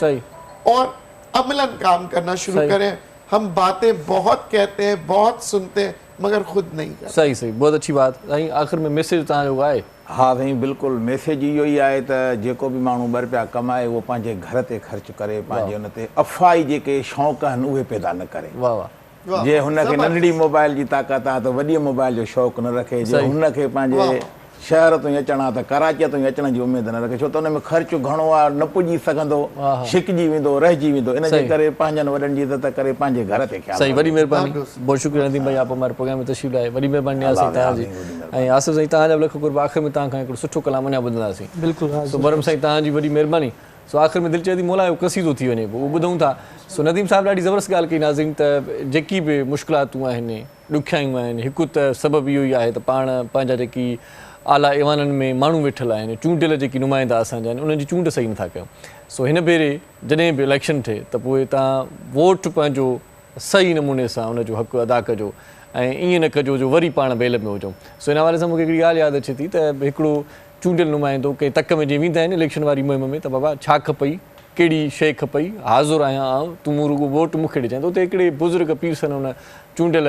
Speaker 3: और अमलन काम करना शुरू करें। हम बातें बहुत कहते हैं, बहुत सुनते हैं, मगर खुद नहीं करते।
Speaker 2: सही सही, बहुत अच्छी बात। साईं आखिर में मैसेज तव्हांजो आहे?
Speaker 4: हाँ साईं बिल्कुलु, मैसेज इहो ई आहे त जेको बि माण्हू ॿ रुपया कमाए उहो पंहिंजे घर ते ख़र्च करे, पंहिंजे हुन ते अफ़वाही जेके शौक़ आहिनि उहे पैदा न करे।
Speaker 2: वाह वाह।
Speaker 4: जे हुनखे नंढड़ी मोबाइल जी ताक़त आहे त वॾी मोबाइल जो शौक़ु न रखे। जे हुनखे पंहिंजे शहर तो अचणु आहे त कराची तो अचण जी उमेद न रखे, छो त हुन में ख़र्चु घणो आहे, न पुॼी सघंदो, छिकिजी वेंदो, रहिजी वेंदो। इन जे करे पंहिंजनि वॾनि जी इज़त करे पंहिंजे घर ते ख्यालु।
Speaker 2: सही, वॾी महिरबानी, बहुत शुक्रिया नदीम भाई, आप हमारे प्रोग्राम में तशरीफ़ लाए, वॾी महिरबानी न्याज़ तव्हांजी। ऐं आसिफ़ साईं तव्हांजा लख कुर्ब, आख़िर में तव्हां खां हिकिड़ो सुठो कलाम अञा ॿुधंदासीं।
Speaker 6: बिल्कुलु।
Speaker 2: सो बरम साईं तव्हांजी वॾी महिरबानी। सो आख़िर में दिलि चए थी मौला जो क़सीदो थी वञे, उहो ॿुधूं था। सो नदीम साहिबु ॾाढी ज़बरदस्त ॻाल्हि कई नाज़रीन, त जेकी बि मुश्किलातूं आहिनि, ॾुखियायूं आहिनि, हिकु त सबबु इहो ई आहे त पाण पंहिंजा जेकी आला ईवाननि में माण्हू वेठल आहिनि, चूंडियल जेकी नुमाइंदा असांजा आहिनि, उन्हनि जी चूंड सही नथा कयूं। सो हिन भेरे जॾहिं बि इलेक्शन थिए त पोइ तव्हां वोट पंहिंजो सही नमूने सां उनजो हक़ु अदा कजो, ऐं ईअं न कजो जो वरी पाण बेल में हुजूं। सो हिन हवाले सां मूंखे हिकिड़ी ॻाल्हि यादि अचे थी त हिकिड़ो चूंडियल नुमाइंदो कंहिं तक में जीअं वेंदा आहिनि इलेक्शन वारी मुहिम में, त बाबा छा खपई, कहिड़ी शइ खपई, हाज़ुर आहियां आउं, तूं रुॻो वोट मूंखे ॾिजांइ। त उते हिकिड़े बुज़ुर्ग पीर सन हुन चूंडियल,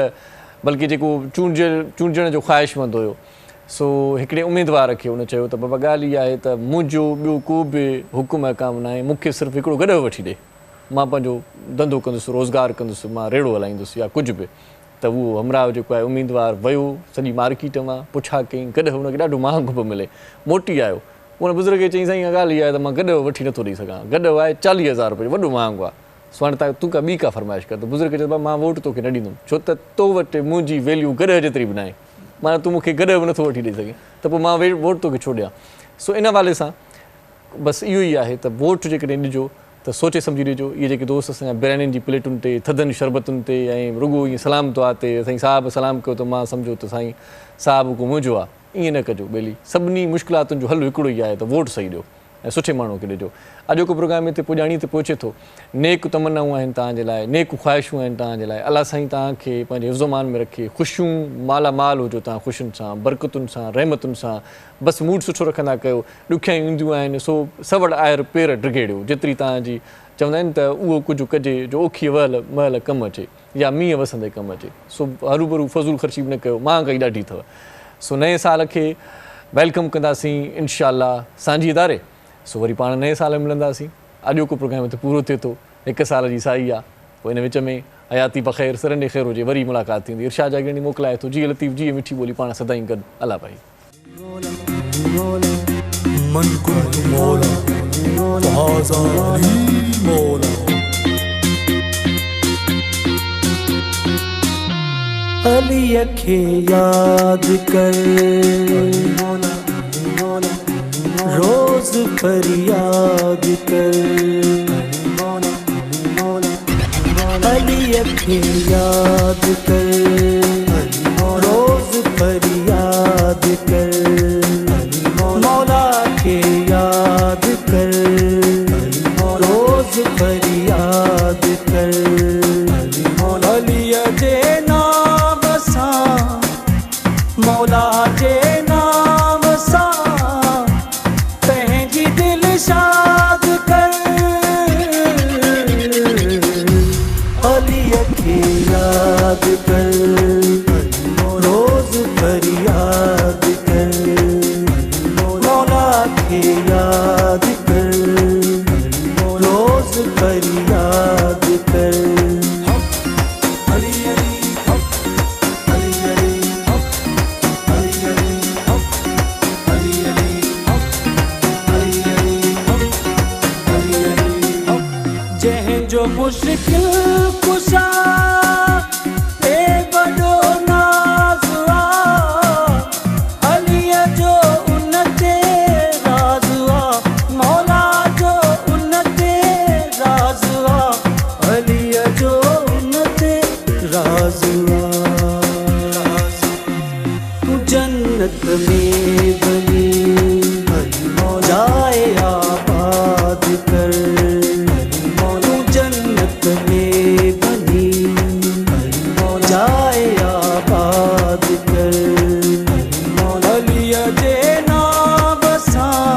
Speaker 2: बल्कि जेको चूंडजण जो ख़्वाहिशमंद हुयो, सो हिकिड़े उमेदवार खे उन चयो त बाबा ॻाल्हि इहा आहे त मुंहिंजो ॿियो को बि हुकुम काम न आहे, मूंखे सिर्फ़ु हिकिड़ो गॾु वठी ॾे, मां पंहिंजो धंधो कंदुसि, रोज़गारु कंदुसि, मां रेड़ो हलाईंदुसि या कुझु बि। त उहो हमराह जेको आहे उमेदवार वियो सॼी मार्केट मां, पुछा कयईं, गॾु हुनखे ॾाढो महांगो पियो मिले, मोटी आयो। उन बुज़ुर्ग खे चईं साईं ॻाल्हि इहा आहे त मां गॾु वठी नथो ॾेई सघां, गॾु आहे 40,000 रुपए, वॾो महांगो आहे। सो हाणे तूं का ॿी का फरमाइश कर। त बुज़ुर्ग चए बाबा मां वोट तोखे न ॾींदुमि, छो त तो वटि मुंहिंजी वैल्यू गॾु जेतिरी बि न आहे, माना तूं मूंखे गॾु बि नथो वठी ॾेई सघे, त पोइ मां वोट तोखे छो ॾियां। सो इन हवाले सां बसि इहो ई आहे त वोट जेकॾहिं ॾिजो त सोचे सम्झी ॾिजो। इहे जेके दोस्त असांजा बिरयानी जी प्लेटुनि ते, थधनि शरबतुनि ते, ऐं रुॻो ईअं सलाम दुआ ते साईं साहिबु सलाम कयो त मां सम्झो त साईं साहिबु को मुंहिंजो आहे, ईअं न कजो। ॿेली सभिनी मुश्किलातुनि जो हल हिकिड़ो ई आहे त वोट सही ॾियो ऐं सुठे माण्हू खे ॾिजो। अॼोको प्रोग्राम हिते पुॼाणी ते पहुचे थो। नेक तमन्नाऊं आहिनि तव्हांजे लाइ, नेक ख़्वाहिशूं आहिनि तव्हांजे लाइ। अलाह साईं तव्हांखे पंहिंजे हिफ़्ज़ोमान में रखे, ख़ुशियूं मालामाल हुजो तव्हां, ख़ुशियुनि सां, बरकतुनि सां, रहमतुनि सां, बसि मूड सुठो रखंदा कयो। ॾुखियायूं ईंदियूं आहिनि सो सवड़ आयर पेर ड्रिगेड़ियो, जेतिरी तव्हांजी चवंदा आहिनि त उहो कुझु कजे जो ओखी महल कमु अचे या मींहं वसंदे कमु अचे। सो हरू भरू फज़ूल ख़र्ची बि न कयो, महांगाई ॾाढी अथव। सो नए साल खे वेलकम कंदासीं इंशाअल्लाह सांझी इदारे। सो वरी पाण नए साल में मिलंदासीं। अॼोको प्रोग्राम हिते पूरो थिए थो, 1 साल जी साई आहे। पोइ हिन विच में हयाती बख़ैर, सिरंडे ख़ैर हुजे, वरी मुलाक़ात थींदी। इरशाद जागीरणी मोकिलाए थो, जी लतीफ़ जी मिठी ॿोली, पाण सदाईं गॾु। अल्लाह भाई।
Speaker 5: अली खे याद कर, रोज फरियाद कर, अली खे याद कर, रोज फरियाद कर, मौला के याद कर, रोज फरियाद कर। अली जे नाम सा, मौला जे नाम सा, पंहिंजी दिल शाद कर। अली खे याद कर, रोज फरियाद कर, मौला के याद कर, रोज फरियाद कर। मुश्किल कुशा ए बड़ो नाज़ुआ अलीअ जो उन ते राज़ुआ मौला जो उन ते राज़ुआ अलीअ जो उन ते राज़ुआ तू जन्नत में बनी जाए आबाद कर तू जन्नत में बनी जाए आबाद कर अलीअ जे नाम सां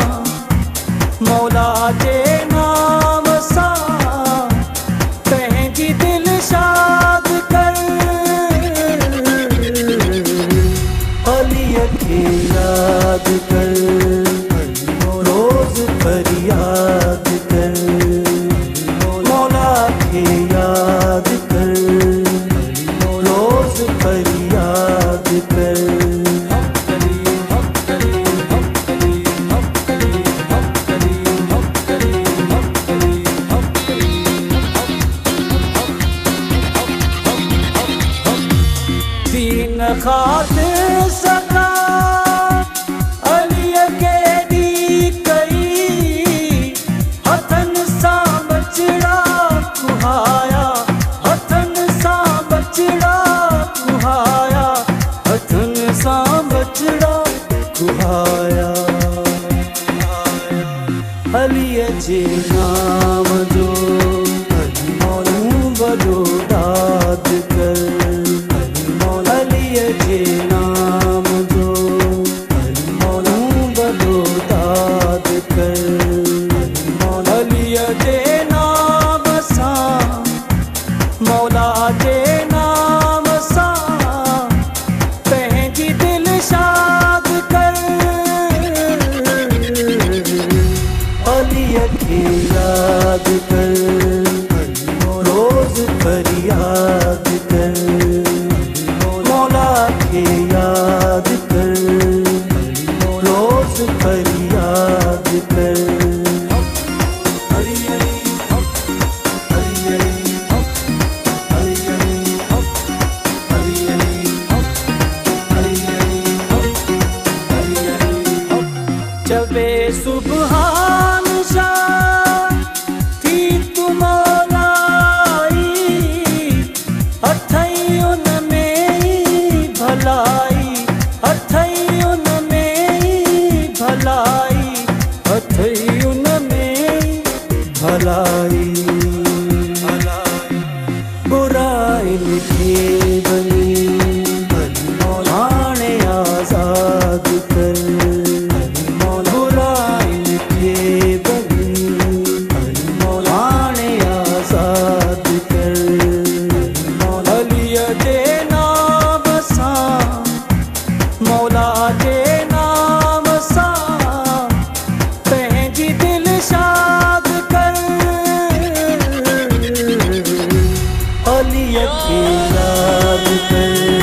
Speaker 5: मौला जे नाम सां पंहिंजी दिल शाद कर अलीअ खे याद कर रोज फरियाद कर मौला के याद कर रोज फरियाद कर दीन खातिर सदा अलीअ के दी कई हथन सां बचड़ा कुहाया हथन सां बचड़ा कुहाया हथन सां बचड़ा कुहाया अलीअ जे नाम जो वॾो दाद कर अलीअ जे नाम जो वॾो दाद कर अलीअ जे नाम सां मौला जे नाम सां पंहिंजी दिल शाद कर अलीअ खे याद कर रोज फरियाद कर मौला के याद कर रोज फरियाद कर जबे सुबहान शाह थी तू मौलाई अथई उन में ही भलाई अथई उन में ही भलाई अथई उन में ही भलाई बुराई खे बनी हाणे आज़ाद कर अलीअ खे याद कर